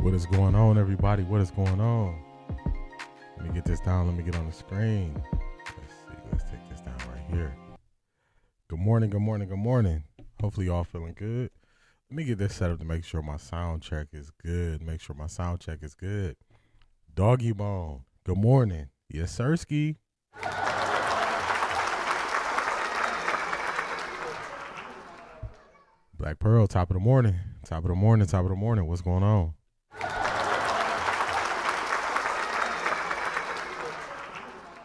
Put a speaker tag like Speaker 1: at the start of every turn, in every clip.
Speaker 1: What is going on, everybody? What is going on? Let me get this down. Let me get on the screen. Let's see. Let's take this down right here. Good morning, good morning, good morning. Hopefully y'all feeling good. Let me get this set up to make sure my sound check is good. Make sure my sound check is good. Doggy Bone, good morning. Yes, sirski. Black Pearl, top of the morning. Top of the morning, top of the morning. What's going on?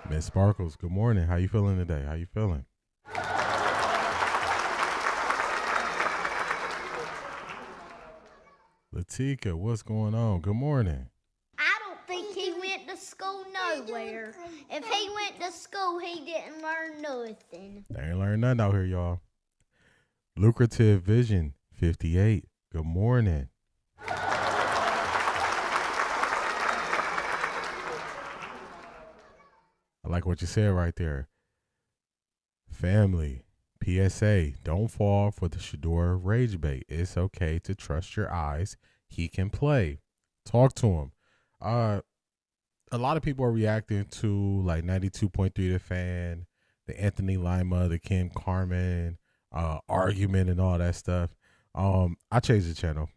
Speaker 1: Miss Sparkles, good morning. How you feeling today? How you feeling? Latika, what's going on? Good morning.
Speaker 2: I don't think he went to school nowhere. If he went to school, he didn't learn nothing.
Speaker 1: They ain't learned nothing out here, y'all. Lucrative Vision 58, good morning. I like what you said right there. Family, PSA, don't fall for the Shador rage bait. It's okay to trust your eyes. He can play. Talk to him. A lot of people are reacting to like 92.3 The Fan, the Anthony Lima, the Kim Carmen argument and all that stuff. I changed the channel.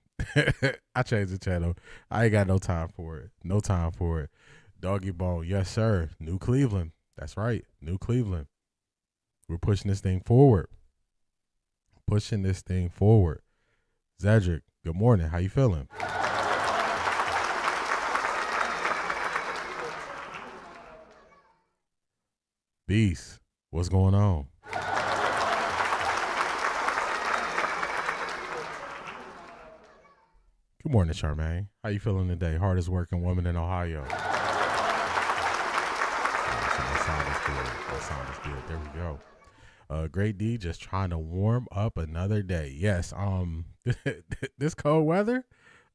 Speaker 1: I ain't got no time for it. No time for it. Doggy Bone, yes sir. New Cleveland. That's right. New Cleveland. We're pushing this thing forward. Zedric, good morning. How you feeling? Beast, what's going on? Good morning, Charmaine. How you feeling today? Hardest working woman in Ohio. That sound is good. There we go. Great D, just trying to warm up another day. Yes. This cold weather.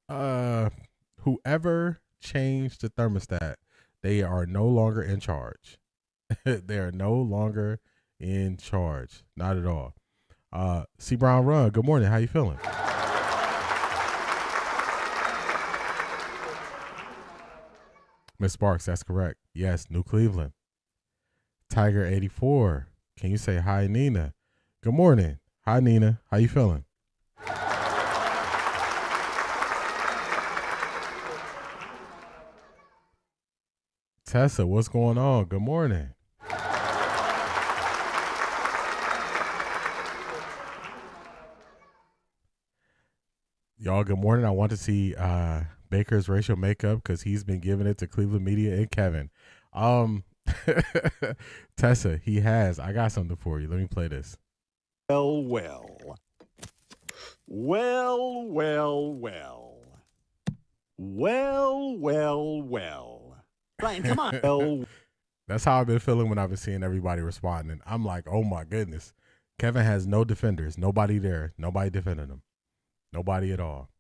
Speaker 1: Whoever changed the thermostat, they are no longer in charge. They are no longer in charge. Not at all. C Brown Run. Good morning. How you feeling? Miss Sparks, that's correct. Yes, New Cleveland. Tiger 84. Can you say hi, Nina? Good morning. Hi, Nina. How you feeling? Tessa, what's going on? Good morning. Y'all, good morning. I want to see Baker's racial makeup because he's been giving it to Cleveland media and Kevin. Tessa, he has. I got something for you. Let me play this.
Speaker 3: Well. Brian, come on.
Speaker 1: That's how I've been feeling when I've been seeing everybody responding. I'm like, oh my goodness. Kevin has no defenders. Nobody there. Nobody defending him. Nobody at all.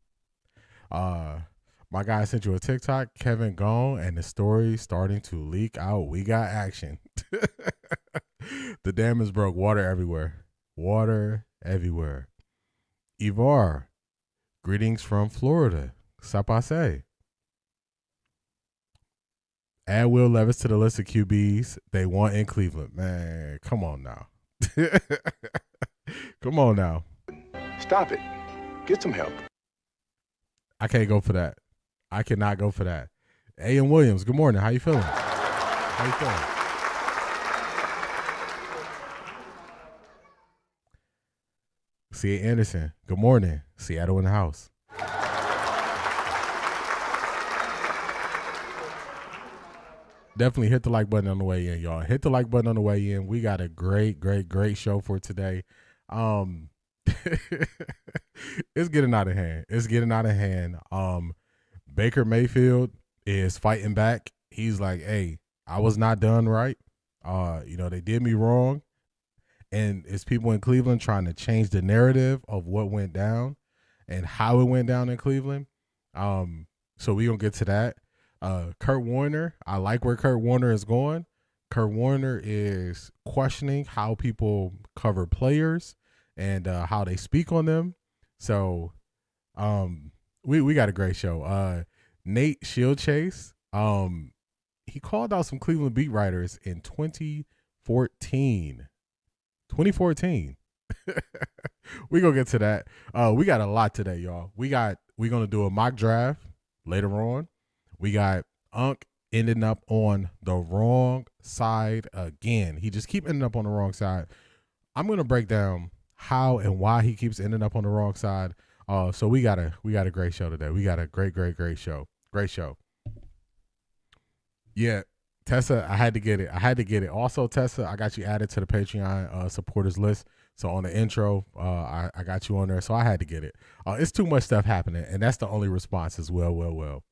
Speaker 1: My guy sent you a TikTok, Kevin gone, and the story starting to leak out. We got action. The dam is broke. Water everywhere. Water everywhere. Ivar, greetings from Florida. Sapase. Add Will Levis to the list of QBs they want in Cleveland. Man, come on now. Come on now.
Speaker 4: Stop it. Get some help.
Speaker 1: I can't go for that. I cannot go for that. A.M. Williams, good morning. How you feeling? How you feeling? C.A. Anderson, good morning. Seattle in the house. Definitely hit the like button on the way in, y'all. Hit the like button on the way in. We got a great show for today. It's getting out of hand. Baker Mayfield is fighting back. He's like, hey, I was not done right. They did me wrong. And it's people in Cleveland trying to change the narrative of what went down and how it went down in Cleveland. So we're going to get to that. Kurt Warner, I like where Kurt Warner is going. Kurt Warner is questioning how people cover players and how they speak on them. So we got a great show. Nate Shieldchase, he called out some Cleveland beat writers in 2014. 2014. We're going to get to that. We got a lot today, y'all. We're going to do a mock draft later on. We got UNK ending up on the wrong side again. He just keep ending up on the wrong side. I'm going to break down how and why he keeps ending up on the wrong side. So we got a great show today. We got a great show. Great show. Yeah, Tessa, I had to get it. Also, Tessa, I got you added to the Patreon supporters list. So on the intro, I got you on there. So I had to get it. It's too much stuff happening, and that's the only response is well.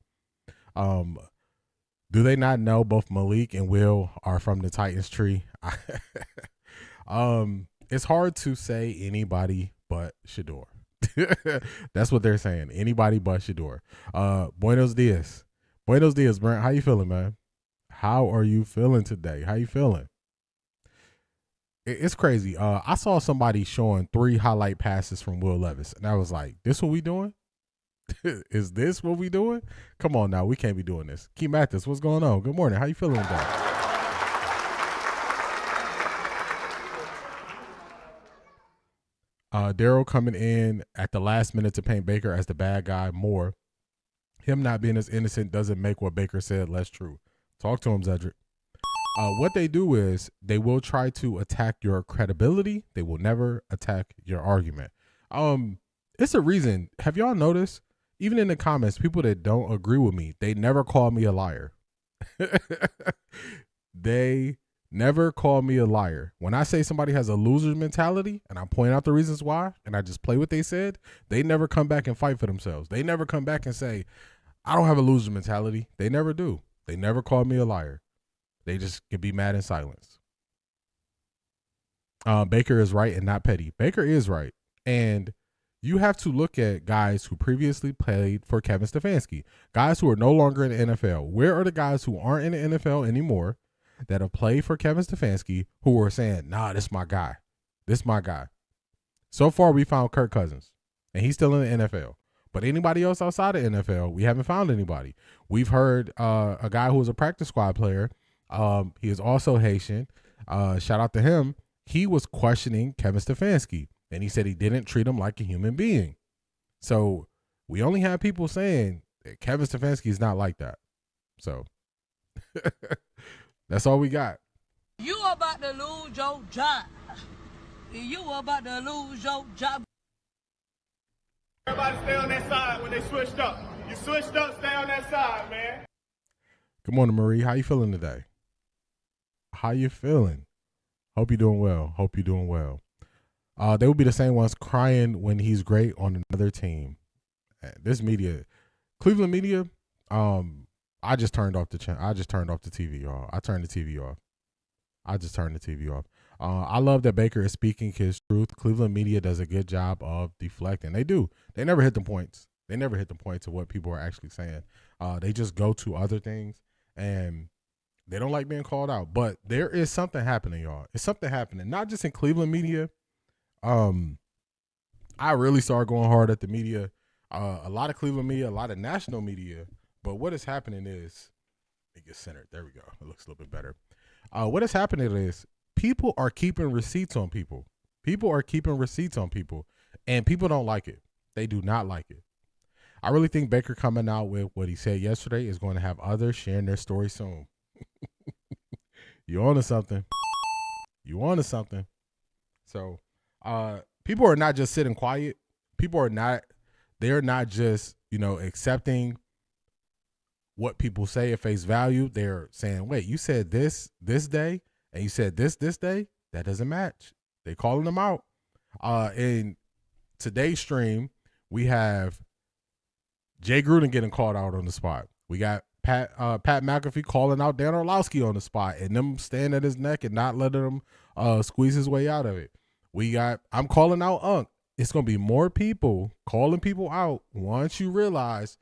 Speaker 1: Do they not know both Malik and Will are from the Titans tree? It's hard to say anybody but Shador. That's what they're saying. Anybody but Shador. Buenos dias. Buenos dias, Brent. How you feeling, man? How are you feeling today? How you feeling? It's crazy. I saw somebody showing 3 highlight passes from Will Levis, and I was like, this what we doing? Is this what we doing? Come on now. We can't be doing this. Key Mathis, what's going on? Good morning. How you feeling today? Daryl coming in at the last minute to paint Baker as the bad guy more. Him not being as innocent doesn't make what Baker said less true. Talk to him, Zedric. What they do is they will try to attack your credibility. They will never attack your argument. It's a reason. Have y'all noticed? Even in the comments, people that don't agree with me, they never call me a liar. They never call me a liar. When I say somebody has a loser mentality and I point out the reasons why and I just play what they said, they never come back and fight for themselves. They never come back and say, I don't have a loser mentality. They never do. They never call me a liar. They just can be mad in silence. Baker is right and not petty. Baker is right. And you have to look at guys who previously played for Kevin Stefanski, guys who are no longer in the NFL. Where are the guys who aren't in the NFL anymore that have played for Kevin Stefanski who are saying, nah, this is my guy. This is my guy. So far, we found Kirk Cousins, and he's still in the NFL. But anybody else outside of NFL, we haven't found anybody. We've heard a guy who was a practice squad player. He is also Haitian. Shout out to him. He was questioning Kevin Stefanski, and he said he didn't treat him like a human being. So we only have people saying that Kevin Stefanski is not like that. So that's all we got.
Speaker 5: You about to lose your job. You about to lose your job.
Speaker 6: Everybody stay on that side when they switched up. You switched up, stay on that side, man.
Speaker 1: Good morning, Marie. How you feeling today? How you feeling? Hope you're doing well. Hope you're doing well. They will be the same ones crying when he's great on another team. This media, Cleveland media, I just turned off the channel. I just turned off the TV, y'all. I turned the TV off. I love that Baker is speaking his truth. Cleveland media does a good job of deflecting. They do. They never hit the points. They never hit the points of what people are actually saying. They just go to other things, and they don't like being called out. But there is something happening, y'all. It's something happening, not just in Cleveland media. I really started going hard at the media. A lot of Cleveland media, a lot of national media. But what is happening is, it gets centered. There we go. It looks a little bit better. What is happening is people are keeping receipts on people. People are keeping receipts on people, and people don't like it. They do not like it. I really think Baker coming out with what he said yesterday is going to have others sharing their story soon. You on to something. You on to something. So people are not just sitting quiet. People are not, they're not just, accepting what people say at face value. They're saying, wait, you said this day, and you said this day? That doesn't match. They calling them out. In today's stream, we have Jay Gruden getting called out on the spot. We got Pat McAfee calling out Dan Orlowski on the spot and them staying at his neck and not letting him squeeze his way out of it. I'm calling out UNK. It's going to be more people calling people out once you realize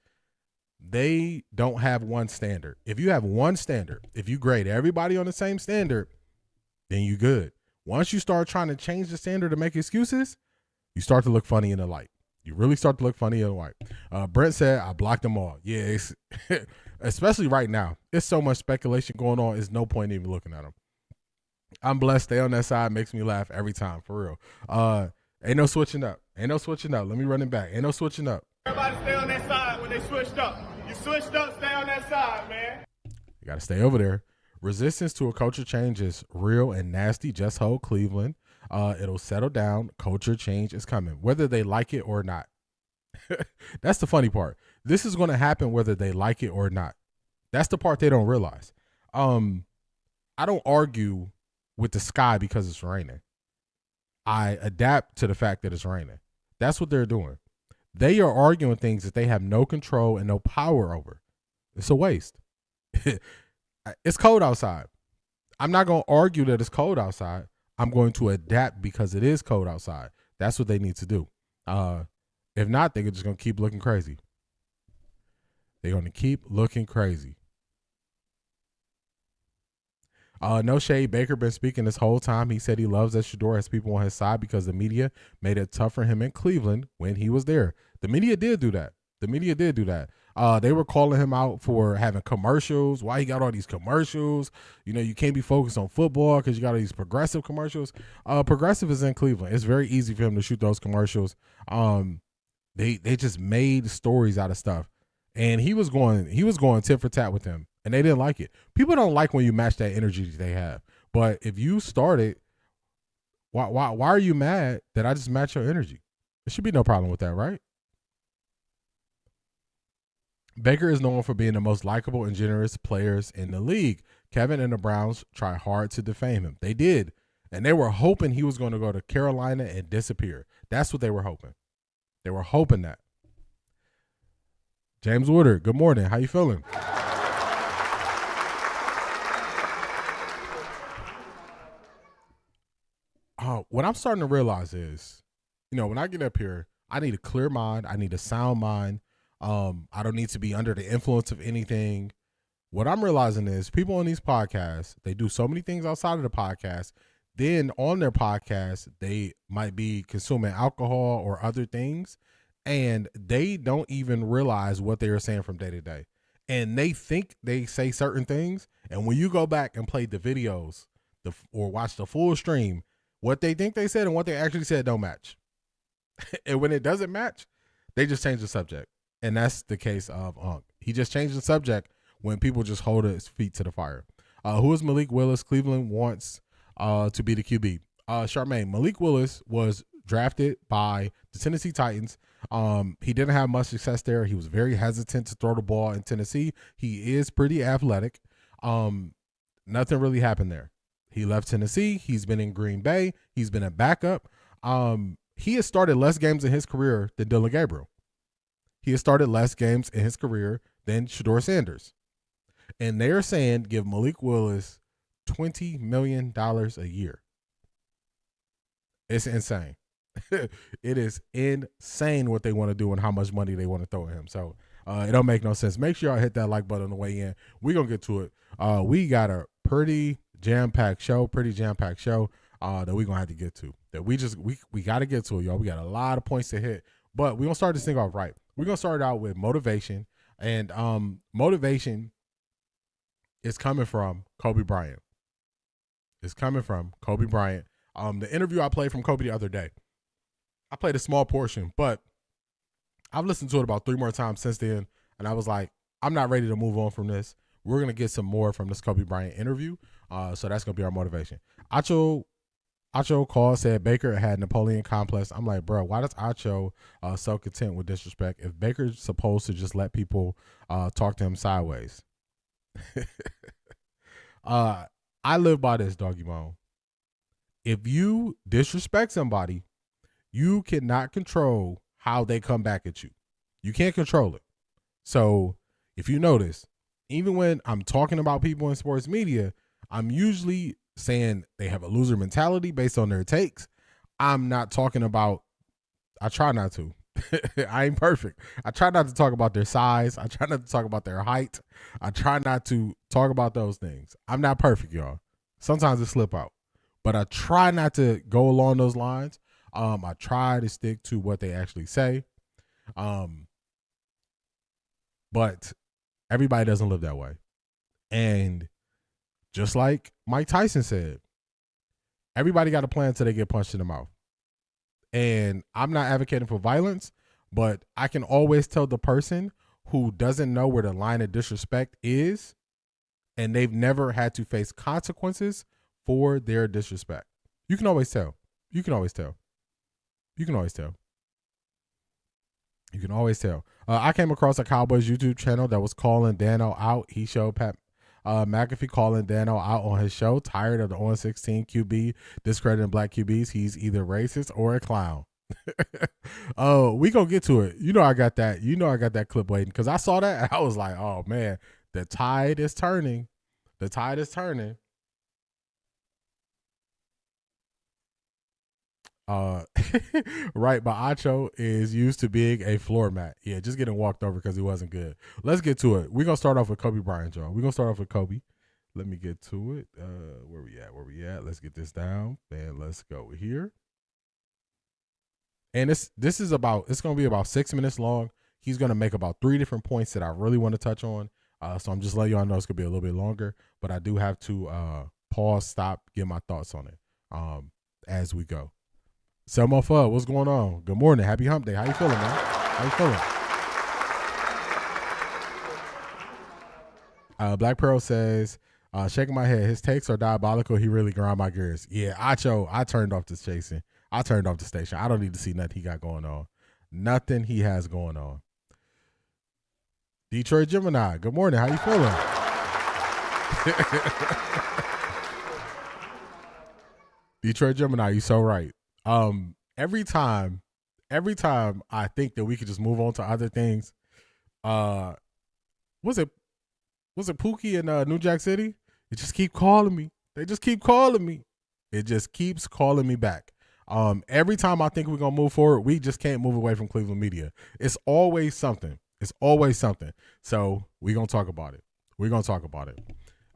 Speaker 1: they don't have one standard. If you have one standard, if you grade everybody on the same standard, then you good. Once you start trying to change the standard to make excuses, you start to look funny in the light. You really start to look funny and white. Brent said, I blocked them all. Yeah, it's especially right now. There's so much speculation going on. There's no point even looking at them. I'm blessed. Stay on that side. Makes me laugh every time, for real. Ain't no switching up. Ain't no switching up. Let me run it back. Ain't no switching up.
Speaker 6: Everybody stay on that side when they switched up. You switched up, stay on that side, man.
Speaker 1: You got to stay over there. Resistance to a culture change is real and nasty. Just hold Cleveland. It'll settle down. Culture change is coming, whether they like it or not. That's the funny part. This is going to happen whether they like it or not. That's the part they don't realize. I don't argue with the sky because it's raining. I adapt to the fact that it's raining. That's what they're doing. They are arguing things that they have no control and no power over. It's a waste. It's cold outside. I'm not going to argue that it's cold outside. I'm going to adapt because it is cold outside. That's what they need to do. If not, they're just going to keep looking crazy. They're going to keep looking crazy. No shade. Baker been speaking this whole time. He said he loves that Shedeur has people on his side because the media made it tough for him in Cleveland when he was there. The media did do that. They were calling him out for having commercials. Why he got all these commercials? You know, you can't be focused on football because you got all these progressive commercials. Progressive is in Cleveland. It's very easy for him to shoot those commercials. They just made stories out of stuff. And he was going tit for tat with them, and they didn't like it. People don't like when you match that energy that they have. But if you started, why are you mad that I just match your energy? There should be no problem with that, right? Baker is known for being the most likable and generous players in the league. Kevin and the Browns try hard to defame him. They did. And they were hoping he was going to go to Carolina and disappear. That's what they were hoping. They were hoping that. James Woodard, good morning. How you feeling? What I'm starting to realize is, you know, when I get up here, I need a clear mind. I need a sound mind. I don't need to be under the influence of anything. What I'm realizing is people on these podcasts, they do so many things outside of the podcast. Then on their podcast, they might be consuming alcohol or other things, and they don't even realize what they are saying from day to day. And they think they say certain things, and when you go back and play the videos or watch the full stream, what they think they said and what they actually said don't match. And when it doesn't match, they just change the subject. And that's the case of UNK. He just changed the subject when people just hold his feet to the fire. Who is Malik Willis? Cleveland wants to be the QB. Charmaine, Malik Willis was drafted by the Tennessee Titans. He didn't have much success there. He was very hesitant to throw the ball in Tennessee. He is pretty athletic. Nothing really happened there. He left Tennessee. He's been in Green Bay. He's been a backup. He has started less games in his career than Dylan Gabriel. He has started less games in his career than Shedeur Sanders. And they're saying give Malik Willis $20 million a year. It's insane. It is insane what they want to do and how much money they want to throw at him. So it don't make no sense. Make sure y'all hit that like button on the way in. We're going to get to it. We got a pretty jam-packed show that we're going to have to get to. That we got to get to it, y'all. We got a lot of points to hit. But we're going to start this thing off right. We're going to start out with motivation. And motivation is coming from Kobe Bryant. It's coming from Kobe Bryant. The interview I played from Kobe the other day, I played a small portion, but I've listened to it about 3 more times since then. And I was like, I'm not ready to move on from this. We're going to get some more from this Kobe Bryant interview. So that's going to be our motivation. Acho called, said Baker had Napoleon complex. I'm like, bro, why does Acho so content with disrespect if Baker's supposed to just let people talk to him sideways? I live by this, doggy bone. If you disrespect somebody, you cannot control how they come back at you. You can't control it. So if you notice, even when I'm talking about people in sports media, I'm usually saying they have a loser mentality based on their takes. I'm not talking about, I try not to. I ain't perfect. I try not to talk about their size. I try not to talk about their height. I try not to talk about those things. I'm not perfect, y'all. Sometimes it slip out. But I try not to go along those lines. I try to stick to what they actually say. But everybody doesn't live that way. And just like Mike Tyson said, everybody got a plan until they get punched in the mouth. And I'm not advocating for violence, but I can always tell the person who doesn't know where the line of disrespect is, and they've never had to face consequences for their disrespect. You can always tell. You can always tell. You can always tell. You can always tell. I came across a Cowboys YouTube channel that was calling Dano out. He showed Pat McAfee calling Dano out on his show. Tired of the 0-16 QB discrediting black QBs. He's either racist or a clown. Oh, we gonna get to it. You know I got that. You know I got that clip waiting because I saw that and I was like, oh man, the tide is turning. The tide is turning. Right, but Acho is used to being a floor mat. Yeah, just getting walked over because he wasn't good. Let's get to it. We're gonna start off with Kobe Bryant, y'all. We're gonna start off with Kobe. Let me get to it. Where we at? Where we at? Let's get this down. And let's go here. And this is about, it's gonna be about 6 minutes long. He's gonna make about 3 different points that I really want to touch on. So I'm just letting y'all know it's gonna be a little bit longer, but I do have to pause, stop, get my thoughts on it as we go. Selma Fudd, what's going on? Good morning. Happy hump day. How you feeling, man? How you feeling? Black Pearl says, shaking my head. His takes are diabolical. He really grind my gears. Yeah, I turned off the chasing. I turned off the station. I don't need to see nothing he got going on. Nothing he has going on. Detroit Gemini, good morning. How you feeling? Detroit Gemini, you so right. Every time I think that we could just move on to other things, was it Pookie in New Jack City? It just keep calling me. They just keep calling me. It just keeps calling me back. Every time I think we're gonna move forward, we just can't move away from Cleveland media. It's always something. It's always something. So we're gonna talk about it. We're gonna talk about it.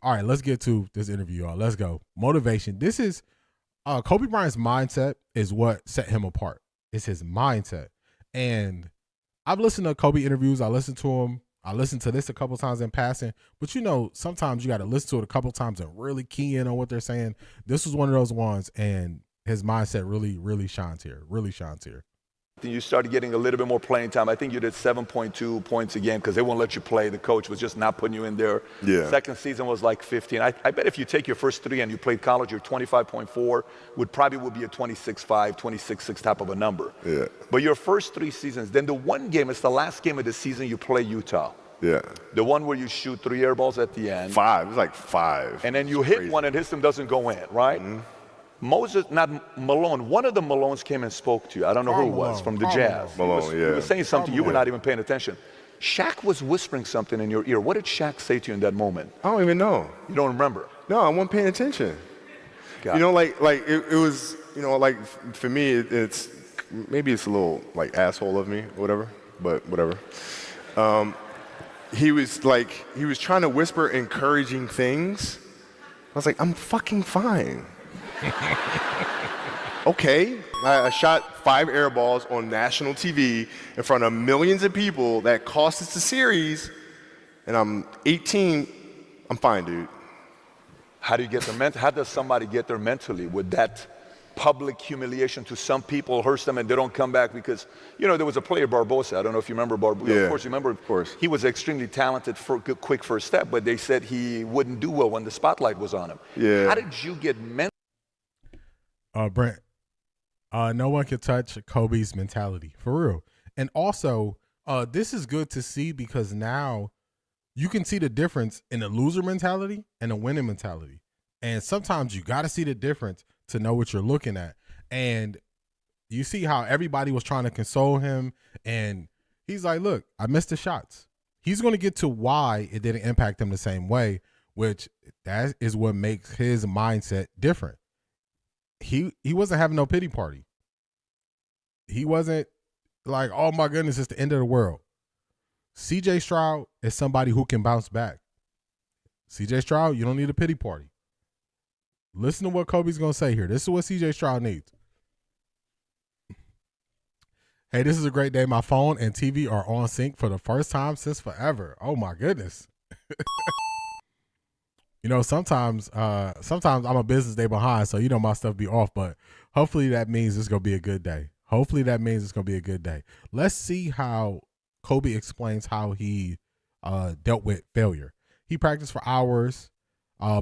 Speaker 1: All right, let's get to this interview, y'all. Let's go. Motivation. This is Kobe Bryant's mindset is what set him apart. It's his mindset. And I've listened to Kobe interviews. I listened to him. I listened to this a couple times in passing. But, you know, sometimes you got to listen to it a couple times and really key in on what they're saying. This was one of those ones, and his mindset really, really shines here. Really shines here.
Speaker 7: You started getting a little bit more playing time. I think you did 7.2 points a game because they won't let you play. The coach was just not putting you in there.
Speaker 8: Yeah.
Speaker 7: Second season was like 15. I bet if you take your first 3 and you played college, your 25.4 would be a 26.5, 26.6 type of a number.
Speaker 8: Yeah.
Speaker 7: But your first 3 seasons, then the one game, it's the last game of the season, you play Utah.
Speaker 8: Yeah.
Speaker 7: The one where you shoot 3 air balls at the end.
Speaker 8: 5. It was like 5.
Speaker 7: And then you hit one and his team doesn't go in, right?
Speaker 8: Mm-hmm.
Speaker 7: Moses, not Malone, one of the Malones came and spoke to you. I don't know who it was, from the Jazz.
Speaker 8: Malone,
Speaker 7: He was saying something, you were not even paying attention. Shaq was whispering something in your ear. What did Shaq say to you in that moment?
Speaker 8: I don't even know.
Speaker 7: You don't remember?
Speaker 8: No, I wasn't paying attention.
Speaker 7: Got
Speaker 8: you know, like it was, you know, like for me, it's maybe it's a little like asshole of me or whatever, but whatever. He was trying to whisper encouraging things. I was like, I'm fucking fine. Okay, I shot 5 air balls on national TV in front of millions of people that cost us the series, and I'm 18. I'm fine, dude.
Speaker 7: How does somebody get there mentally with that public humiliation? To some people hurts them and they don't come back because, you know, there was a player, Barbosa. I don't know if you remember Barbosa.
Speaker 8: Yeah,
Speaker 7: of course you remember.
Speaker 8: Of course.
Speaker 7: He was extremely talented for a quick first step, but they said he wouldn't do well when the spotlight was on him.
Speaker 8: Yeah.
Speaker 7: How did you get mentally?
Speaker 1: Brent, no one can touch Kobe's mentality, for real. And also, this is good to see because now you can see the difference in the loser mentality and the winning mentality. And sometimes you got to see the difference to know what you're looking at. And you see how everybody was trying to console him. And he's like, look, I missed the shots. He's going to get to why it didn't impact him the same way, which that is what makes his mindset different. He wasn't having no pity party. He wasn't like, oh my goodness, it's the end of the world. CJ Stroud is somebody who can bounce back. CJ Stroud, you don't need a pity party. Listen to what Kobe's going to say here. This is what CJ Stroud needs. Hey, this is a great day. My phone and TV are on sync for the first time since forever. Oh my goodness. You know, sometimes I'm a business day behind, so you know my stuff be off, but hopefully that means it's going to be a good day. Hopefully that means it's going to be a good day. Let's see how Kobe explains how he dealt with failure. He practiced for hours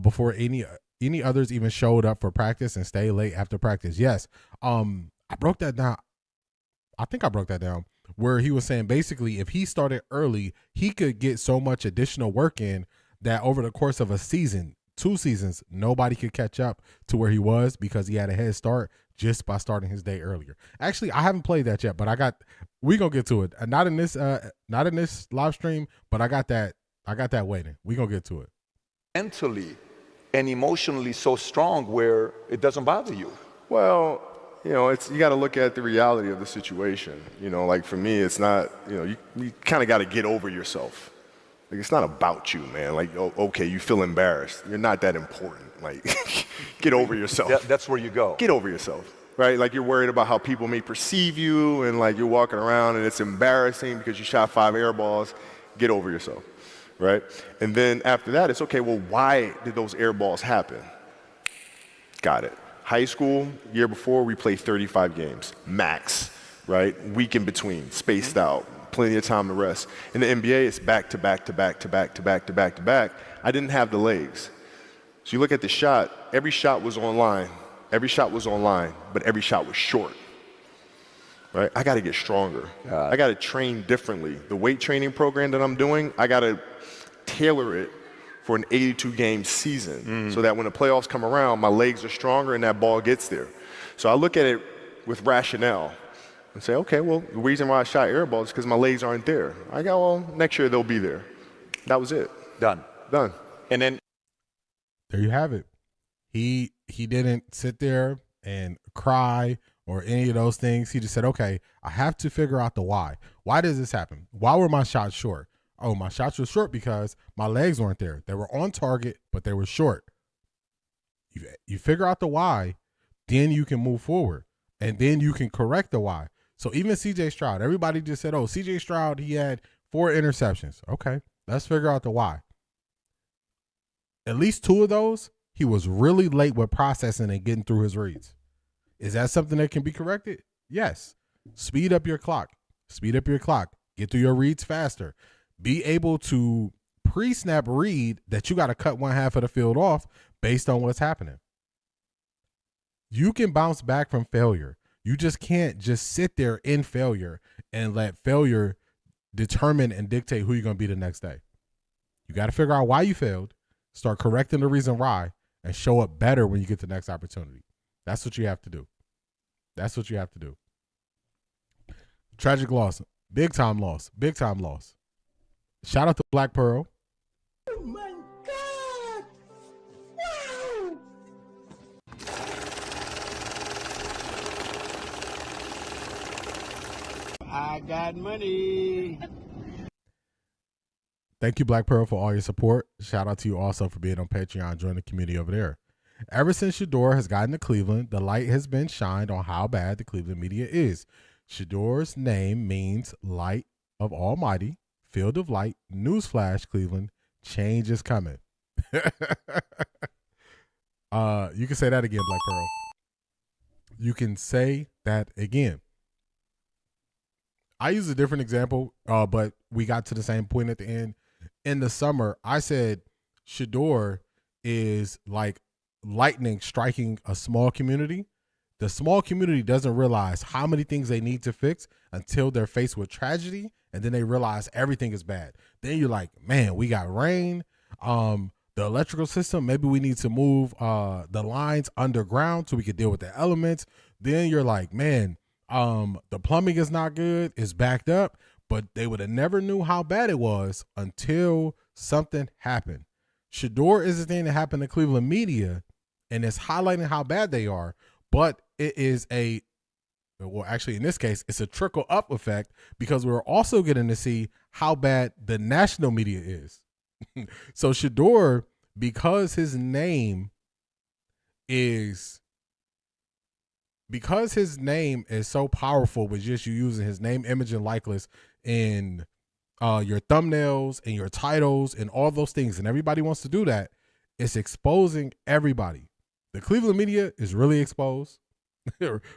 Speaker 1: before any others even showed up for practice and stayed late after practice. Yes. I broke that down. I think I broke that down where he was saying basically if he started early, he could get so much additional work in that over the course of a season, 2 seasons, nobody could catch up to where he was because he had a head start just by starting his day earlier. Actually, I haven't played that yet, but we gonna get to it. Not in this live stream, but I got that waiting. We gonna get to it.
Speaker 7: Mentally and emotionally so strong where it doesn't bother you.
Speaker 8: Well, you know, you got to look at the reality of the situation. You know, like for me, it's not, you know, you kind of got to get over yourself. Like, it's not about you, man. Like, okay, you feel embarrassed. You're not that important. Like, get over yourself.
Speaker 7: That's where you go.
Speaker 8: Get over yourself, right? Like, you're worried about how people may perceive you, and like you're walking around and it's embarrassing because you shot 5 air balls. Get over yourself, right? And then after that, it's okay, well, why did those air balls happen? Got it. High school, year before, we played 35 games, max, right? Week in between, spaced out, plenty of time to rest. In the NBA, it's back to back to back to back to back to back to back. I didn't have the legs. So you look at the shot, every shot was online. Every shot was online, but every shot was short, right? I got to get stronger. I got to train differently. The weight training program that I'm doing, I got to tailor it for an 82-game season so that when the playoffs come around, my legs are stronger and that ball gets there. So I look at it with rationale and say, okay, well, the reason why I shot air balls is because my legs aren't there. I go, well, next year they'll be there. That was it.
Speaker 7: Done.
Speaker 8: And then
Speaker 1: there you have it. He didn't sit there and cry or any of those things. He just said, okay, I have to figure out the why. Why does this happen? Why were my shots short? Oh, my shots were short because my legs weren't there. They were on target, but they were short. You figure out the why, then you can move forward, and then you can correct the why. So even CJ Stroud, everybody just said, oh, CJ Stroud, he had 4 interceptions. Okay, let's figure out the why. At least 2 of those, he was really late with processing and getting through his reads. Is that something that can be corrected? Yes. Speed up your clock. Speed up your clock. Get through your reads faster. Be able to pre-snap read that you got to cut one half of the field off based on what's happening. You can bounce back from failure. You just can't just sit there in failure and let failure determine and dictate who you're going to be the next day. You got to figure out why you failed, start correcting the reason why, and show up better when you get the next opportunity. That's what you have to do. That's what you have to do. Tragic loss. Big time loss. Big time loss. Shout out to Black Pearl.
Speaker 5: Oh my God! Wow!
Speaker 6: I got money.
Speaker 1: Thank you, Black Pearl, for all your support. Shout out to you also for being on Patreon. Join the community over there. Ever since Shador has gotten to Cleveland, the light has been shined on how bad the Cleveland media is. Shador's name means light of Almighty, field of light, newsflash, Cleveland, change is coming. You can say that again, Black Pearl. You can say that again. I use a different example, but we got to the same point at the end. In the summer, I said Shador is like lightning striking a small community. The small community doesn't realize how many things they need to fix until they're faced with tragedy, and then they realize everything is bad. Then you're like, man, we got rain. The electrical system, maybe we need to move the lines underground so we can deal with the elements. Then you're like, man, the plumbing is not good, it's backed up, but they would have never knew how bad it was until something happened. Shador is the thing that happened to Cleveland media, and it's highlighting how bad they are, but it is actually in this case, it's a trickle up effect because we're also getting to see how bad the national media is. So Shador, because his name is because his name is so powerful with just you using his name, image, and likeness in your thumbnails and your titles and all those things, and everybody wants to do that, it's exposing everybody. The Cleveland media is really exposed,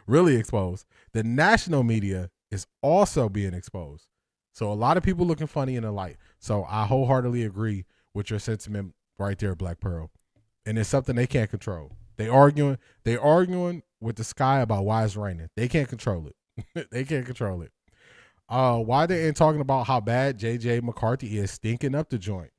Speaker 1: really exposed. The national media is also being exposed. So a lot of people looking funny in the light. So I wholeheartedly agree with your sentiment right there, Black Pearl. And it's something they can't control. They arguing with the sky about why it's raining. They can't control it. They can't control it. Why they ain't talking about how bad JJ McCarthy is stinking up the joint?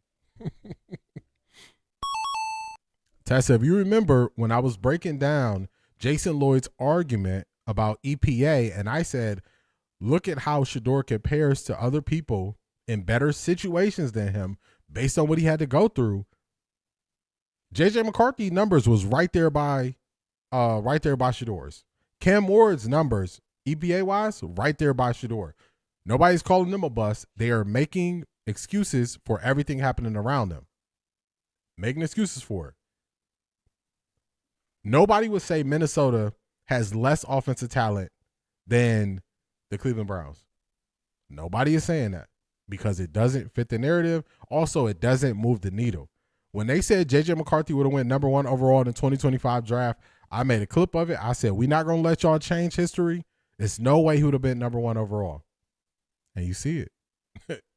Speaker 1: Tessa, if you remember when I was breaking down Jason Lloyd's argument about EPA, and I said, look at how Shedeur compares to other people in better situations than him based on what he had to go through. JJ McCarthy numbers was right there by Shedeur's. Cam Ward's numbers, EPA wise, right there by Shedeur. Nobody's calling them a bust. They are making excuses for everything happening around them. Making excuses for it. Nobody would say Minnesota has less offensive talent than the Cleveland Browns. Nobody is saying that because it doesn't fit the narrative. Also, it doesn't move the needle. When they said JJ McCarthy would have went number 1 overall in the 2025 draft, I made a clip of it. I said, we're not going to let y'all change history. There's no way he would have been number 1 overall. And you see it.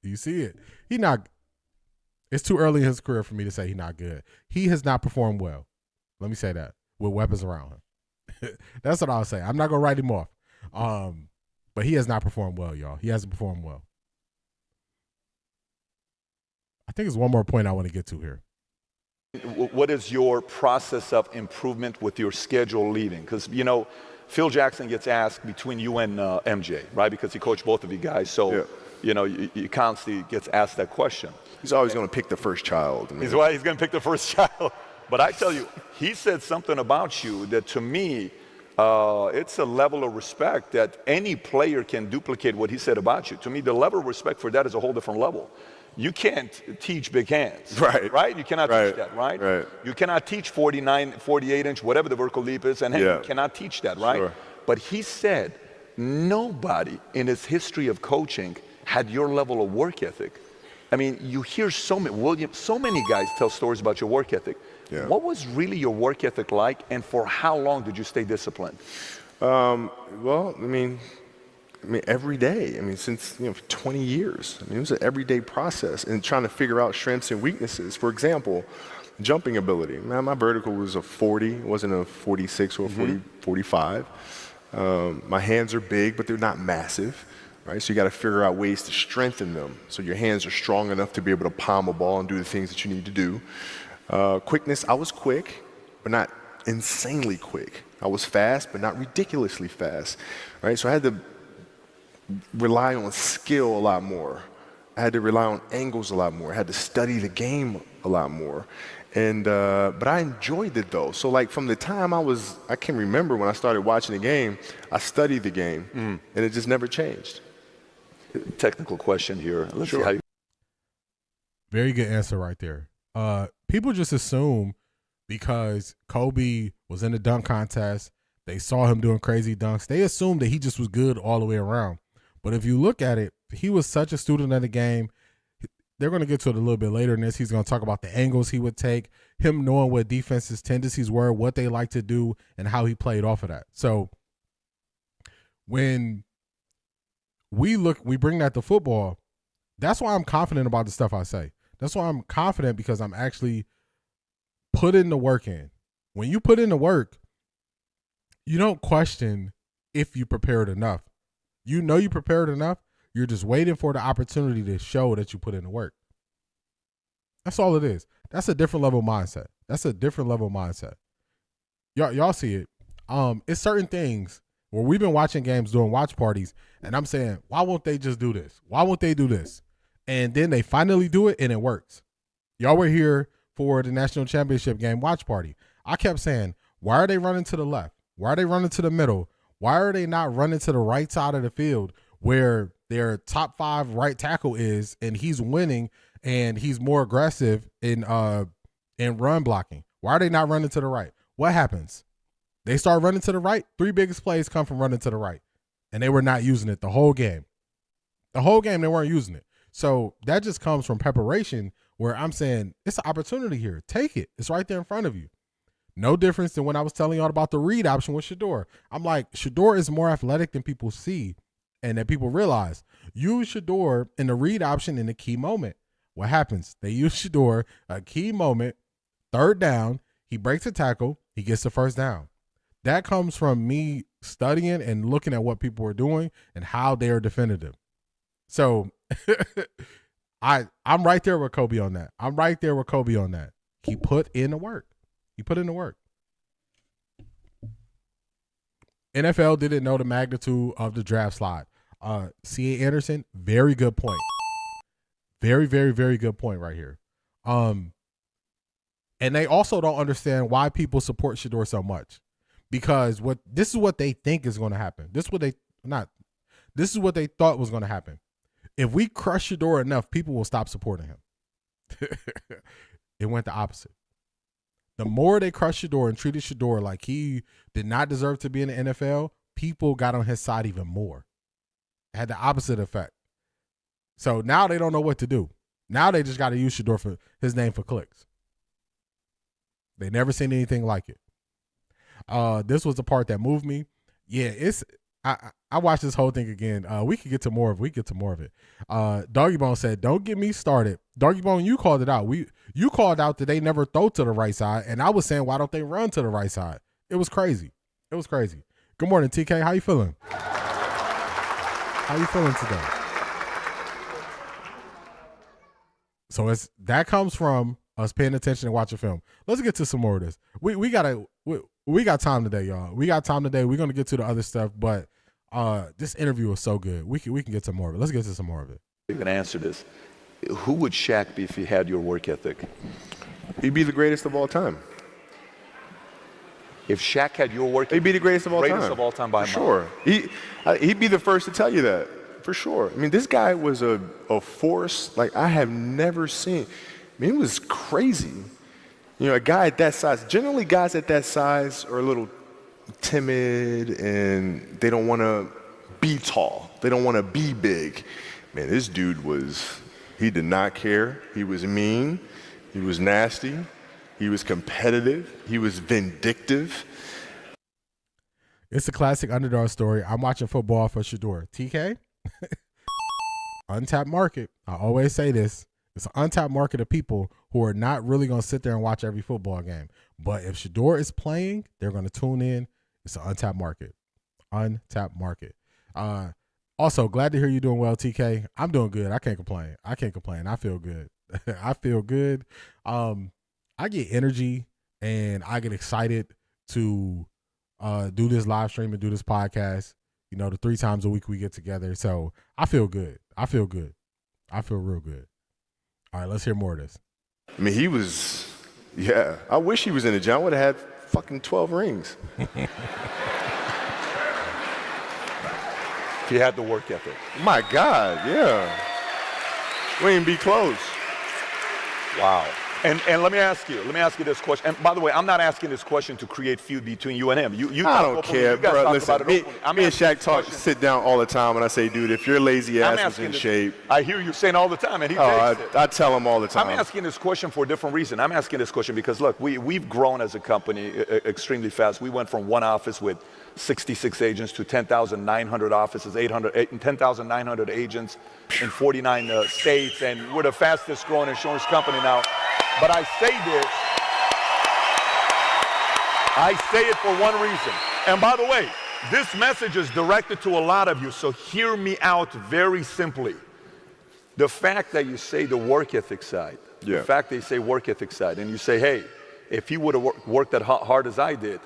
Speaker 1: You see it. It's too early in his career for me to say he's not good. He has not performed well. Let me say that. With weapons around him. That's what I'll say. I'm not going to write him off. But he has not performed well, y'all. He hasn't performed well. I think there's one more point I want to get to here.
Speaker 7: What is your process of improvement with your schedule leaving? Because, Phil Jackson gets asked between you and MJ, right? Because he coached both of you guys. So, you constantly gets asked that question.
Speaker 8: He's always going to pick the first child.
Speaker 7: He's going to pick the first child. But I tell you, he said something about you that to me, it's a level of respect that any player can duplicate what he said about you. To me, the level of respect for that is a whole different level. You can't teach big hands, right? You cannot teach that, right? You cannot teach 49, 48-inch, whatever the vertical leap is, and you cannot teach that, right? Sure. But he said nobody in his history of coaching had your level of work ethic. I mean, you hear so many guys tell stories about your work ethic. Yeah. What was really your work ethic like, and for how long did you stay disciplined?
Speaker 8: Well, I mean, every day. I mean, since 20 years. I mean, it was an everyday process and trying to figure out strengths and weaknesses. For example, jumping ability. Man, my vertical was a 40. It wasn't a 46 or a 45. My hands are big, but they're not massive. Right, so you got to figure out ways to strengthen them so your hands are strong enough to be able to palm a ball and do the things that you need to do. Quickness, I was quick, but not insanely quick. I was fast, but not ridiculously fast. Right, so I had to rely on skill a lot more. I had to rely on angles a lot more. I had to study the game a lot more. And but I enjoyed it though. So like from the time I can remember when I started watching the game, I studied the game, and it just never changed.
Speaker 7: Technical question here. Let's see how you.
Speaker 1: Very good answer right there. People just assume because Kobe was in the dunk contest, they saw him doing crazy dunks. They assumed that he just was good all the way around. But if you look at it, he was such a student of the game. They're going to get to it a little bit later in this. He's going to talk about the angles he would take, him knowing what defense's tendencies were, what they like to do, and how he played off of that. So when we bring that to football, that's why I'm confident about the stuff I say. That's why I'm confident, because I'm actually putting the work in. When you put in the work, you don't question if you prepared enough. You know you prepared enough. You're just waiting for the opportunity to show that you put in the work. That's all it is. That's a different level mindset. That's a different level mindset. Y'all see it. It's certain things where we've been watching games doing watch parties, and I'm saying, why won't they just do this? Why won't they do this? And then they finally do it, and it works. Y'all were here for the national championship game watch party. I kept saying, why are they running to the left? Why are they running to the middle? Why are they not running to the right side of the field where their top 5 right tackle is, and he's winning, and he's more aggressive in run blocking? Why are they not running to the right? What happens? They start running to the right. 3 biggest plays come from running to the right. And they were not using it the whole game. The whole game, they weren't using it. So that just comes from preparation where I'm saying, it's an opportunity here. Take it. It's right there in front of you. No difference than when I was telling y'all about the read option with Shedeur. I'm like, Shedeur is more athletic than people see and that people realize. Use Shedeur in the read option in the key moment. What happens? They use Shedeur, a key moment, 3rd down. He breaks a tackle. He gets the 1st down. That comes from me studying and looking at what people are doing and how they are definitive. So I'm right there with Kobe on that. He put in the work. NFL didn't know the magnitude of the draft slot. C.A. Anderson, very good point. Very, very, very good point right here. And they also don't understand why people support Shedeur so much. Because this is what they think is going to happen. This is what they thought was going to happen. If we crush Shedeur enough, people will stop supporting him. It went the opposite. The more they crushed Shedeur and treated Shedeur like he did not deserve to be in the NFL, people got on his side even more. It had the opposite effect. So now they don't know what to do. Now they just got to use Shedeur for his name for clicks. They never seen anything like it. This was the part that moved me. Yeah, I watched this whole thing again. We could get to more of it. Doggy Bone said, "Don't get me started." Doggy Bone, you called it out. You called out that they never throw to the right side, and I was saying, why don't they run to the right side? It was crazy. Good morning, TK. How you feeling? How you feeling today? So that comes from us paying attention and watching film. Let's get to some more of this. We got time today, y'all. We're gonna get to the other stuff, but this interview was so good. We can get to more of it. Let's get to some more of it.
Speaker 7: You can answer this. Who would Shaq be if he had your work ethic?
Speaker 8: He'd be the greatest of all time.
Speaker 7: If Shaq had your work ethic,
Speaker 8: he'd be the greatest of all time.
Speaker 7: Greatest of all time by
Speaker 8: sure. He'd be the first to tell you that, for sure. I mean, this guy was a force like I have never seen. I mean, it was crazy. You know, a guy at that size, generally guys at that size are a little timid and they don't want to be tall. They don't want to be big. Man, this dude he did not care. He was mean. He was nasty. He was competitive. He was vindictive.
Speaker 1: It's a classic underdog story. I'm watching football for Shedeur. TK, untapped market. I always say this. It's an untapped market of people who are not really going to sit there and watch every football game. But if Shedeur is playing, they're going to tune in. It's an untapped market. Also, glad to hear you doing well, TK. I'm doing good. I can't complain. I feel good. I get energy and I get excited to do this live stream and do this podcast, you know, the 3 times a week we get together. So I feel good. I feel real good. All right, let's hear more of this.
Speaker 8: I mean, I wish he was in the gym. I would have had fucking 12 rings.
Speaker 7: If he had the work ethic.
Speaker 8: My God, yeah. We ain't be close.
Speaker 7: Wow. And let me ask you this question. And by the way, I'm not asking this question to create feud between you and him.
Speaker 8: I don't care, bro. Listen, me and Shaq sit down all the time, and I say, dude, if your lazy ass is in shape.
Speaker 7: I hear you saying all the time, and he takes it.
Speaker 8: I tell him all the time.
Speaker 7: I'm asking this question for a different reason. I'm asking this question because, look, we've grown as a company extremely fast. We went from one office with 66 agents to 10,900 offices, 10,900 agents in 49 states, and we're the fastest growing insurance company now. But I say it for one reason. And by the way, this message is directed to a lot of you, so hear me out very simply. The fact that you say the work ethic side, the fact that you say work ethic side, and you say, hey, if he would have worked that hard as I did,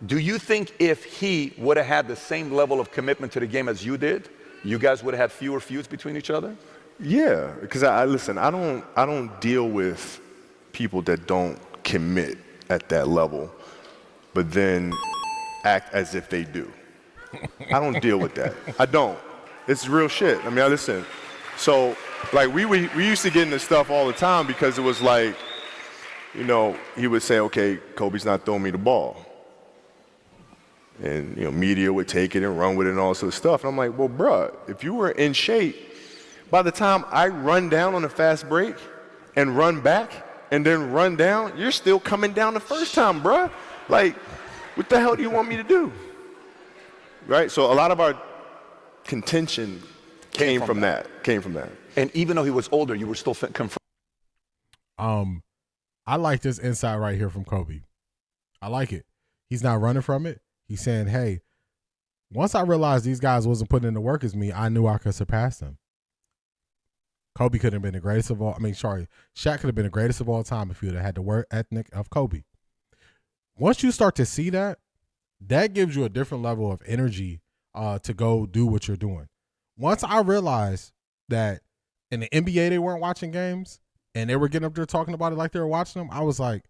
Speaker 7: do you think if he would have had the same level of commitment to the game as you did, you guys would have had fewer feuds between each other?
Speaker 8: Yeah, because I don't deal with people that don't commit at that level, but then act as if they do. I don't deal with that. I don't. It's real shit. I mean, listen. So, like, we used to get into stuff all the time because it was like, you know, he would say, okay, Kobe's not throwing me the ball. And, media would take it and run with it and all sorts of stuff. And I'm like, well, bruh, if you were in shape, by the time I run down on a fast break and run back and then run down, you're still coming down the first time, bruh. Like, what the hell do you want me to do? Right? So a lot of our contention came from that.
Speaker 7: And even though he was older, you were still confronted.
Speaker 1: I like this insight right here from Kobe. I like it. He's not running from it. He's saying, hey, once I realized these guys wasn't putting in the work as me, I knew I could surpass them. Kobe could have been the greatest of all. Shaq could have been the greatest of all time if he would have had the work ethic of Kobe. Once you start to see that, that gives you a different level of energy to go do what you're doing. Once I realized that in the NBA they weren't watching games and they were getting up there talking about it like they were watching them, I was like,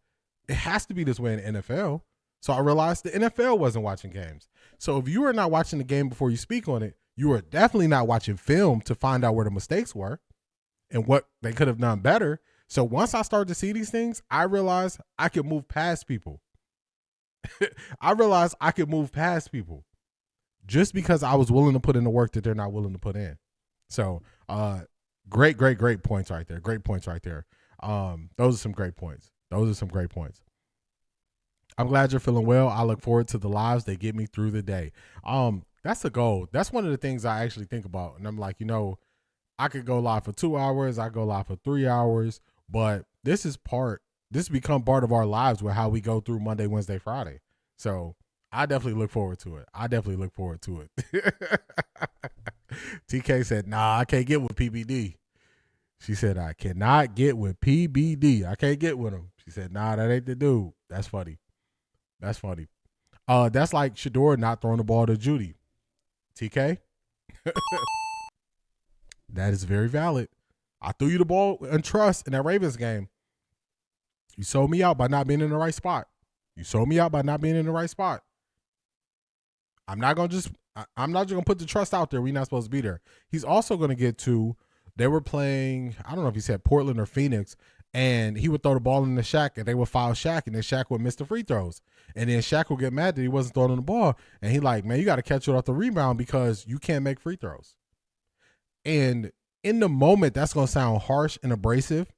Speaker 1: it has to be this way in the NFL. So I realized the NFL wasn't watching games. So if you are not watching the game before you speak on it, you are definitely not watching film to find out where the mistakes were and what they could have done better. So once I started to see these things, I realized I could move past people. I realized I could move past people just because I was willing to put in the work that they're not willing to put in. So great points right there. Great points right there. Those are some great points. I'm glad you're feeling well. I look forward to the lives that get me through the day. That's the goal. That's one of the things I actually think about. And I'm like, I could go live for 2 hours. I go live for 3 hours, but this become part of our lives with how we go through Monday, Wednesday, Friday. So I definitely look forward to it. TK said, nah, I can't get with PBD. She said, I cannot get with PBD. I can't get with him. She said, nah, that ain't the dude. That's funny. That's like Shador not throwing the ball to Judy. TK? That is very valid. I threw you the ball and trust in that Ravens game. You sold me out by not being in the right spot. I'm not just gonna put the trust out there. We're not supposed to be there. He's also gonna get to, they were playing, I don't know if he said Portland or Phoenix, and he would throw the ball in the Shaq and they would foul Shaq and then Shaq would miss the free throws. And then Shaq would get mad that he wasn't throwing the ball. And he like, man, you got to catch it off the rebound because you can't make free throws. And in the moment, that's going to sound harsh and abrasive,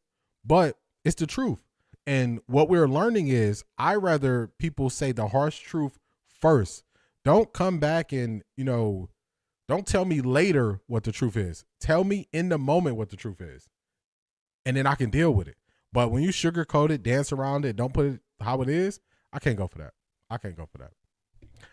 Speaker 1: but it's the truth. And what we're learning is I rather people say the harsh truth first. Don't come back and, don't tell me later what the truth is. Tell me in the moment what the truth is. And then I can deal with it. But when you sugarcoat it, dance around it, don't put it how it is, I can't go for that.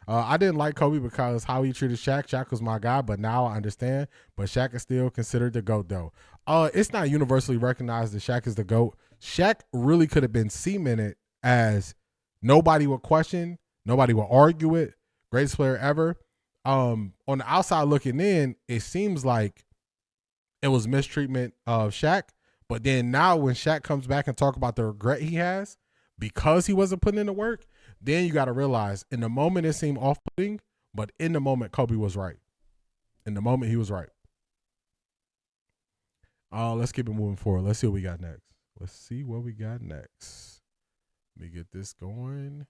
Speaker 1: I didn't like Kobe because how he treated Shaq. Shaq was my guy, but now I understand. But Shaq is still considered the GOAT, though. It's not universally recognized that Shaq is the GOAT. Shaq really could have been cemented as nobody would question, nobody would argue it, greatest player ever. On the outside looking in, it seems like it was mistreatment of Shaq. But then now when Shaq comes back and talk about the regret he has because he wasn't putting in the work, then you got to realize in the moment it seemed off-putting, but in the moment Kobe was right. In the moment he was right. Let's keep it moving forward. Let's see what we got next. Let me get this going.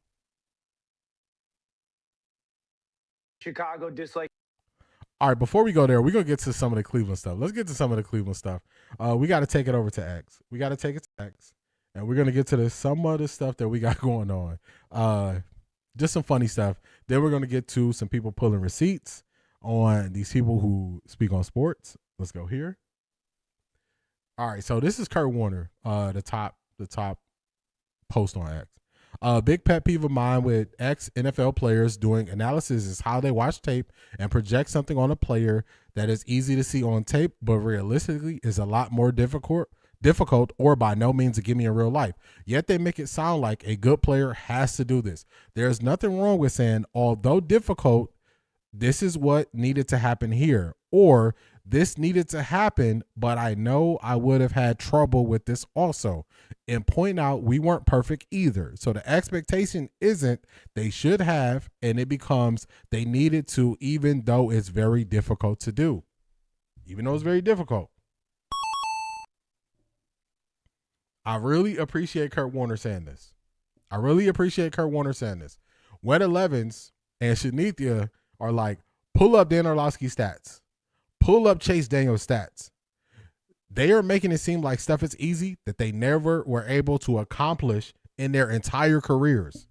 Speaker 9: Chicago dislike.
Speaker 1: All right, before we go there, we're going to get to some of the Cleveland stuff. Let's get to some of the Cleveland stuff. We got to take it over to X. And we're going to get to some of the stuff that we got going on. Just some funny stuff. Then we're going to get to some people pulling receipts on these people who speak on sports. Let's go here. All right, so this is Kurt Warner, the top post on X. Big pet peeve of mine with ex-NFL players doing analysis is how they watch tape and project something on a player that is easy to see on tape, but realistically is a lot more difficult or by no means a gimme in real life. Yet they make it sound like a good player has to do this. There's nothing wrong with saying, although difficult, this is what needed to happen here, or this needed to happen, but I know I would have had trouble with this also. And point out we weren't perfect either. So the expectation isn't they should have, and it becomes they needed to, even though it's very difficult to do. Even though it's very difficult. I really appreciate Kurt Warner saying this. Wet 11s and Shanithia are like, pull up Dan Orlovsky's stats. Pull up Chase Daniel's stats. They are making it seem like stuff is easy that they never were able to accomplish in their entire careers.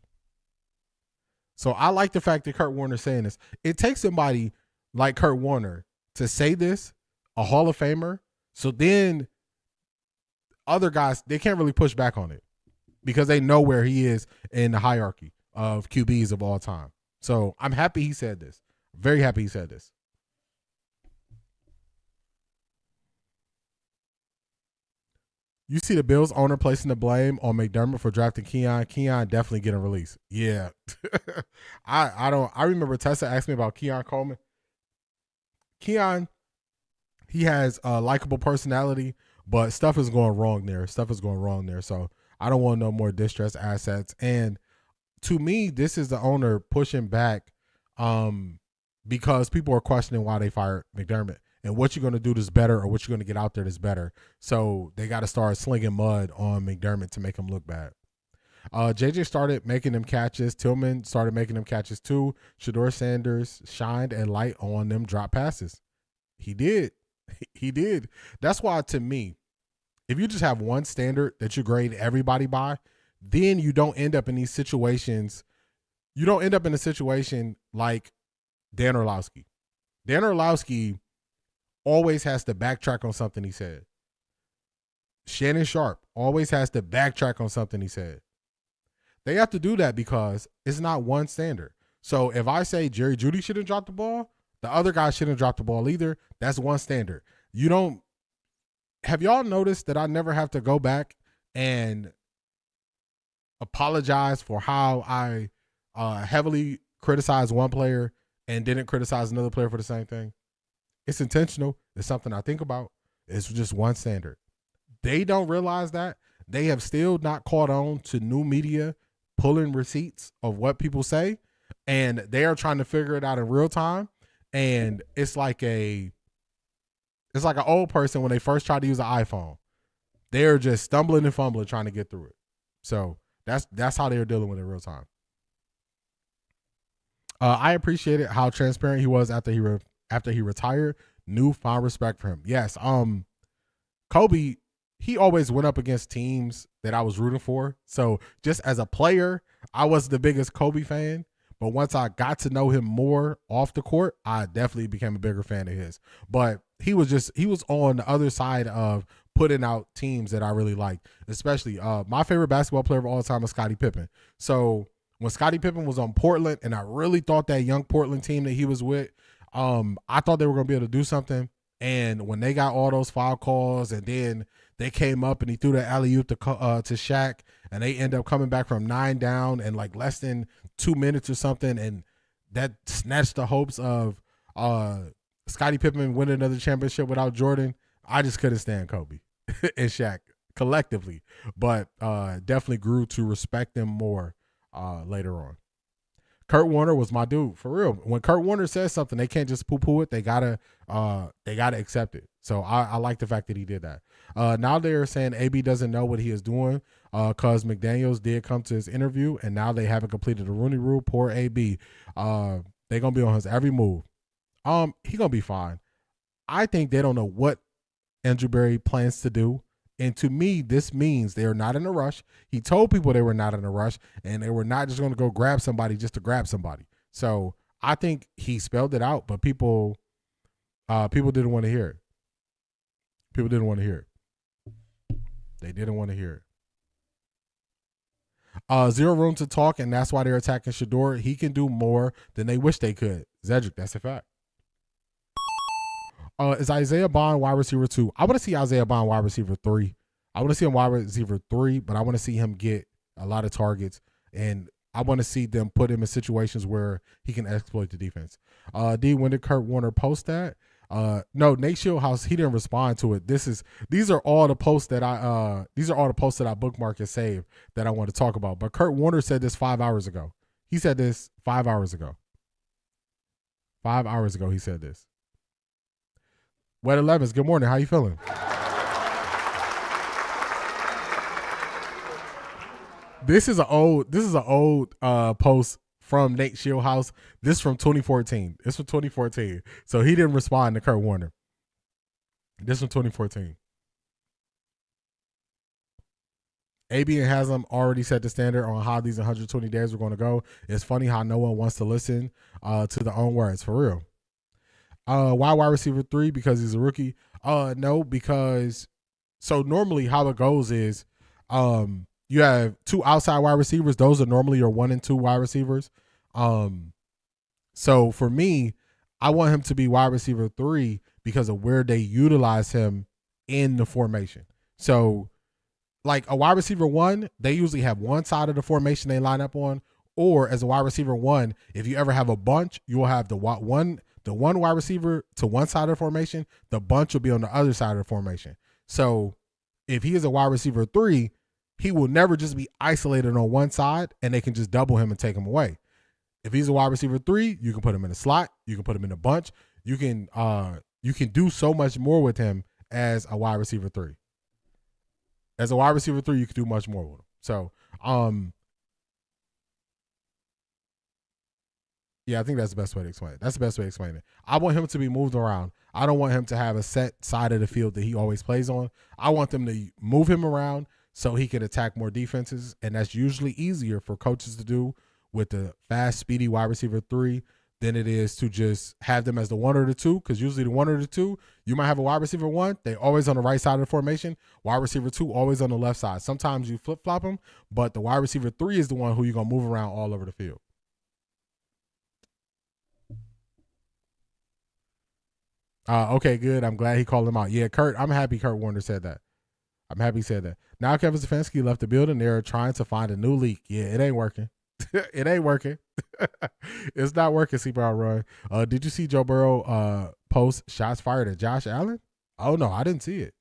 Speaker 1: So I like the fact that Kurt Warner's saying this. It takes somebody like Kurt Warner to say this, a Hall of Famer, so then other guys, they can't really push back on it because they know where he is in the hierarchy of QBs of all time. So I'm happy he said this. Very happy he said this. You see the Bills owner placing the blame on McDermott for drafting Keon. Keon definitely getting released. Yeah. I remember Tessa asked me about Keon Coleman. Keon, he has a likable personality, but stuff is going wrong there. So I don't want no more distressed assets. And to me, this is the owner pushing back because people are questioning why they fired McDermott and what you're going to do that's better or what you're going to get out there that's better. So they got to start slinging mud on McDermott to make him look bad. JJ started making them catches. Tillman started making them catches too. Shedeur Sanders shined a light on them drop passes. He did. He did. That's why, to me, if you just have one standard that you grade everybody by, then you don't end up in these situations. You don't end up in a situation like Dan Orlovsky. Dan Orlovsky always has to backtrack on something he said. Shannon Sharp always has to backtrack on something he said. They have to do that because it's not one standard. So if I say Jerry Jeudy shouldn't drop the ball, the other guy shouldn't drop the ball either. That's one standard. You don't. Have y'all noticed that I never have to go back and apologize for how I heavily criticized one player and didn't criticize another player for the same thing? It's intentional. It's something I think about. It's just one standard. They don't realize that. They have still not caught on to new media pulling receipts of what people say, and they are trying to figure it out in real time. And it's like an old person when they first try to use an iPhone. They're just stumbling and fumbling trying to get through it. So that's how they're dealing with it in real time. I appreciated how transparent he was after he retired. Newfound respect for him. Yes. Kobe, he always went up against teams that I was rooting for. So just as a player, I was the biggest Kobe fan. But once I got to know him more off the court, I definitely became a bigger fan of his. But he was on the other side of putting out teams that I really liked. Especially my favorite basketball player of all time is Scottie Pippen. So when Scottie Pippen was on Portland, and I really thought that young Portland team that he was with, I thought they were going to be able to do something. And when they got all those foul calls, and then they came up and he threw the alley-oop to Shaq, and they end up coming back from 9 down in like less than 2 minutes or something, and that snatched the hopes of Scottie Pippen winning another championship without Jordan. I just couldn't stand Kobe and Shaq collectively, but definitely grew to respect them more later on. Kurt Warner was my dude, for real. When Kurt Warner says something, they can't just poo-poo it. They gotta accept it. So I like the fact that he did that. Now they're saying AB doesn't know what he is doing because McDaniels did come to his interview, and now they haven't completed the Rooney Rule. Poor AB. They're gonna be on his every move. He gonna be fine. I think they don't know what Andrew Berry plans to do. And to me, this means they are not in a rush. He told people they were not in a rush, and they were not just going to go grab somebody just to grab somebody. So I think he spelled it out, but people didn't want to hear it. People didn't want to hear it. They didn't want to hear it. Zero room to talk, and that's why they're attacking Shedeur. He can do more than they wish they could. Zedric, that's a fact. Is Isaiah Bond wide receiver 2? I want to see Isaiah Bond wide receiver 3. I want to see him wide receiver 3, but I want to see him get a lot of targets, and I want to see them put him in situations where he can exploit the defense. D, when did Kurt Warner post that? No, Nate Shieldhouse, he didn't respond to it. These are all the posts that I bookmarked and saved that I want to talk about. But Kurt Warner said this 5 hours ago. He said this 5 hours ago. 5 hours ago he said this. Wet 11s, good morning. How you feeling? This is an old post from Nate Shieldhouse. This from 2014. It's from 2014. So he didn't respond to Kurt Warner. This from 2014. AB and Haslam already set the standard on how these 120 days were going to go. It's funny how no one wants to listen to their own words, for real. Why wide receiver 3? Because he's a rookie? No, because so normally how it goes is you have 2 outside wide receivers. Those are normally your 1 and 2 wide receivers. So for me, I want him to be wide receiver 3 because of where they utilize him in the formation. So like a wide receiver 1, they usually have one side of the formation they line up on, or as a wide receiver 1, if you ever have a bunch, you will have the one wide receiver to one side of the formation, the bunch will be on the other side of the formation. So if he is a wide receiver 3, he will never just be isolated on one side and they can just double him and take him away. If he's a wide receiver 3, you can put him in a slot, you can put him in a bunch, you can do so much more with him as a wide receiver 3. As a wide receiver 3, you can do much more with him. So, yeah, I think that's the best way to explain it. That's the best way to explain it. I want him to be moved around. I don't want him to have a set side of the field that he always plays on. I want them to move him around so he can attack more defenses, and that's usually easier for coaches to do with the fast, speedy wide receiver 3 than it is to just have them as the 1 or the 2, because usually the 1 or the 2, you might have a wide receiver 1, they always on the right side of the formation, wide receiver 2 always on the left side. Sometimes you flip-flop them, but the wide receiver 3 is the one who you're going to move around all over the field. Okay, good. I'm glad he called him out. Yeah, I'm happy Kurt Warner said that. I'm happy he said that. Now Kevin Stefanski left the building. They're trying to find a new leak. Yeah, it ain't working. It ain't working. It's not working, C. Brown Run. Did you see Joe Burrow post shots fired at Josh Allen? Oh, no, I didn't see it.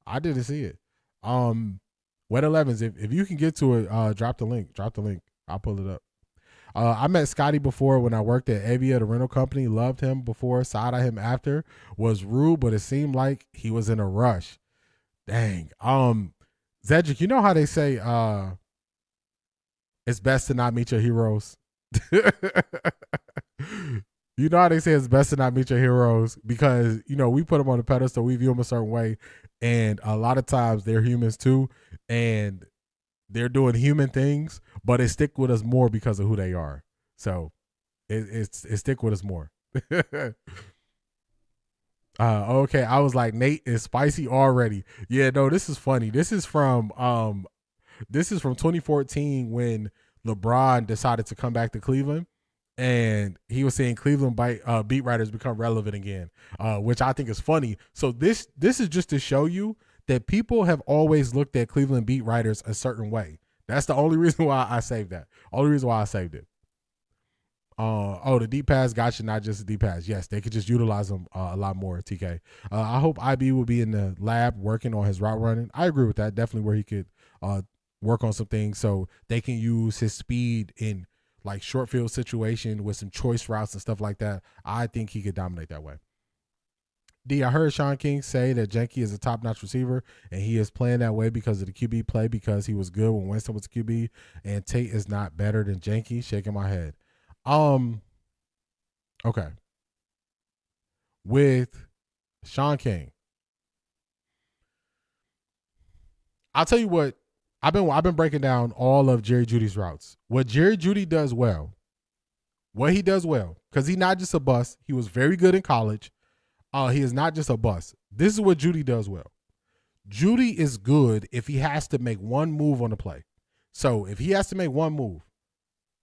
Speaker 1: I didn't see it. Wet 11s, if you can get to it, drop the link. Drop the link. I'll pull it up. I met Scotty before when I worked at Avia, the rental company. Loved him before, side-eyed him after. Was rude, but it seemed like he was in a rush. Dang. Zedric, you know how they say it's best to not meet your heroes? You know how they say it's best to not meet your heroes because, you know, we put them on a pedestal, we view them a certain way, and a lot of times they're humans too, and they're doing human things, but it stick with us more because of who they are. So it stick with us more. Okay, I was like, Nate is spicy already. Yeah, no, this is funny. This is from 2014 when LeBron decided to come back to Cleveland, and he was saying Cleveland beat writers become relevant again, which I think is funny. So this is just to show you that people have always looked at Cleveland beat writers a certain way. That's the only reason why I saved that. Only reason why I saved it. The deep pass got you, not just the deep pass. Yes, they could just utilize them a lot more, TK. I hope IB will be in the lab working on his route running. I agree with that. Definitely where he could work on some things so they can use his speed in like short field situation with some choice routes and stuff like that. I think he could dominate that way. D, I heard Sean King say that Jenke is a top-notch receiver, and he is playing that way because of the QB play, because he was good when Winston was a QB, and Tate is not better than Jenke. Shaking my head. Okay. With Sean King, I'll tell you what, I've been breaking down all of Jerry Jeudy's routes. What Jerry Jeudy does well, because he's not just a bust. He was very good in college. He is not just a bust. This is what Jeudy does well. Jeudy is good if he has to make one move on the play. So if he has to make one move,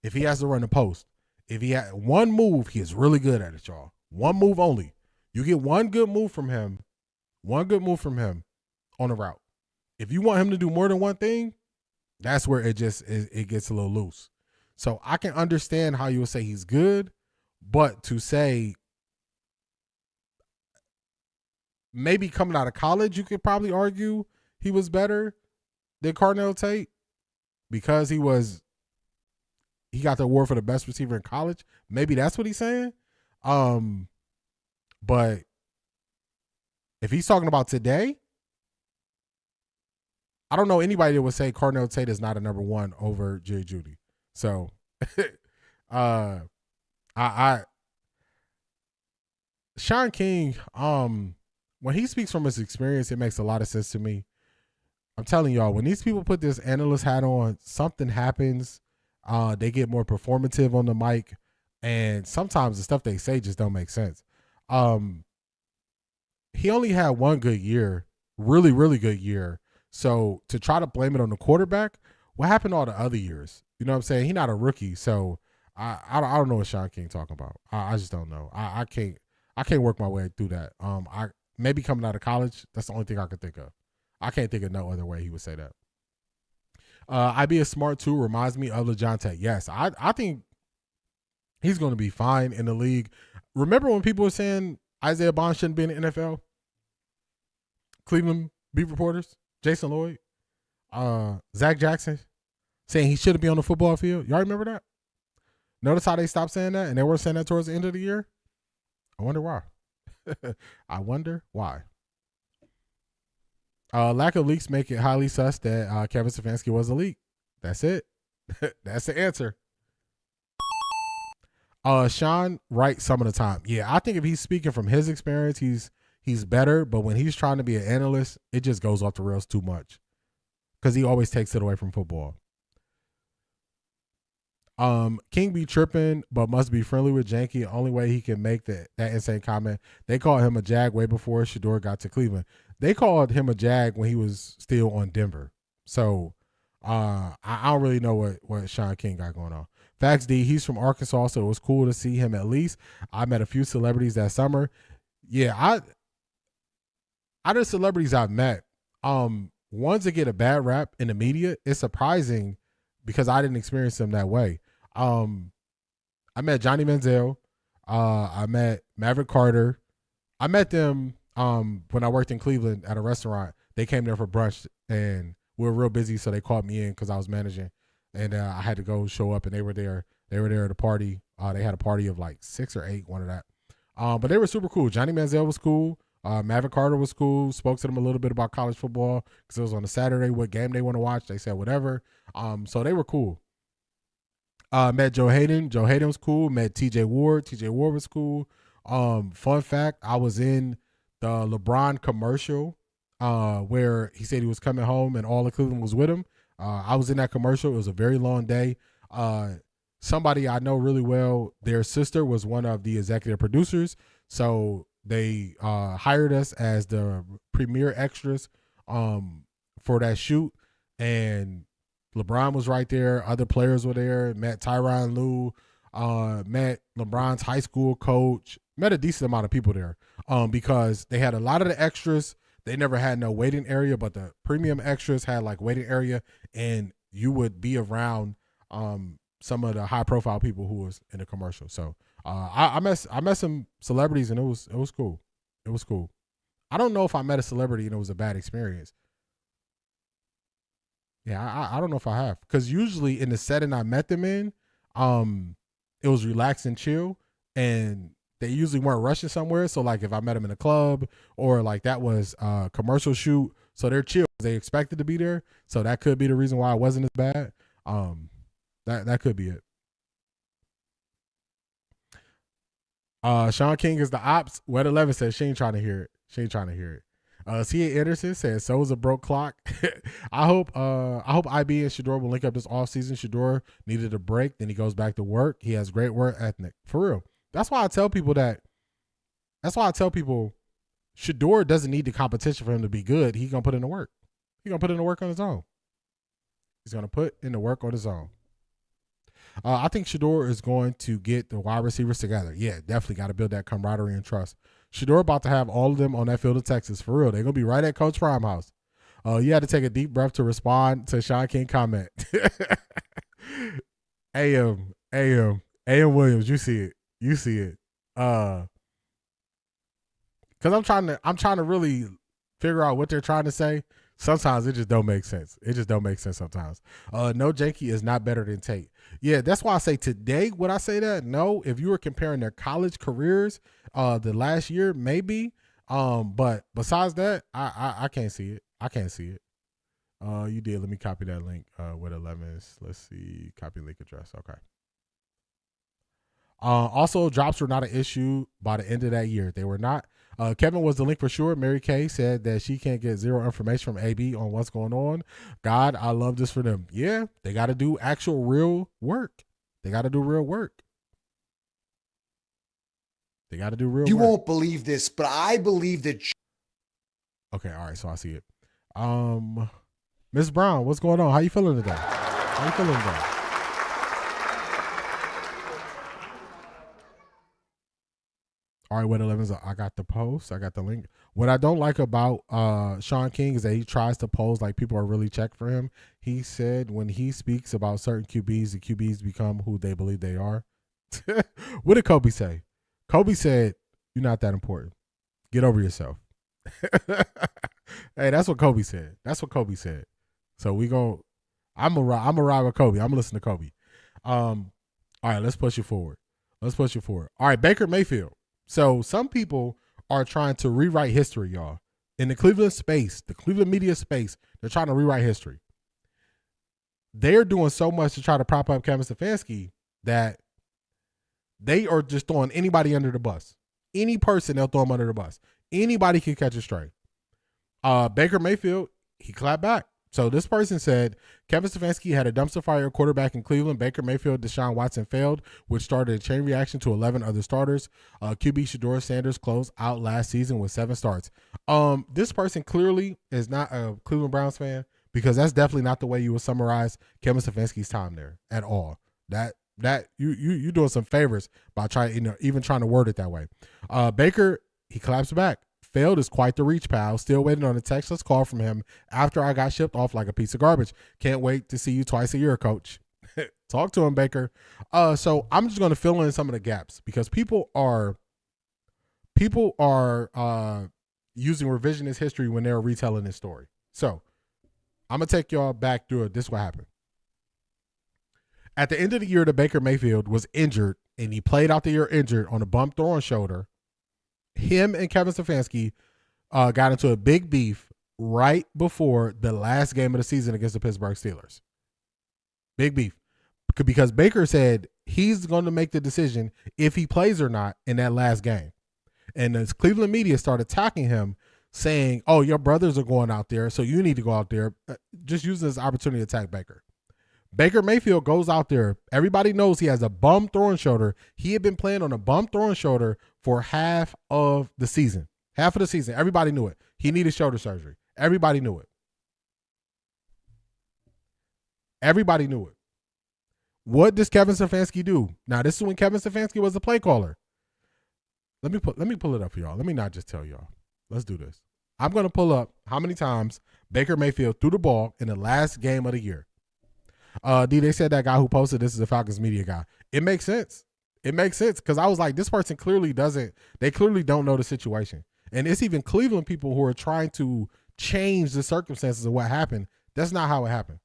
Speaker 1: if he has to run the post, if he had one move, he is really good at it, y'all. One move only. You get one good move from him on a route. If you want him to do more than one thing, that's where it gets a little loose. So I can understand how you would say he's good, but to say maybe coming out of college, you could probably argue he was better than Carnell Tate because he got the award for the best receiver in college. Maybe that's what he's saying. But if he's talking about today, I don't know anybody that would say Carnell Tate is not a number one over Jerry Jeudy. So I Sean King, when he speaks from his experience, it makes a lot of sense to me. I'm telling y'all, when these people put this analyst hat on, something happens. They get more performative on the mic, and sometimes the stuff they say just don't make sense. He only had one good year, really, really good year. So to try to blame it on the quarterback, what happened all the other years? You know what I'm saying? He's not a rookie, so I don't know what Sean King talking about. I just don't know. I can't work my way through that. I maybe coming out of college, that's the only thing I could think of. I can't think of no other way he would say that. I be a smart too reminds me of LeJohn. Yes, I think he's going to be fine in the league. Remember when people were saying Isaiah Bond shouldn't be in the NFL? Cleveland beat reporters, Jason Lloyd, Zach Jackson, saying he shouldn't be on the football field. Y'all remember that? Notice how they stopped saying that, and they were saying that towards the end of the year? I wonder why. I wonder why. Lack of leaks make it highly sus that Kevin Stefanski was a leak. That's it. That's the answer. Sean right some of the time. Yeah, I think if he's speaking from his experience, he's better. But when he's trying to be an analyst, it just goes off the rails too much because he always takes it away from football. King be tripping, but must be friendly with Janky. The only way he can make that insane comment. They called him a Jag way before Shador got to Cleveland. They called him a Jag when he was still on Denver. So I don't really know what Sean King got going on. Facts D, he's from Arkansas, so it was cool to see him at least. I met a few celebrities that summer. Yeah, out of the celebrities I've met, ones that get a bad rap in the media, it's surprising because I didn't experience them that way. I met Johnny Manziel. I met Maverick Carter. I met them when I worked in Cleveland at a restaurant. They came there for brunch, and we were real busy, so they called me in because I was managing, and I had to go show up, and they were there. They were there at a party. They had a party of like 6 or 8, one of that. But they were super cool. Johnny Manziel was cool. Maverick Carter was cool. Spoke to them a little bit about college football because it was on a Saturday. What game they want to watch? They said whatever. So they were cool. Met Joe Hayden. Joe Hayden was cool. Met TJ Ward. TJ Ward was cool. Fun fact, I was in the LeBron commercial where he said he was coming home and all of Cleveland was with him. I was in that commercial. It was a very long day. Somebody I know really well, their sister was one of the executive producers. So they hired us as the premier extras for that shoot. And LeBron was right there. Other players were there. Met Tyronn Lue. Met LeBron's high school coach. Met a decent amount of people there because they had a lot of the extras. They never had no waiting area, but the premium extras had like waiting area, and you would be around some of the high profile people who was in the commercial. So I met some celebrities, and it was cool. It was cool. I don't know if I met a celebrity and it was a bad experience. Yeah, I don't know if I have, because usually in the setting I met them in, it was relaxed and chill, and they usually weren't rushing somewhere. So like if I met them in a club or like that was a commercial shoot, so they're chill. They expected to be there, so that could be the reason why it wasn't as bad. That could be it. Sean King is the ops. Wet 11 says she ain't trying to hear it. She ain't trying to hear it. C.A. Anderson says, so is a broke clock. I hope IB and Shador will link up this offseason. Shador needed a break, then he goes back to work. He has great work ethic. For real. That's why I tell people Shador doesn't need the competition for him to be good. He's going to put in the work. He's going to put in the work on his own. He's going to put in the work on his own. I think Shador is going to get the wide receivers together. Yeah, definitely got to build that camaraderie and trust. Shador about to have all of them on that field of Texas. For real. They're going to be right at Coach Prime house. You had to take a deep breath to respond to Sean King comment. AM Williams, you see it. You see it. Because I'm trying to really figure out what they're trying to say. Sometimes it just don't make sense. It just don't make sense sometimes. No, Janky is not better than Tate. Yeah, that's why I say today, would I say that? No, if you were comparing their college careers, the last year, maybe. But besides that, I can't see it. I can't see it. You did. Let me copy that link with 11s. Let's see. Copy link address. Okay. Also, drops were not an issue by the end of that year. They were not. Kevin was the link for sure. Mary Kay said that she can't get zero information from AB on what's going on. God, I love this for them. Yeah, they got to do actual real work. They got to do real work. They got to do real
Speaker 10: You
Speaker 1: work.
Speaker 10: won't believe this, but I believe that.
Speaker 1: Okay, all right, so I see it. Ms. Brown, what's going on? How you feeling today? How you feeling today? All right, what 11's I got the post. I got the link. What I don't like about Sean King is that he tries to pose like people are really checking for him. He said when he speaks about certain QBs, the QBs become who they believe they are. What did Kobe say? Kobe said, "You're not that important. Get over yourself." Hey, that's what Kobe said. That's what Kobe said. So I'm a ride with Kobe. I'm gonna listen to Kobe. All right, let's push it forward. All right, Baker Mayfield. So some people are trying to rewrite history, y'all. In the Cleveland space, the Cleveland media space, they're trying to rewrite history. They're doing so much to try to prop up Kevin Stefanski that they are just throwing anybody under the bus. Any person, they'll throw them under the bus. Anybody can catch a stray. Baker Mayfield, he clapped back. So this person said, Kevin Stefanski had a dumpster fire quarterback in Cleveland. Baker Mayfield, Deshaun Watson failed, which started a chain reaction to 11 other starters. QB Shedeur Sanders closed out last season with 7 starts. This person clearly is not a Cleveland Browns fan because that's definitely not the way you would summarize Kevin Stefanski's time there at all. That you doing some favors by even trying to word it that way. Baker, he claps back. Failed is quite the reach, pal. Still waiting on a textless call from him after I got shipped off like a piece of garbage. Can't wait to see you twice a year, coach. Talk to him, Baker. So I'm just going to fill in some of the gaps because people are using revisionist history when they're retelling this story. So I'm going to take y'all back through it. This is what happened. At the end of the year, the Baker Mayfield was injured, and he played out the year injured on a bump throwing shoulder. Him and Kevin Stefanski got into a big beef right before the last game of the season against the Pittsburgh Steelers. Big beef. Because Baker said he's going to make the decision if he plays or not in that last game. And the Cleveland media started attacking him, saying, oh, your brothers are going out there, so you need to go out there. Just using this opportunity to attack Baker. Baker Mayfield goes out there. Everybody knows he has a bum throwing shoulder. He had been playing on a bum throwing shoulder for half of the season. Everybody knew it. He needed shoulder surgery. Everybody knew it. What does Kevin Stefanski do? Now, this is when Kevin Stefanski was the play caller. Let me pull it up for y'all. Let me not just tell y'all. Let's do this. I'm going to pull up how many times Baker Mayfield threw the ball in the last game of the year. They said that guy who posted this is a Falcons media guy. It makes sense. Because I was like, this person clearly don't know the situation. And it's even Cleveland people who are trying to change the circumstances of what happened. That's not how it happened.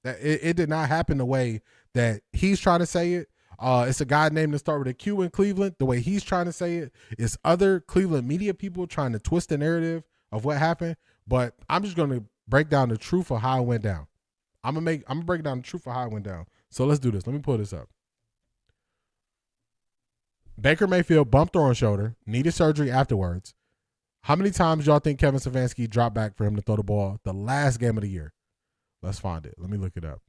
Speaker 1: It did not happen the way that he's trying to say it. It's a guy named to start with a Q in Cleveland. The way he's trying to say it is other Cleveland media people trying to twist the narrative of what happened. But I'm just going to break down the truth of how it went down. I'm gonna break down the truth of how it went down. So let's do this. Let me pull this up. Baker Mayfield bumped throwing shoulder, needed surgery afterwards. How many times y'all think Kevin Stefanski dropped back for him to throw the ball the last game of the year? Let's find it. Let me look it up.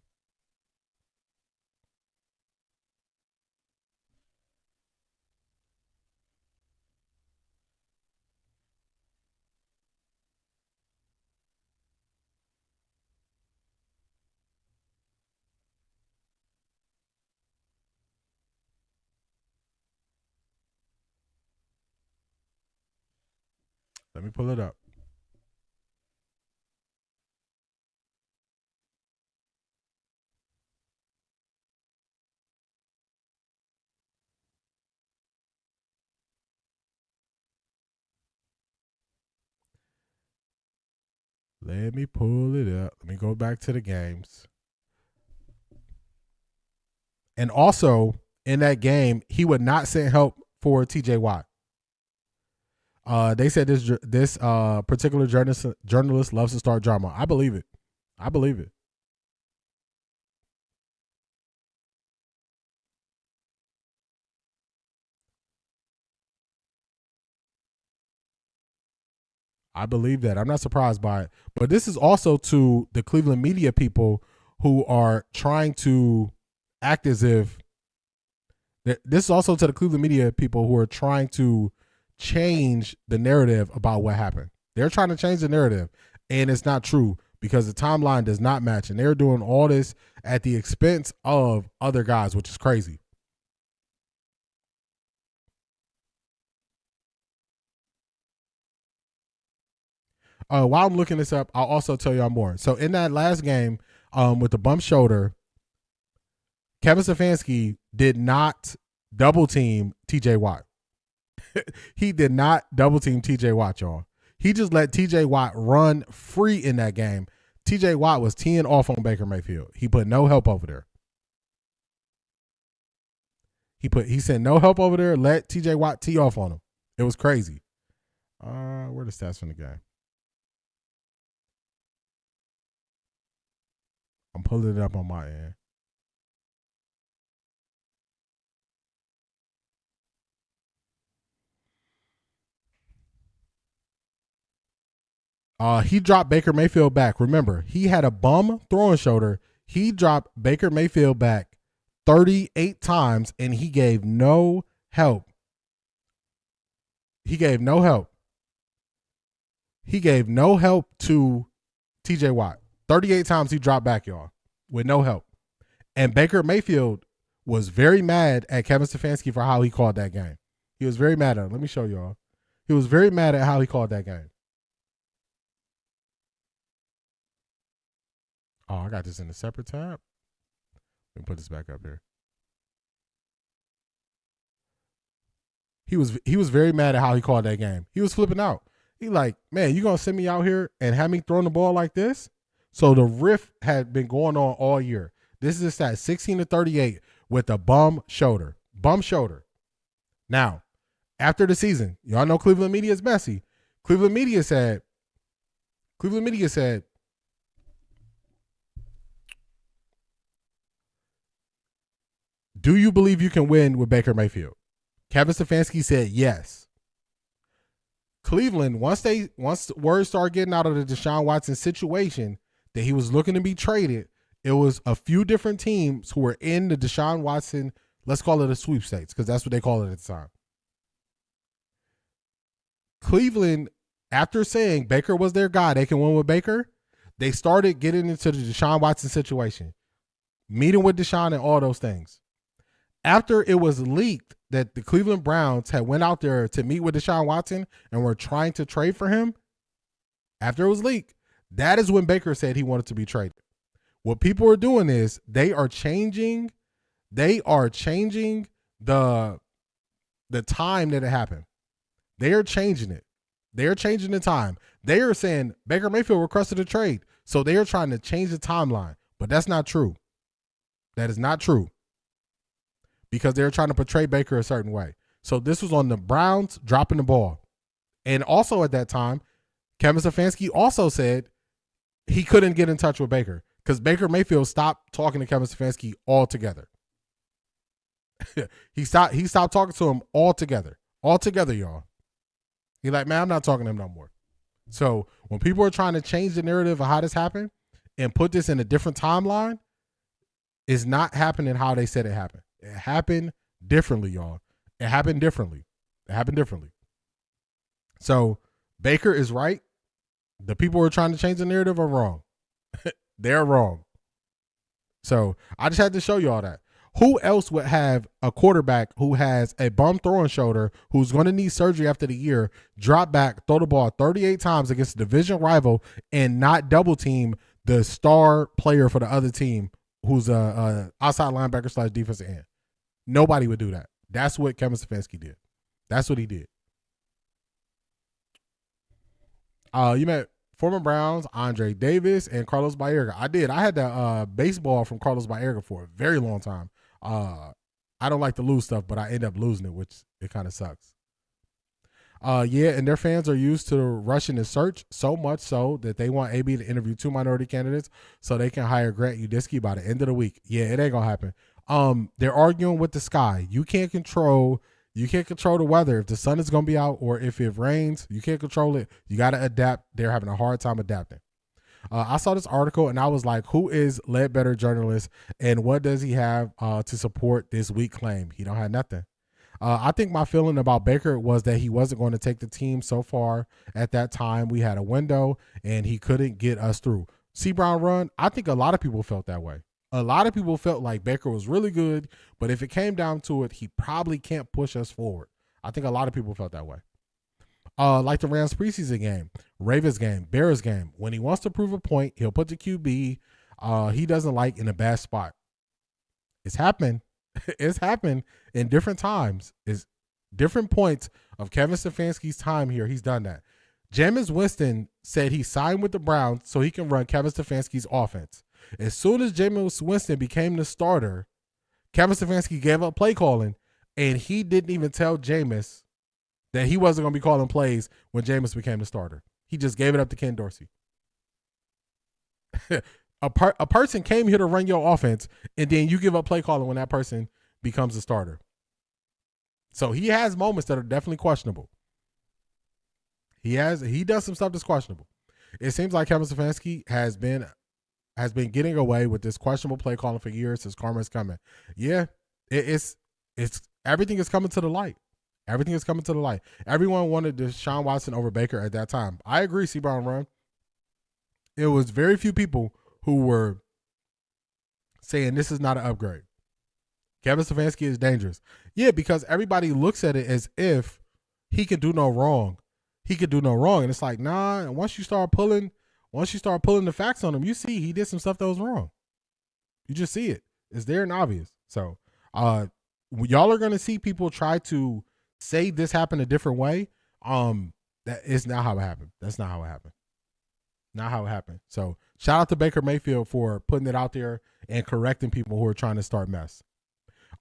Speaker 1: Let me pull it up. Let me pull it up. Let me go back to the games. And also, in that game, he would not send help for TJ Watt. They said this particular journalist loves to start drama. I believe it. I believe that. I'm not surprised by it. But this is also to the Cleveland media people who are trying to act as if this is also to the Cleveland media people who are trying to change the narrative about what happened. They're trying to change the narrative, and it's not true because the timeline does not match, and they're doing all this at the expense of other guys, which is crazy. While I'm looking this up, I'll also tell y'all more. So in that last game with the bump shoulder, Kevin Stefanski did not double team TJ Watt. He did not double team TJ Watt, y'all. He just let TJ Watt run free in that game. TJ Watt was teeing off on Baker Mayfield. He put no help over there. He sent no help over there, let TJ Watt tee off on him. It was crazy. Where are the stats from the game? I'm pulling it up on my end. He dropped Baker Mayfield back. Remember, he had a bum throwing shoulder. He dropped Baker Mayfield back 38 times, and he gave no help. He gave no help. He gave no help to TJ Watt. 38 times he dropped back, y'all, with no help. And Baker Mayfield was very mad at Kevin Stefanski for how he called that game. He was very mad at him. Let me show y'all. He was very mad at how he called that game. Oh, I got this in a separate tab. Let me put this back up here. He was very mad at how he called that game. He was flipping out. He like, man, you gonna send me out here and have me throwing the ball like this? So the riff had been going on all year. This is a stat 16-38 with a bum shoulder. Bum shoulder. Now, after the season, y'all know Cleveland media is messy. Cleveland media said, do you believe you can win with Baker Mayfield? Kevin Stefanski said yes. Cleveland, once word started getting out of the Deshaun Watson situation that he was looking to be traded, it was a few different teams who were in the Deshaun Watson, let's call it a sweepstakes, because that's what they call it at the time. Cleveland, after saying Baker was their guy, they can win with Baker, they started getting into the Deshaun Watson situation, meeting with Deshaun and all those things. After it was leaked that the Cleveland Browns had went out there to meet with Deshaun Watson and were trying to trade for him, after it was leaked, that is when Baker said he wanted to be traded. What people are doing is they are changing the time that it happened. They are changing it. They are changing the time. They are saying Baker Mayfield requested a trade. So they are trying to change the timeline. But that's not true. That is not true. Because they're trying to portray Baker a certain way. So this was on the Browns dropping the ball. And also at that time, Kevin Stefanski also said he couldn't get in touch with Baker because Baker Mayfield stopped talking to Kevin Stefanski altogether. He stopped talking to him altogether. Altogether, y'all. He's like, man, I'm not talking to him no more. So when people are trying to change the narrative of how this happened and put this in a different timeline, it's not happening how they said it happened. It happened differently, y'all. It happened differently. So Baker is right. The people who are trying to change the narrative are wrong. They're wrong. So I just had to show you all that. Who else would have a quarterback who has a bum throwing shoulder, who's going to need surgery after the year, drop back, throw the ball 38 times against a division rival, and not double team the star player for the other team who's a outside linebacker / defensive end? Nobody would do that. That's what Kevin Stefanski did. That's what he did. You met former Browns, Andre Davis, and Carlos Baerga. I did. I had the baseball from Carlos Baerga for a very long time. I don't like to lose stuff, but I end up losing it, which it kind of sucks. Yeah, and their fans are used to rushing the search so much so that they want AB to interview 2 minority candidates so they can hire Grant Udisky by the end of the week. Yeah, it ain't gonna happen. They're arguing with the sky. You can't control You can't control the weather. If the sun is going to be out or if it rains, you can't control it. You got to adapt. They're having a hard time adapting. I saw this article and I was like, who is Ledbetter journalist and what does he have to support this weak claim? He don't have nothing. I think my feeling about Baker was that he wasn't going to take the team so far at that time. We had a window and he couldn't get us through. C. Brown run, I think a lot of people felt that way. A lot of people felt like Baker was really good, but if it came down to it, he probably can't push us forward. I think a lot of people felt that way. Like the Rams preseason game, Ravens game, Bears game. When he wants to prove a point, he'll put the QB he doesn't like in a bad spot. It's happened. It's happened in different times. It's different points of Kevin Stefanski's time here. He's done that. Jameis Winston said he signed with the Browns so he can run Kevin Stefanski's offense. As soon as Jameis Winston became the starter, Kevin Stefanski gave up play calling, and he didn't even tell Jameis that he wasn't going to be calling plays when Jameis became the starter. He just gave it up to Ken Dorsey. A person came here to run your offense, and then you give up play calling when that person becomes the starter. So he has moments that are definitely questionable. He does some stuff that's questionable. It seems like Kevin Stefanski has been getting away with this questionable play calling for years since karma is coming. Yeah, it's everything is coming to the light. Everything is coming to the light. Everyone wanted Deshaun Watson over Baker at that time. I agree, C. Brown run. It was very few people who were saying this is not an upgrade. Kevin Stefanski is dangerous. Yeah, because everybody looks at it as if he could do no wrong. He could do no wrong. And it's like, nah, once you start pulling the facts on him, you see he did some stuff that was wrong. You just see it. It's there and obvious. So y'all are going to see people try to say this happened a different way. That is not how it happened. That's not how it happened. Not how it happened. So shout out to Baker Mayfield for putting it out there and correcting people who are trying to start mess.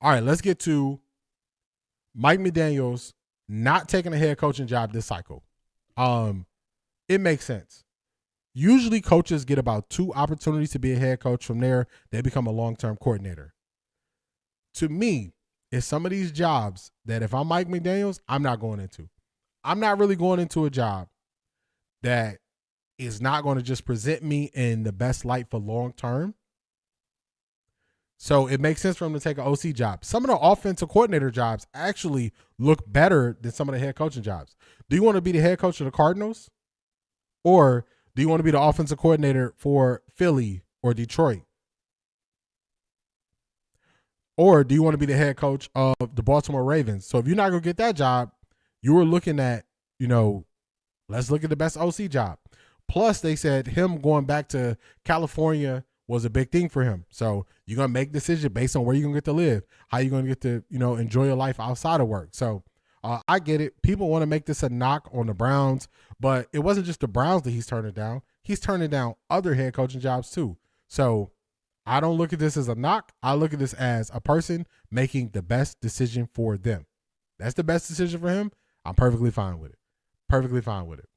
Speaker 1: All right, let's get to Mike McDaniel's not taking a head coaching job this cycle. It makes sense. Usually coaches get about 2 opportunities to be a head coach. From there, they become a long-term coordinator. To me, it's some of these jobs that if I'm Mike McDaniels, I'm not going into. I'm not really going into a job that is not going to just present me in the best light for long-term. So it makes sense for him to take an OC job. Some of the offensive coordinator jobs actually look better than some of the head coaching jobs. Do you want to be the head coach of the Cardinals? Or do you want to be the offensive coordinator for Philly or Detroit? Or do you want to be the head coach of the Baltimore Ravens? So if you're not going to get that job, you were looking at, let's look at the best OC job. Plus, they said him going back to California was a big thing for him. So you're going to make decisions based on where you're going to get to live, how you're going to get to, enjoy your life outside of work. So I get it. People want to make this a knock on the Browns, but it wasn't just the Browns that he's turning down. He's turning down other head coaching jobs too. So I don't look at this as a knock. I look at this as a person making the best decision for them. That's the best decision for him. I'm perfectly fine with it. Perfectly fine with it.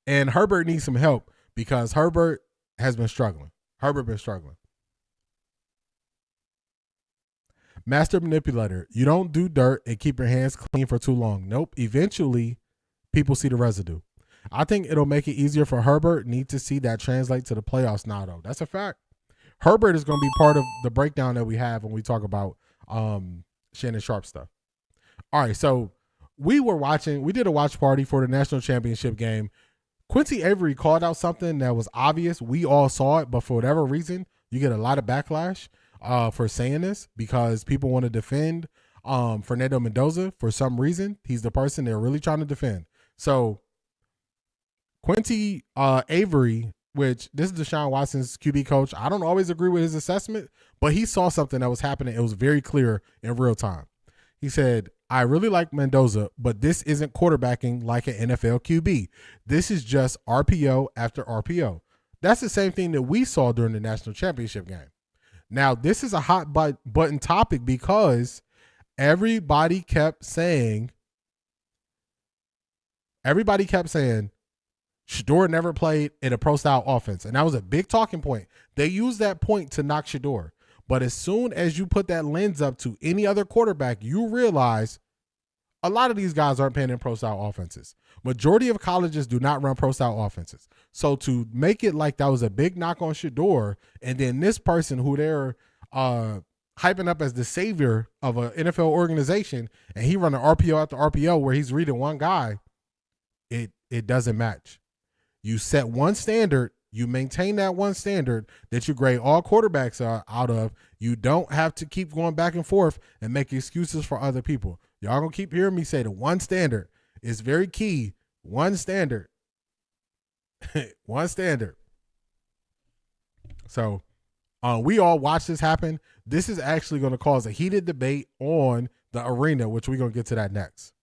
Speaker 1: And Herbert needs some help because Herbert has been struggling. Master manipulator. You don't do dirt and keep your hands clean for too long. Nope. Eventually, people see the residue. I think it'll make it easier for Herbert. Need to see that translate to the playoffs now, though. That's a fact. Herbert is going to be part of the breakdown that we have when we talk about Shannon Sharp stuff. All right, so we did a watch party for the national championship game. Quincy Avery called out something that was obvious. We all saw it, but for whatever reason, you get a lot of backlash for saying this because people want to defend Fernando Mendoza for some reason. He's the person they're really trying to defend. So Quincy Avery, which this is Deshaun Watson's QB coach, I don't always agree with his assessment, but he saw something that was happening. It was very clear in real time. He said, I really like Mendoza, but this isn't quarterbacking like an NFL QB. This is just RPO after RPO. That's the same thing that we saw during the national championship game. Now, this is a hot button topic because everybody kept saying Shador never played in a pro-style offense, and that was a big talking point. They used that point to knock Shador. But as soon as you put that lens up to any other quarterback, you realize a lot of these guys aren't playing in pro-style offenses. Majority of colleges do not run pro-style offenses. So to make it like that was a big knock on Shedeur, and then this person who they're hyping up as the savior of an NFL organization, and he run an RPO after RPO where he's reading one guy, it doesn't match. You set one standard, you maintain that one standard that you grade all quarterbacks out of. You don't have to keep going back and forth and make excuses for other people. Y'all gonna keep hearing me say the one standard is very key. One standard. One standard. So we all watch this happen. This is actually going to cause a heated debate on the arena, which we're going to get to that next.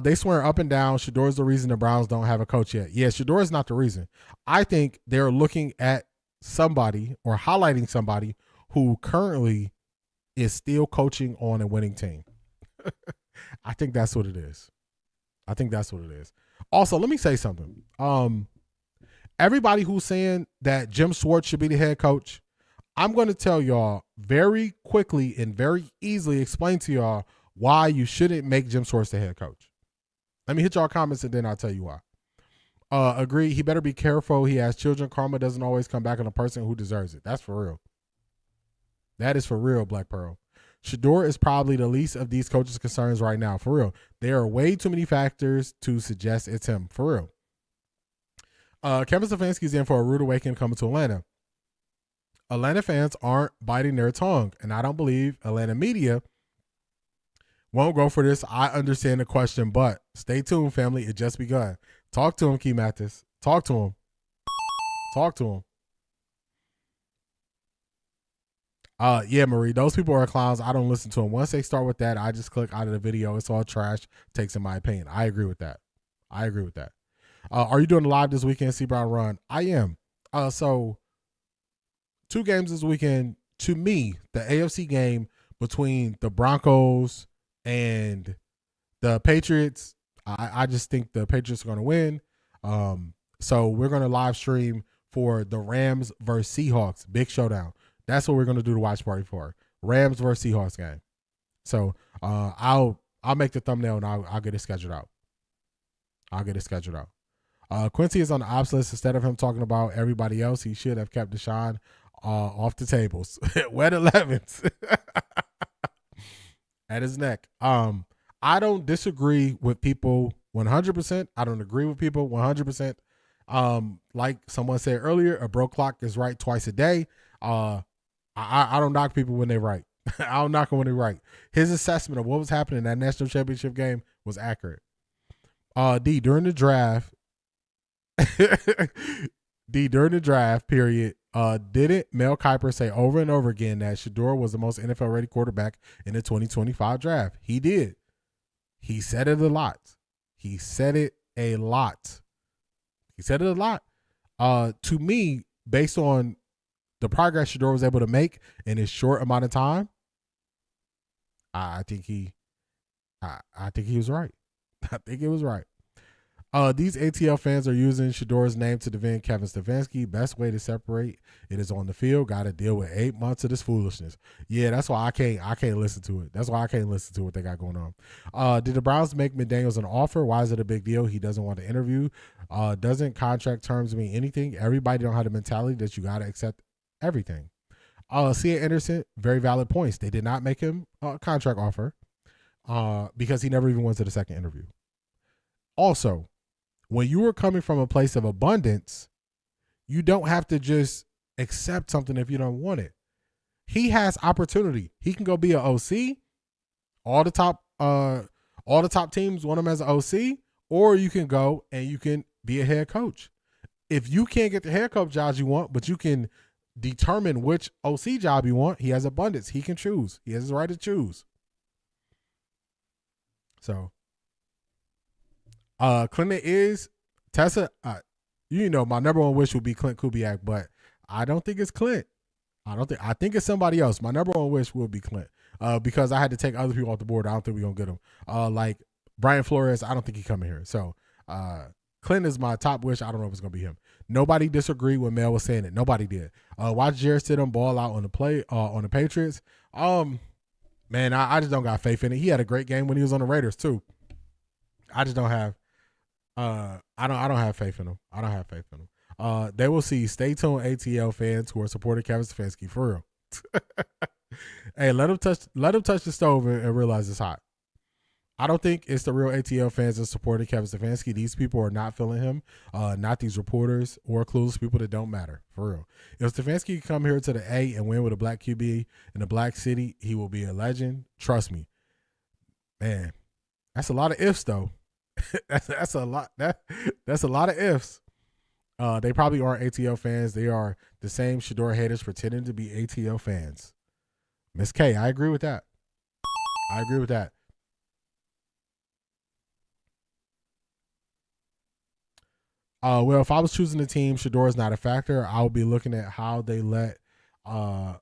Speaker 1: They swear up and down Shedeur's the reason the Browns don't have a coach yet. Yeah, Shedeur is not the reason. I think they're looking at somebody or highlighting somebody who currently is still coaching on a winning team. I think that's what it is. Also, let me say something. Everybody who's saying that Jim Schwartz should be the head coach, I'm going to tell y'all very quickly and very easily explain to y'all why you shouldn't make Jim Schwartz the head coach. Let me hit y'all comments and then I'll tell you why. Agree. He better be careful. He has children. Karma doesn't always come back on the person who deserves it. That's for real. That is for real, Black Pearl. Shedeur is probably the least of these coaches' concerns right now. For real. There are way too many factors to suggest it's him. For real. Kevin Stefanski is in for a rude awakening coming to Atlanta. Atlanta fans aren't biting their tongue, and I don't believe Atlanta media won't go for this. I understand the question, but stay tuned, family. It just begun. Talk to him, Key Mathis. Talk to him. Yeah, Marie, those people are clowns. I don't listen to them. Once they start with that, I just click out of the video. It's all trash takes, in my opinion. I agree with that. Are you doing a live this weekend, C. Brown Run? I am. So 2 games this weekend. To me, the AFC game between the Broncos and the Patriots, I just think the Patriots are going to win. So we're going to live stream for the Rams versus Seahawks. Big showdown. That's what we're going to do the watch party for. Rams versus Seahawks game. So I'll make the thumbnail and I'll get it scheduled out. Quincy is on the ops list. Instead of him talking about everybody else, he should have kept Deshaun off the tables. Wet 11s at his neck. I don't disagree with people 100%. I don't agree with people 100%. Like someone said earlier, a broke clock is right twice a day. I don't knock people when they're right. I don't knock them when they're right. His assessment of what was happening in that national championship game was accurate. D, during the draft period, didn't Mel Kiper say over and over again that Shedeur was the most NFL-ready quarterback in the 2025 draft? He did. He said it a lot. To me, based on the progress Shedeur was able to make in his short amount of time, I think he was right. These ATL fans are using Shedeur's name to defend Kevin Stefanski. Best way to separate it is on the field. Got to deal with 8 months of this foolishness. Yeah, that's why I can't listen to it. That's why I can't listen to what they got going on. Did the Browns make McDaniels an offer? Why is it a big deal? He doesn't want to interview. Doesn't contract terms mean anything? Everybody don't have the mentality that you got to accept everything. C.A. Anderson, very valid points. They did not make him a contract offer because he never even went to the second interview. Also, when you are coming from a place of abundance, you don't have to just accept something if you don't want it. He has opportunity. He can go be an OC. All the top teams want him as an OC, or you can go and you can be a head coach. If you can't get the head coach job you want, but you can determine which OC job you want, he has abundance. He can choose. He has his right to choose. So, Clinton is Tessa. My number one wish would be Clint Kubiak, but I don't think it's Clint. I think it's somebody else. My number one wish would be Clint, because I had to take other people off the board. I don't think we're gonna get them. Like Brian Flores, I don't think he's coming here. So, Clinton is my top wish. I don't know if it's gonna be him. Nobody disagreed when Mel was saying it. Nobody did. Watch Jared Stidham ball out on the Patriots. Man, I just don't got faith in it. He had a great game when he was on the Raiders too. I just don't have. I don't have faith in him. I don't have faith in him. They will see. Stay tuned, ATL fans who are supporting Kevin Stefanski for real. Hey, let him touch the stove and realize it's hot. I don't think it's the real ATL fans that supported Kevin Stefanski. These people are not feeling him. Not these reporters or clueless people that don't matter, for real. If Stefanski could come here to the A and win with a black QB in a black city, he will be a legend. Trust me. Man, that's a lot of ifs, though. that's a lot. That's a lot of ifs. They probably aren't ATL fans. They are the same Shador haters pretending to be ATL fans. Miss K, I agree with that. I agree with that. Well, if I was choosing a team, Shador is not a factor. I would be looking at how they let going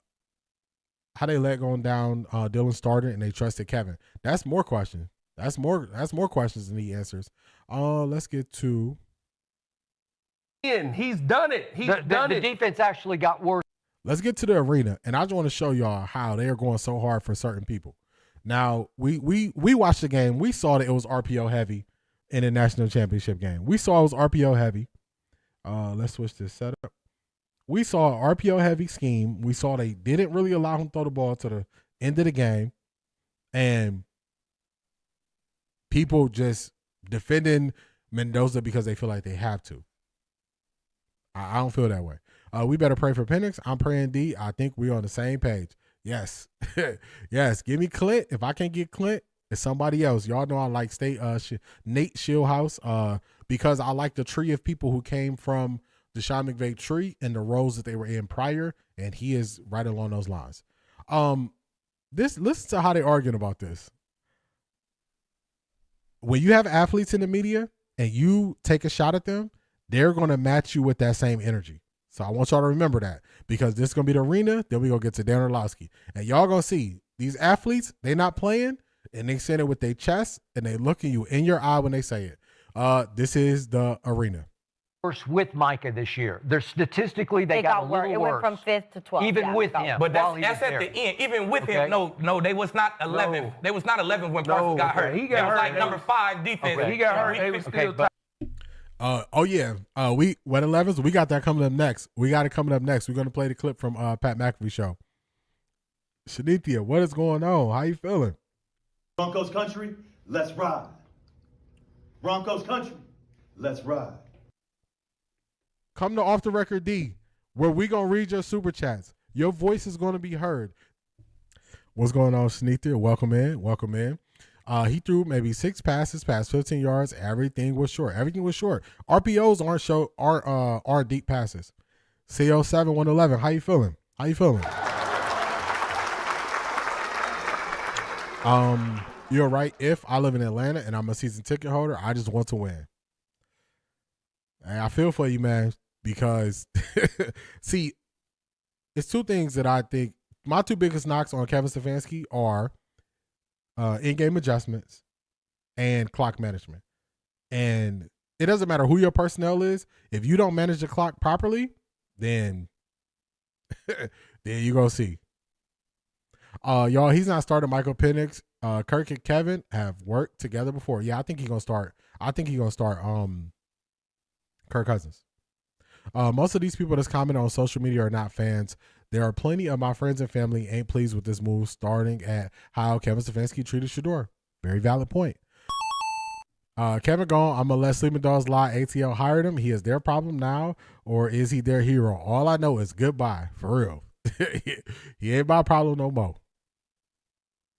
Speaker 1: down Dylan started and they trusted Kevin. That's more questions. That's more questions than he answers. Let's get to.
Speaker 11: He's done it. He's done it. The defense actually got worse.
Speaker 1: Let's get to the arena, and I just want to show y'all how they are going so hard for certain people. Now, we watched the game. We saw that it was RPO heavy in the national championship game. We saw it was RPO heavy. Let's switch this setup. We saw an RPO heavy scheme. We saw they didn't really allow him to throw the ball to the end of the game, and people just defending Mendoza because they feel like they have to. I don't feel that way. We better pray for Penix. I'm praying D. I think we're on the same page. Yes. Yes. Give me Clint. If I can't get Clint, it's somebody else. Y'all know I like Nate Shieldhouse because I like the tree of people who came from the Sean McVay tree and the roles that they were in prior, and he is right along those lines. Listen to how they're arguing about this. When you have athletes in the media and you take a shot at them, they're going to match you with that same energy. So I want y'all to remember that because this is going to be the arena. Then we're going to get to Dan Orlovsky. And y'all going to see these athletes, they not playing, and they saying it with their chest, and they looking you in your eye when they say it. This is the arena.
Speaker 11: Worse with Micah this year. They're statistically, they got a little
Speaker 12: worse. It
Speaker 11: worse.
Speaker 12: went from 5th to 12th.
Speaker 11: Even with him.
Speaker 13: But that's at the end. Even with him, no, they was not 11th.
Speaker 11: No.
Speaker 13: They was not 11th when Parsons got hurt.
Speaker 11: He got hurt.
Speaker 13: Was like number 5 defense.
Speaker 11: He got hurt. They was still
Speaker 1: oh yeah. We wet 11s. We got that coming up next. We got it coming up next. We're gonna play the clip from Pat McAfee show. Shanithia, what is going on? How you feeling?
Speaker 6: Broncos country, let's ride. Broncos country, let's ride.
Speaker 1: Come to Offtharecorddee, where we gonna read your super chats. Your voice is gonna be heard. What's going on, Shanithia? Welcome in. Welcome in. He threw maybe 6 passes past 15 yards. Everything was short. RPOs aren't deep passes. CO7 111. How you feeling? You're right. If I live in Atlanta and I'm a season ticket holder, I just want to win. And I feel for you, man, because see, it's 2 things that I think my 2 biggest knocks on Kevin Stefanski are in-game adjustments and clock management. And it doesn't matter who your personnel is. If you don't manage the clock properly, then you go see. Y'all, he's not starting Michael Penix. Kirk and Kevin have worked together before. Yeah, I think he's gonna start. Kirk Cousins. Most of these people that's commenting on social media are not fans. There are plenty of my friends and family ain't pleased with this move, starting at how Kevin Stefanski treated Shador. Very valid point. Kevin gone. I'm going to let Sleeping Dogs lie. ATL hired him. He is their problem now, or is he their hero? All I know is goodbye, for real. He ain't my problem no more.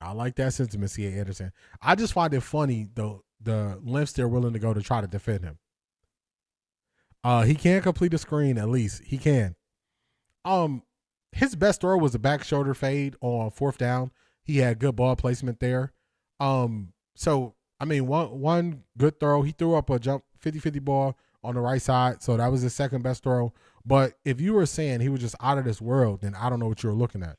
Speaker 1: I like that sentiment, C.A. Anderson. I just find it funny, the lengths they're willing to go to try to defend him. He can complete a screen, at least. He can. His best throw was a back shoulder fade on 4th down. He had good ball placement there. So, I mean, one good throw. He threw up a jump 50-50 ball on the right side, so that was his second best throw. But if you were saying he was just out of this world, then I don't know what you were looking at.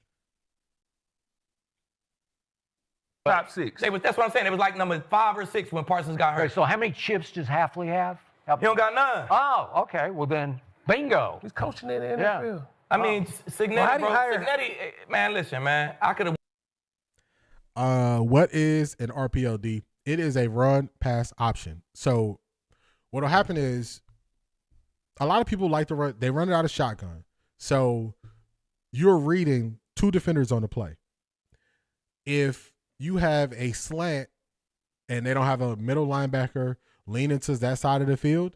Speaker 13: Top 6. That's what I'm saying. It was like number 5 or 6 when Parsons got hurt.
Speaker 11: Okay, so how many chips does Hafley have? Help
Speaker 13: He don't got none.
Speaker 11: Oh, okay. Well, then, bingo.
Speaker 12: He's coaching in the NFL.
Speaker 11: Yeah.
Speaker 13: I mean, Signetti,
Speaker 12: Well, how do you
Speaker 13: bro.
Speaker 12: hire-
Speaker 13: Signetti, man, listen, man. I could have.
Speaker 1: What is an RPO-D? It is a run pass option. So what'll happen is a lot of people like to run. They run it out of shotgun. So you're reading two defenders on the play. If you have a slant and they don't have a middle linebacker leaning to that side of the field,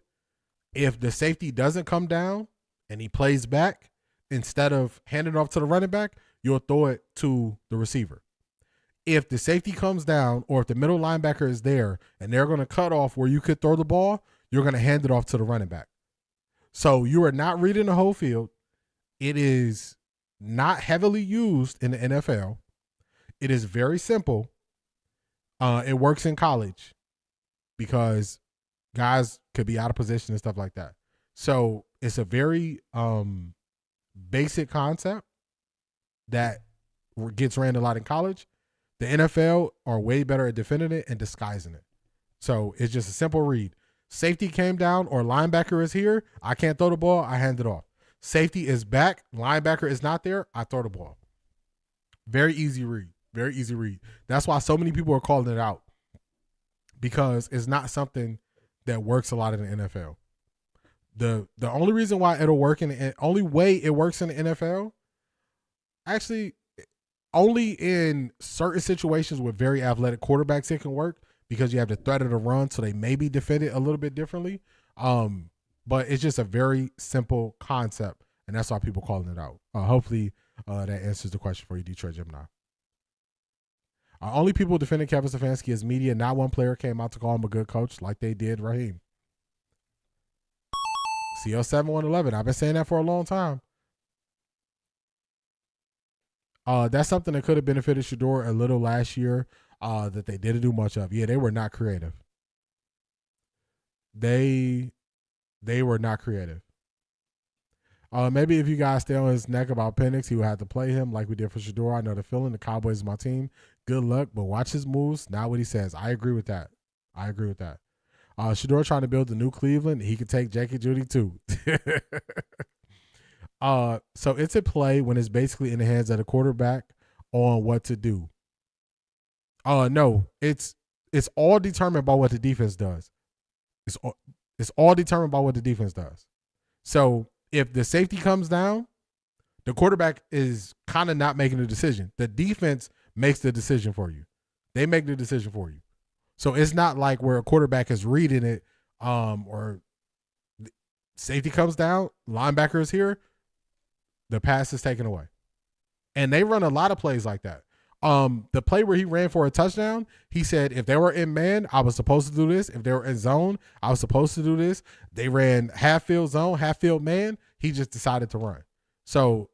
Speaker 1: if the safety doesn't come down and he plays back, instead of handing it off to the running back, you'll throw it to the receiver. If the safety comes down or if the middle linebacker is there and they're going to cut off where you could throw the ball, you're going to hand it off to the running back. So you are not reading the whole field. It is not heavily used in the NFL. It is very simple. It works in college because guys could be out of position and stuff like that. So it's a very basic concept that gets ran a lot in college. The NFL are way better at defending it and disguising it. So it's just a simple read. Safety came down or linebacker is here. I can't throw the ball. I hand it off. Safety is back. Linebacker is not there. I throw the ball. Very easy read. Very easy read. That's why so many people are calling it out, because it's not something that works a lot in the NFL. The only reason why it'll work in the only way it works in the NFL, actually, only in certain situations with very athletic quarterbacks it can work, because you have the threat of the run, so they may be defended a little bit differently. But it's just a very simple concept, and that's why people calling it out. Hopefully that answers the question for you, Detroit Gemini. Only people defending Kevin Stefanski is media. Not one player came out to call him a good coach like they did Raheem. CL7111. I've been saying that for a long time. That's something that could have benefited Shedeur a little last year that they didn't do much of. Yeah, they were not creative. They were not creative. Maybe if you guys stay on his neck about Penix, he would have to play him like we did for Shedeur. I know the feeling. The Cowboys is my team. Good luck, but watch his moves, not what he says. I agree with that. Shedeur trying to build the new Cleveland. He could take Jackie Judy too. So it's a play when it's basically in the hands of the quarterback on what to do. No, it's all determined by what the defense does. It's all determined by what the defense does. So if the safety comes down, the quarterback is kind of not making the decision. The defense makes the decision for you. They make the decision for you. So it's not like where a quarterback is reading it, or safety comes down, linebacker is here, the pass is taken away. And they run a lot of plays like that. The play where he ran for a touchdown, he said, if they were in man, I was supposed to do this. If they were in zone, I was supposed to do this. They ran half field zone, half field man. He just decided to run. So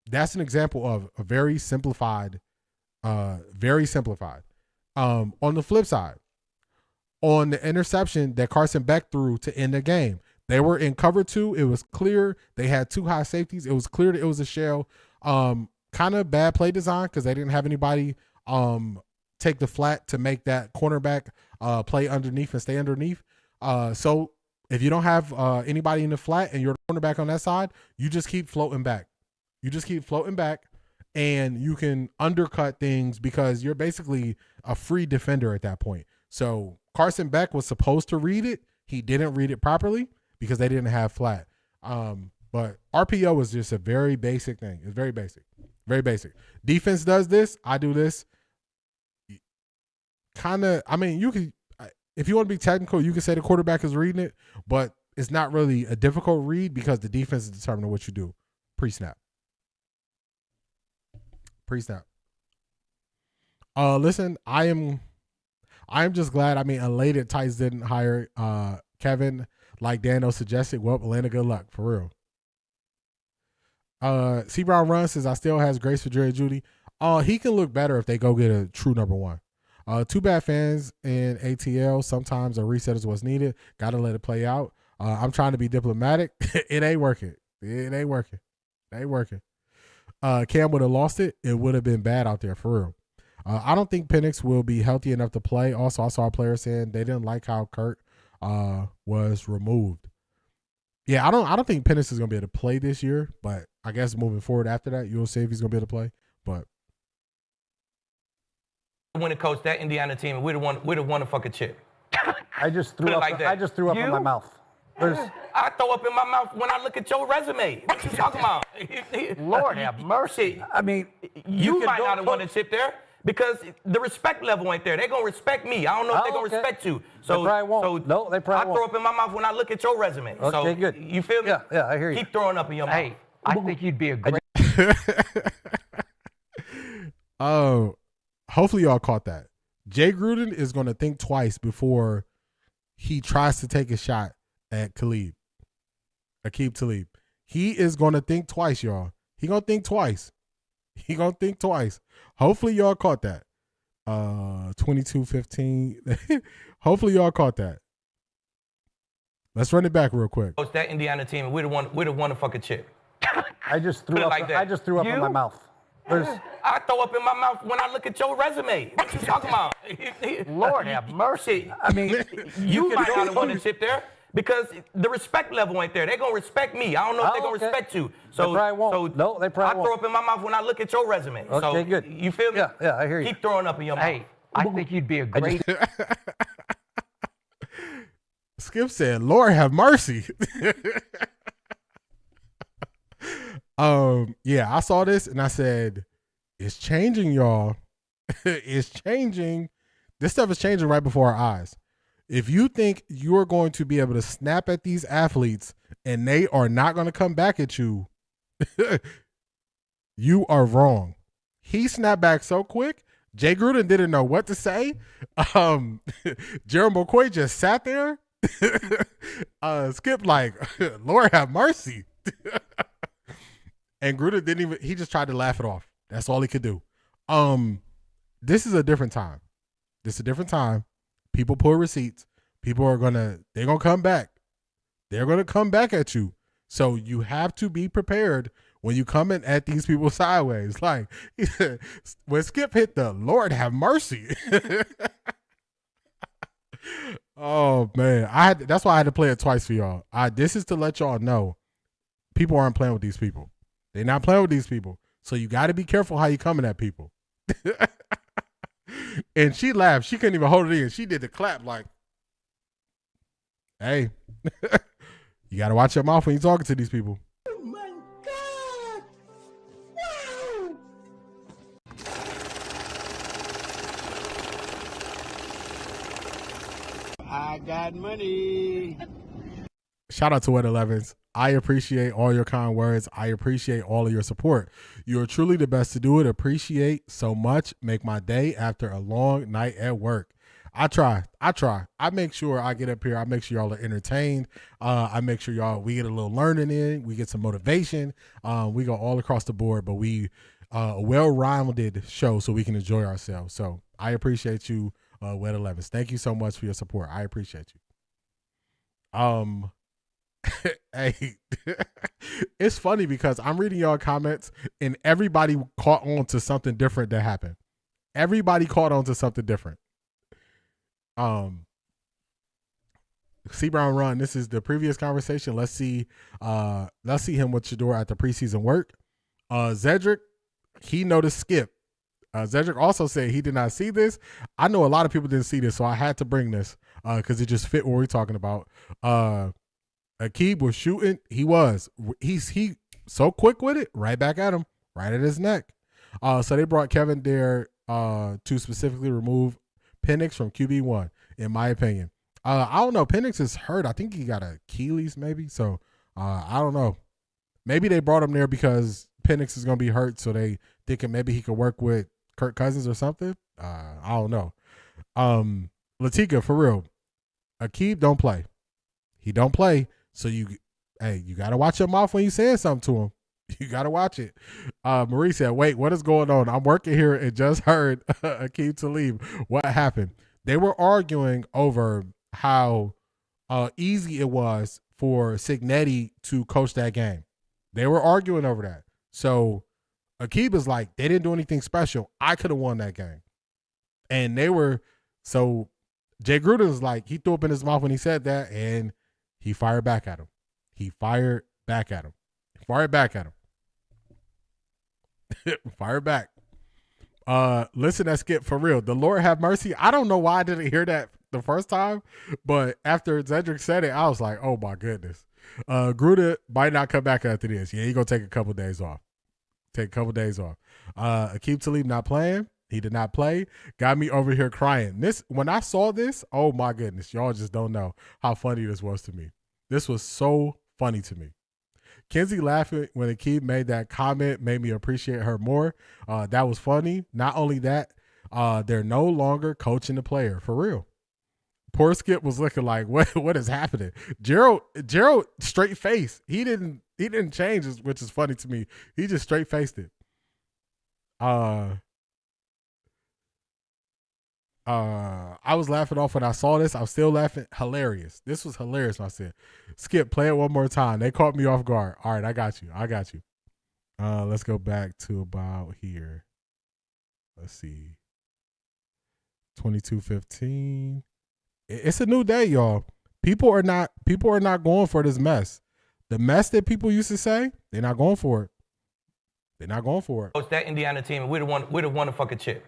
Speaker 1: that's an example of a very simplified. On the flip side, on the interception that Carson Beck threw to end the game, they were in cover 2. It was clear they had 2 high safeties. It was clear that it was a shell. Kind of bad play design because they didn't have anybody take the flat to make that cornerback play underneath and stay underneath. So if you don't have anybody in the flat and you're the cornerback on that side, you just keep floating back. And you can undercut things because you're basically a free defender at that point. So Carson Beck was supposed to read it. He didn't read it properly because they didn't have flat. But RPO is just a very basic thing. It's very basic. Very basic. Defense does this. I do this. You can, if you want to be technical, you can say the quarterback is reading it, but it's not really a difficult read because the defense is determining what you do pre-snap. Listen, I am just glad. Elated Tights didn't hire Kevin like Dano suggested. Well, Atlanta, good luck for real. C Brown Run says I still has grace for Jerry Judy. He can look better if they go get a true number 1. Too bad fans in ATL. Sometimes a reset is what's needed. Got to let it play out. I'm trying to be diplomatic. It ain't working. Cam would have lost it. It would have been bad out there for real. I don't think Penix will be healthy enough to play. Also, I saw a player saying they didn't like how Kurt was removed. Yeah, I don't think Penix is gonna be able to play this year, but I guess moving forward after that, you'll see if he's gonna be able to play. But
Speaker 13: when it coached that Indiana team, we'd have won a fucking chip.
Speaker 12: I just threw up.
Speaker 13: Like that.
Speaker 12: I just threw up in my mouth.
Speaker 13: I throw up in my mouth when I look at your resume. What you talking about?
Speaker 11: Lord have mercy.
Speaker 12: I mean,
Speaker 13: you might not have won a chip there because the respect level ain't there. They're going to respect me. I don't know if they're going to respect you. So,
Speaker 12: they probably won't. No, they probably
Speaker 13: I throw up in my mouth when I look at your resume.
Speaker 12: Okay, good.
Speaker 13: You feel me?
Speaker 12: Yeah, I hear you.
Speaker 13: Keep throwing up in your mouth.
Speaker 11: Hey, I think you'd be a great.
Speaker 1: Oh, hopefully y'all caught that. Jay Gruden is going to think twice before he tries to take a shot at Aqib Talib. He is going to think twice, y'all. He going to think twice. Hopefully y'all caught that. 22-15. Hopefully y'all caught that. Let's run it back real quick.
Speaker 13: Coach that Indiana team, we'd have won a fucking chip.
Speaker 12: I just threw up.
Speaker 13: Like that.
Speaker 12: I just threw up in my mouth.
Speaker 13: I throw up in my mouth when I look at your resume. What you talking about?
Speaker 11: Lord have mercy.
Speaker 12: I mean,
Speaker 13: you might not have won a chip there because the respect level ain't there. They're going to respect me. I don't know if they're going to respect you. So,
Speaker 12: they probably won't. No, they probably
Speaker 13: I throw up in my mouth when I look at your resume.
Speaker 12: Okay, good.
Speaker 13: You feel me?
Speaker 12: Yeah, I hear you.
Speaker 13: Keep throwing up in your mouth.
Speaker 11: Hey, I think you'd be a great.
Speaker 1: Skip said, Lord have mercy. Yeah, I saw this and I said, it's changing, y'all. It's changing. This stuff is changing right before our eyes. If you think you're going to be able to snap at these athletes and they are not going to come back at you, you are wrong. He snapped back so quick. Jay Gruden didn't know what to say. Jerome McCoy just sat there. Skip like, Lord have mercy. And Gruden didn't even, he just tried to laugh it off. That's all he could do. This is a different time. People pull receipts. People are they're going to come back. They're going to come back at you. So you have to be prepared when you come in at these people sideways. Like, when Skip hit the Lord have mercy. Oh, man. That's why I had to play it twice for y'all. This is to let y'all know people aren't playing with these people. They're not playing with these people. So you got to be careful how you coming at people. And she laughed. She couldn't even hold it in. She did the clap like, hey, you got to watch your mouth when you're talking to these people.
Speaker 5: Oh my God! Wow!
Speaker 3: I got money.
Speaker 1: Shout out to Wet 11s. I appreciate all your kind words. I appreciate all of your support. You are truly the best to do it. Appreciate so much. Make my day after a long night at work. I try. I make sure I get up here. I make sure y'all are entertained. I make sure we get a little learning in. We get some motivation. We go all across the board, but we a well-rounded show so we can enjoy ourselves. So I appreciate you, Wet 11s. Thank you so much for your support. I appreciate you. Hey, it's funny because I'm reading y'all comments and everybody caught on to something different that happened. Everybody caught on to something different. C Brown Run. This is the previous conversation. Let's see him with Shador at the preseason work. Zedric, he noticed Skip. Zedric also said he did not see this. I know a lot of people didn't see this, so I had to bring this because it just fit what we're talking about. Aqib was shooting. He so quick with it, right back at him, right at his neck. So they brought Kevin there to specifically remove Penix from QB1, in my opinion. I don't know. Penix is hurt. I think he got a Achilles maybe. So I don't know. Maybe they brought him there because Penix is going to be hurt, so they thinking maybe he could work with Kirk Cousins or something. I don't know. Latika, for real, Aqib don't play. He don't play. So you got to watch your mouth when you saying something to him. You got to watch it. Marie said, wait, what is going on? I'm working here and just heard Aqib Talib. What happened? They were arguing over how easy it was for Cignetti to coach that game. They were arguing over that. So Aqib is like, they didn't do anything special. I could have won that game. And they were, so Jay Gruden's like, he threw up in his mouth when he said that, and he fired back at him. Fired back. Listen, that skit for real. The Lord have mercy. I don't know why I didn't hear that the first time, but after Zedric said it, I was like, oh my goodness. Gruden might not come back after this. Yeah, he gonna take a couple days off. Aqib Talib not playing. He did not play. Got me over here crying. When I saw this, oh my goodness, y'all just don't know how funny this was to me. This was so funny to me. Kenzie laughing when Aqib made that comment made me appreciate her more. That was funny. Not only that, they're no longer coaching the player for real. Poor Skip was looking like, what is happening? Gerald straight face. He didn't change, which is funny to me. He just straight faced it. I was laughing off when I saw this. I was still laughing. Hilarious. This was hilarious when I said, Skip, play it one more time. They caught me off guard. All right, I got you. Let's go back to about here. Let's see. 22:15. It's a new day, y'all. People are not going for this mess. The mess that people used to say, they're not going for it.
Speaker 13: It's that Indiana team, and we'd have won a fucking chip.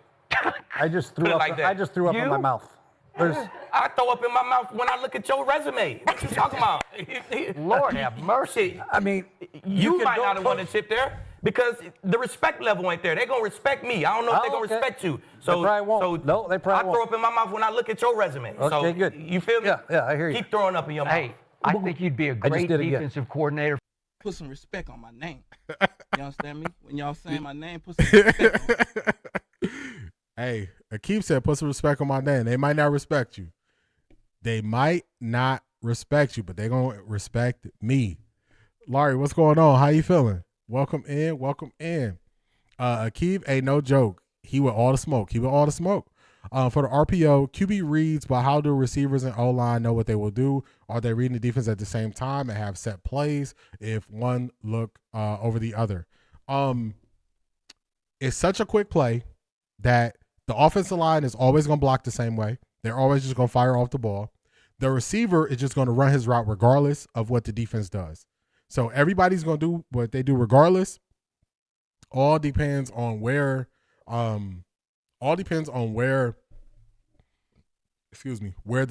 Speaker 12: I just threw up. I just threw up in my mouth.
Speaker 13: I throw up in my mouth when I look at your resume. What you talking about?
Speaker 11: Lord have mercy.
Speaker 12: I mean,
Speaker 13: you might not have won a chip there because the respect level ain't there. They're going to respect me. I don't know if they're going to respect you. So,
Speaker 12: they probably won't. No, they probably won't.
Speaker 13: I throw up in my mouth when I look at your resume.
Speaker 12: Okay, good.
Speaker 13: You feel me?
Speaker 12: Yeah, I hear you.
Speaker 13: Keep throwing up in your mouth.
Speaker 11: Hey, I think you'd be a great defensive coordinator.
Speaker 3: Put some respect on my name. You understand me? When y'all saying my name, put some respect on it.
Speaker 1: Hey, Aqib said, put some respect on my name. They might not respect you. But they're going to respect me. Laurie, what's going on? How you feeling? Welcome in. Aqib ain't no joke. He with all the smoke. For the RPO, QB reads, but how do receivers and O-line know what they will do? Are they reading the defense at the same time and have set plays if one look over the other? It's such a quick play that the offensive line is always going to block the same way. They're always just going to fire off the ball. The receiver is just going to run his route regardless of what the defense does. So everybody's going to do what they do regardless. All depends on where the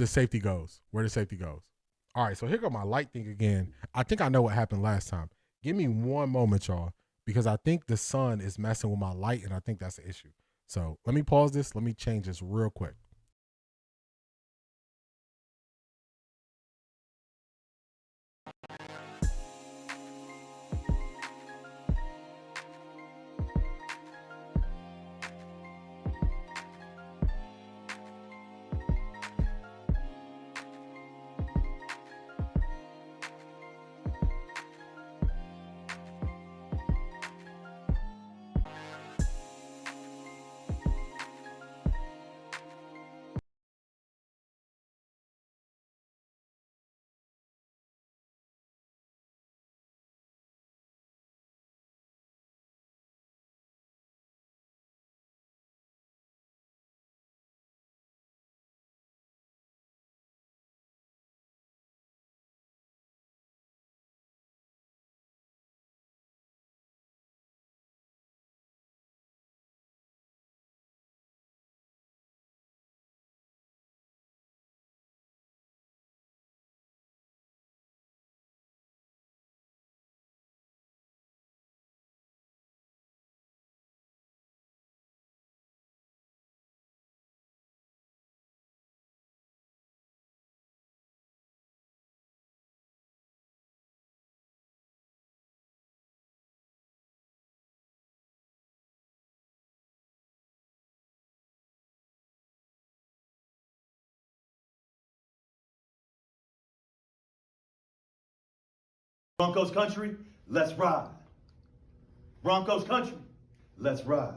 Speaker 1: safety goes. All right, so here go my light thing again. I think I know what happened last time. Give me one moment, y'all, because I think the sun is messing with my light, and I think that's the issue. So let me pause this. Let me change this real quick.
Speaker 6: Broncos country, let's ride. Broncos country, let's ride.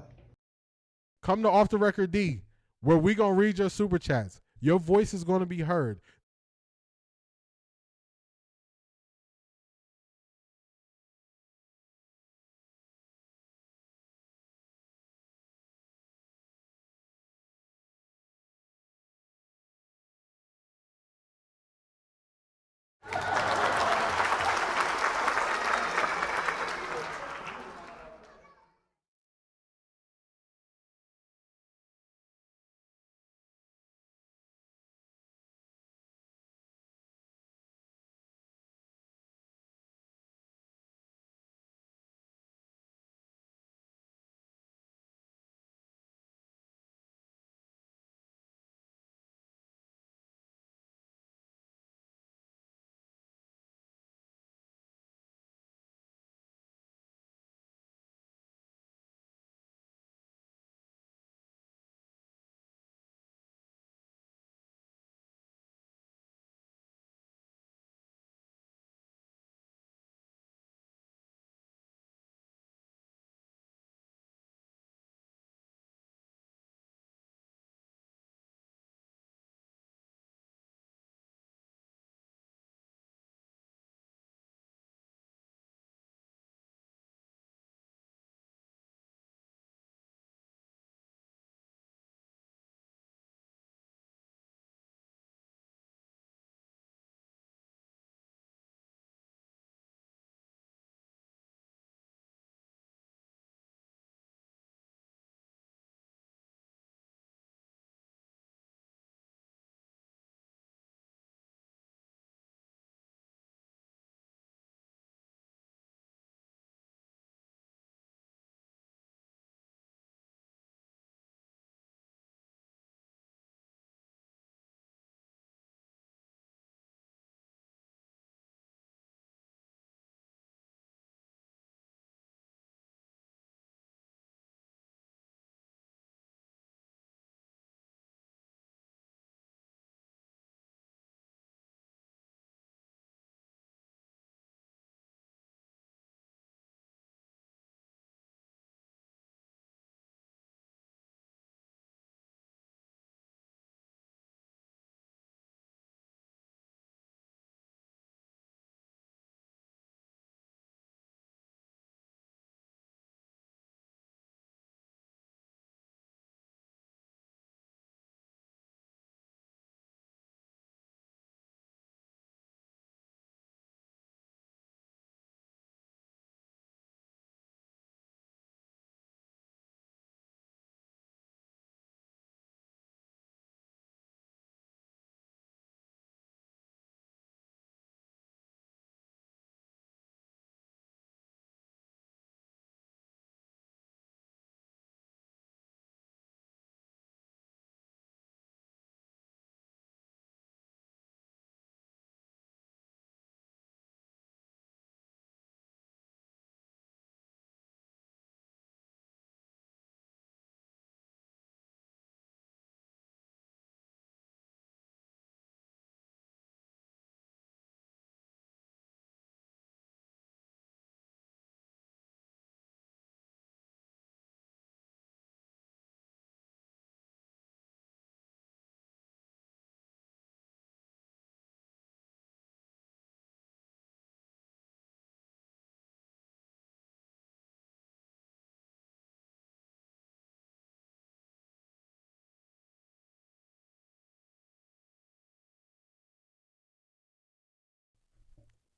Speaker 1: Come to Off the Record D, where we going to read your super chats. Your voice is going to be heard.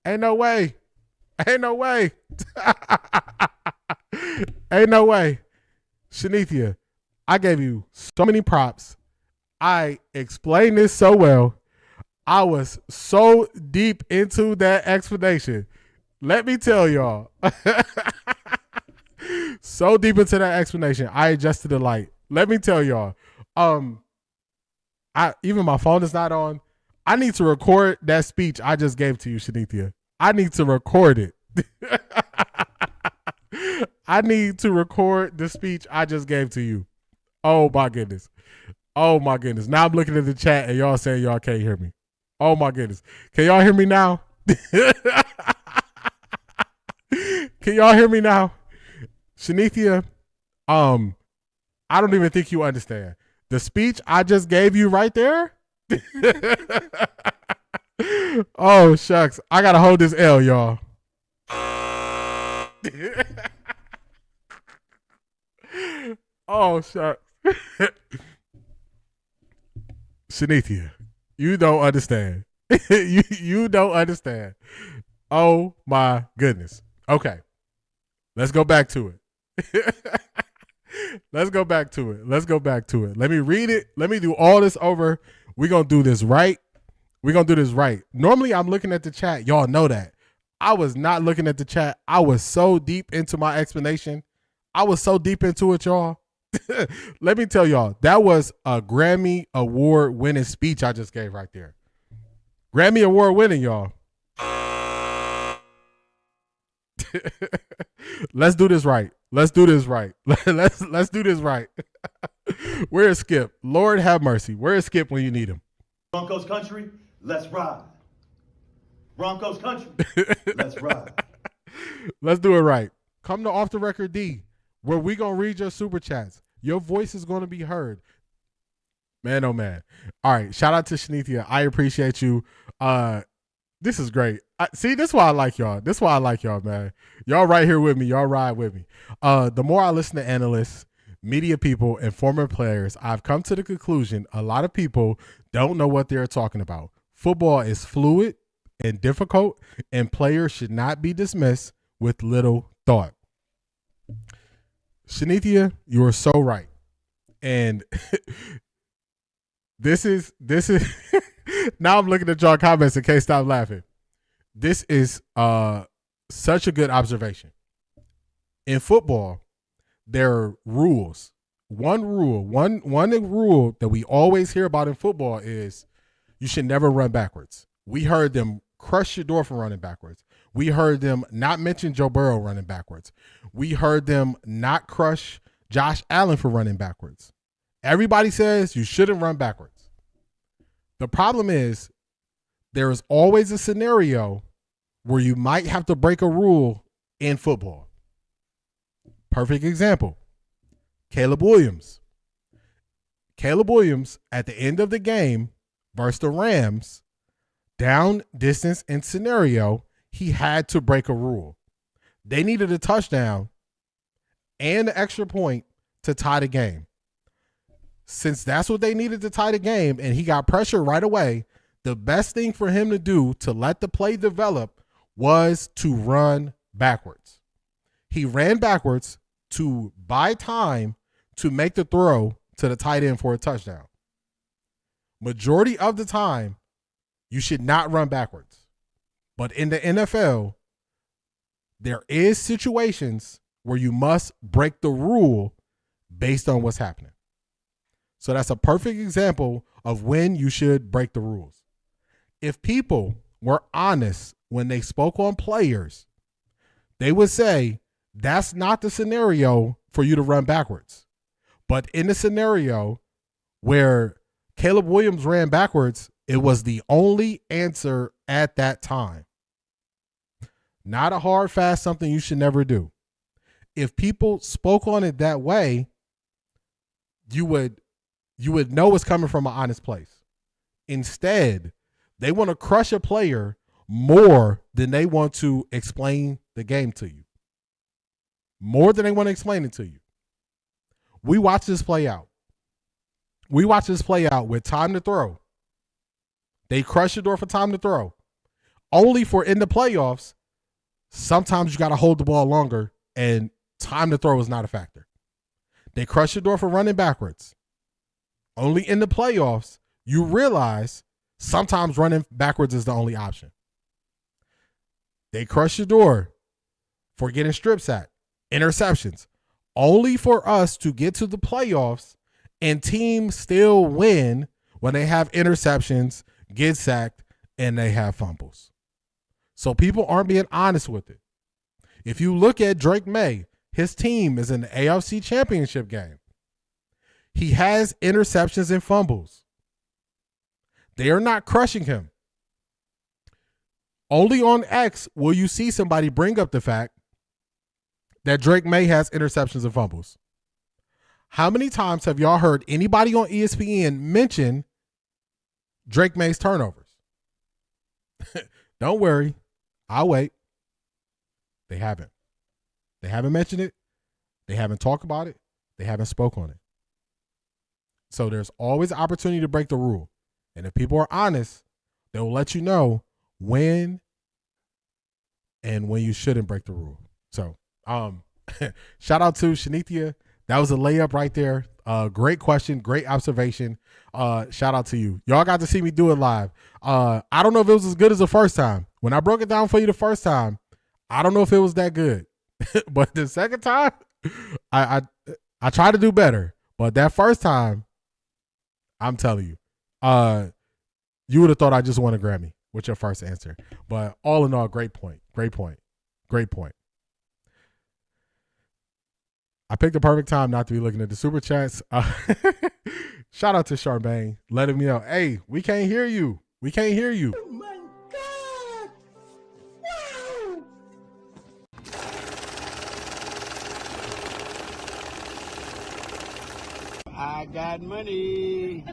Speaker 1: Ain't no way. Ain't no way. Ain't no way. Shanithia, I gave you so many props. I explained this so well. I was so deep into that explanation. Let me tell y'all. So deep into that explanation, I adjusted the light. Let me tell y'all. Even my phone is not on. I need to record that speech I just gave to you, Shanithia. I need to record it. I need to record the speech I just gave to you. Oh my goodness. Oh my goodness. Now I'm looking at the chat and y'all saying y'all can't hear me. Oh my goodness. Can y'all hear me now? Can y'all hear me now? Shanithia, I don't even think you understand. The speech I just gave you right there. Oh, shucks. I got to hold this L, y'all. Oh, shucks. Shanithia, you don't understand. You don't understand. Oh, my goodness. Okay. Let's go back to it. Let's go back to it. Let's go back to it. Let me read it. Let me do all this over. We're going to do this right. We're going to do this right. Normally, I'm looking at the chat. Y'all know that. I was not looking at the chat. I was so deep into my explanation. I was so deep into it, y'all. Let me tell y'all, that was a Grammy Award winning speech I just gave right there. Grammy Award winning, y'all. Let's do this right. Let's do this right. Let's do this right. Where is Skip? Lord have mercy. Where is Skip when you need him?
Speaker 6: Broncos country, let's ride. Broncos country, let's ride.
Speaker 1: Let's do it right. Come to Offtharecorddee, where we gonna read your super chats. Your voice is gonna be heard. Man, oh man. All right. Shout out to Shanithia. I appreciate you. This is great. See, this is why I like y'all. This is why I like y'all, man. Y'all right here with me. Y'all ride with me. The more I listen to analysts, media people, and former players, I've come to the conclusion a lot of people don't know what they're talking about. Football is fluid and difficult, and players should not be dismissed with little thought. Shanithia, you are so right. And this is now I'm looking at y'all comments and can't stop laughing. This is such a good observation. In football, there are rules. One rule that we always hear about in football is you should never run backwards. We heard them crush Shador for running backwards. We heard them not mention Joe Burrow running backwards. We heard them not crush Josh Allen for running backwards. Everybody says you shouldn't run backwards. The problem is there is always a scenario where you might have to break a rule in football. Perfect example, Caleb Williams. Caleb Williams, at the end of the game versus the Rams, down, distance, and scenario, he had to break a rule. They needed a touchdown and an extra point to tie the game. Since that's what they needed to tie the game and he got pressure right away, the best thing for him to do to let the play develop was to run backwards. He ran backwards to buy time to make the throw to the tight end for a touchdown. Majority of the time, you should not run backwards. But in the NFL, there is situations where you must break the rule based on what's happening. So that's a perfect example of when you should break the rules. If people were honest when they spoke on players, they would say, that's not the scenario for you to run backwards. But in the scenario where Caleb Williams ran backwards, it was the only answer at that time. Not a hard, fast, something you should never do. If people spoke on it that way, you would know it's coming from an honest place. Instead, they want to crush a player more than they want to explain the game to you. More than they want to explain it to you. We watch this play out. We watch this play out with time to throw. They crush the door for time to throw. only for in the playoffs, sometimes you got to hold the ball longer and time to throw is not a factor. They crush your door for running backwards. Only in the playoffs, you realize sometimes running backwards is the only option. They crush your door for getting strip sacked, interceptions. Only for us to get to the playoffs and teams still win when they have interceptions, get sacked, and they have fumbles. So people aren't being honest with it. If you look at Drake May, his team is in the AFC Championship game. He has interceptions and fumbles. They are not crushing him. Only on X will you see somebody bring up the fact that Drake May has interceptions and fumbles. How many times have y'all heard anybody on ESPN mention Drake May's turnovers? Don't worry. I'll wait. They haven't. They haven't mentioned it. They haven't talked about it. They haven't spoke on it. So there's always opportunity to break the rule. And if people are honest, they will let you know when and when you shouldn't break the rule. So shout out to Shanithia. That was a layup right there. Great question. Great observation. Shout out to you. Y'all got to see me do it live. I don't know if it was as good as the first time. When I broke it down for you the first time, I don't know if it was that good. But the second time, I tried to do better. But that first time, I'm telling you, you would have thought I just won a Grammy with your first answer. But all in all, great point. Great point. Great point. I picked the perfect time not to be looking at the super chats. Shout out to Charmaine letting me know, hey, we can't hear you. We can't hear you.
Speaker 5: Oh my God! Wow!
Speaker 6: I got money.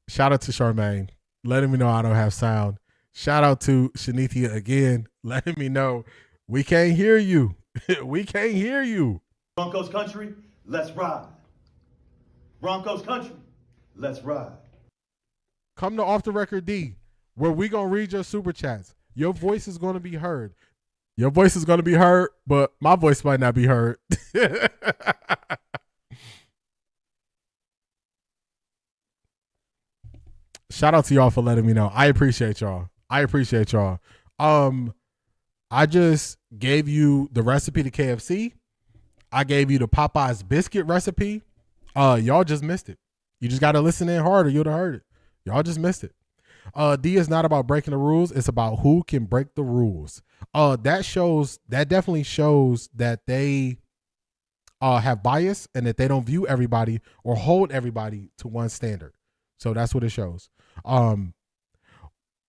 Speaker 1: Shout out to Charmaine letting me know I don't have sound. Shout out to Shanithia again letting me know we can't hear you. We can't hear you.
Speaker 6: Broncos country, let's ride. Broncos country, let's ride.
Speaker 1: Come to Off the Record D, where we gonna read your super chats. Your voice is gonna be heard. Your voice is gonna be heard, but my voice might not be heard. Shout out to y'all for letting me know. I appreciate y'all. I just gave you the recipe to KFC. I gave you the Popeyes biscuit recipe. Y'all just missed it. You just got to listen in harder. You'd have heard it. Y'all just missed it. D is not about breaking the rules. It's about who can break the rules. That definitely shows that they have bias and that they don't view everybody or hold everybody to one standard. So that's what it shows.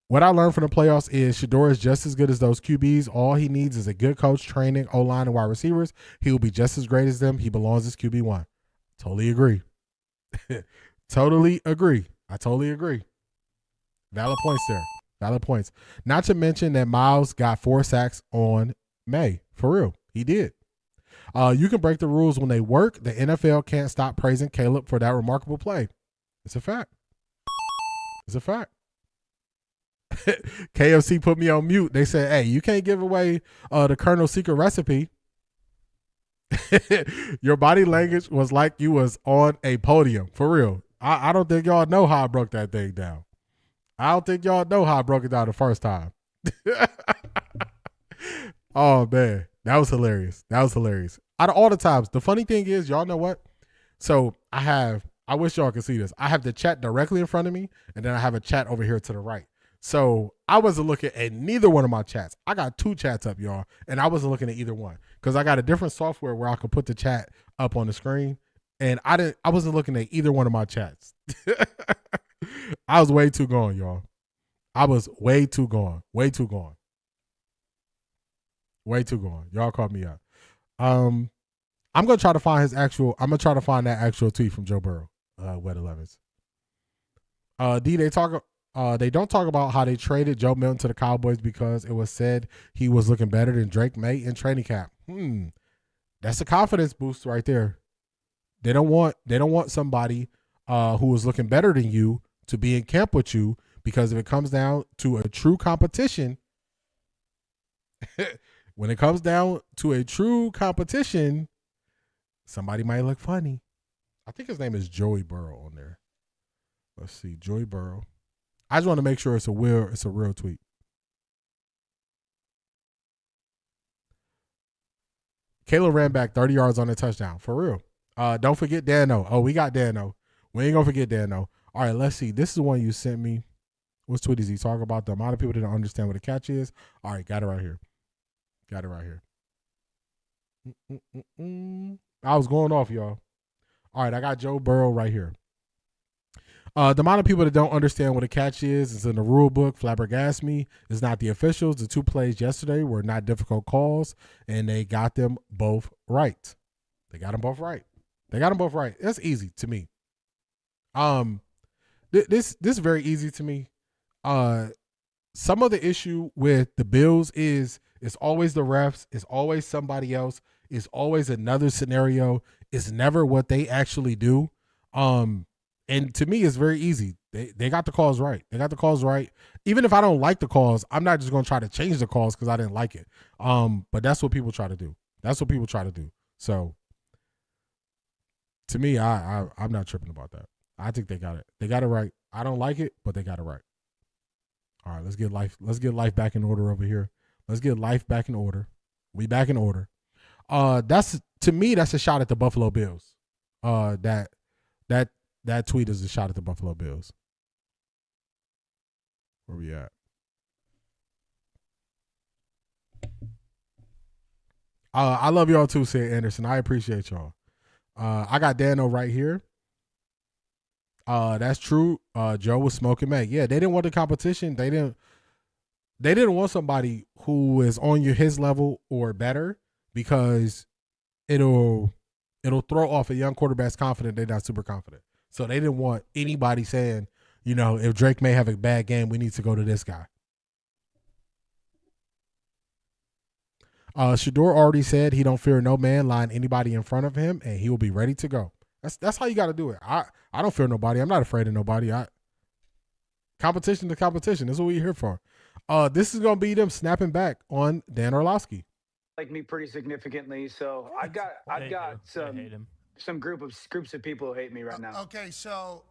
Speaker 1: What I learned from the playoffs is Shedeur is just as good as those QBs. All he needs is a good coach, training, O-line, and wide receivers. He will be just as great as them. He belongs as QB1. Totally agree. Totally agree. I totally agree. Valid points there. Valid points. Not to mention that Miles got 4 sacks on May. For real. He did. You can break the rules when they work. The NFL can't stop praising Caleb for that remarkable play. It's a fact. It's a fact. KFC put me on mute. They said, hey, you can't give away the Colonel's secret recipe. Your body language was like you was on a podium. For real. I don't think y'all know how I broke that thing down. I don't think y'all know how I broke it down the first time. Oh, man. That was hilarious. That was hilarious. Out of all the times, the funny thing is, y'all know what? So I wish y'all could see this. I have the chat directly in front of me, and then I have a chat over here to the right. So I wasn't looking at neither one of my chats. I got 2 chats up, y'all, and I wasn't looking at either one because I got a different software where I could put the chat up on the screen, and I wasn't looking at either one of my chats. I was way too gone, y'all. I was way too gone. Way too gone. Way too gone. Y'all caught me up. I'm gonna try to find that actual tweet from Joe Burrow, Wet 11s. D, they don't talk about how they traded Joe Milton to the Cowboys because it was said he was looking better than Drake May in training camp. That's a confidence boost right there. They don't want somebody who is looking better than you to be in camp with you Because if it comes down to a true competition, when it comes down to a true competition, somebody might look funny. I think his name is Joey Burrow on there. Let's see, Joey Burrow. I just want to make sure it's a real tweet. Caleb ran back 30 yards on a touchdown. For real. Don't forget Dano. Oh, we got Dano. We ain't going to forget Dano. All right, let's see. This is one you sent me. What tweet is he talking about? The amount of people that don't understand what a catch is. All right, got it right here. I was going off, y'all. All right, I got Joe Burrow right here. The amount of people that don't understand what a catch is in the rule book. Flabbergast me. It's not the officials. The 2 plays yesterday were not difficult calls, and they got them both right. That's easy to me. This is very easy to me. Some of the issue with the Bills is it's always the refs. It's always somebody else. It's always another scenario. It's never what they actually do. And to me, it's very easy. They got the calls right. Even if I don't like the calls, I'm not just going to try to change the calls because I didn't like it. But that's what people try to do. So to me, I'm not tripping about that. I think they got it. They got it right. I don't like it, but they got it right. All right, let's get life back in order over here. We back in order. To me, that's a shot at the Buffalo Bills. That tweet is a shot at the Buffalo Bills. Where we at? I love y'all too, said Anderson. I appreciate y'all. I got Dano right here. That's true. Joe was smoking Mac. Yeah, they didn't want the competition. They didn't want somebody who is on his level or better because it'll throw off a young quarterback's confident. They're not super confident. So they didn't want anybody saying, if Drake may have a bad game, we need to go to this guy. Shador already said he don't fear no man, line anybody in front of him, and he will be ready to go. That's how you got to do it. I don't fear nobody. I'm not afraid of nobody. Competition to competition. That's what we're here for. This is gonna be them snapping back on Dan Orlovsky.
Speaker 9: Like me pretty significantly, so I've got some groups of people who hate me right now.
Speaker 10: Okay, so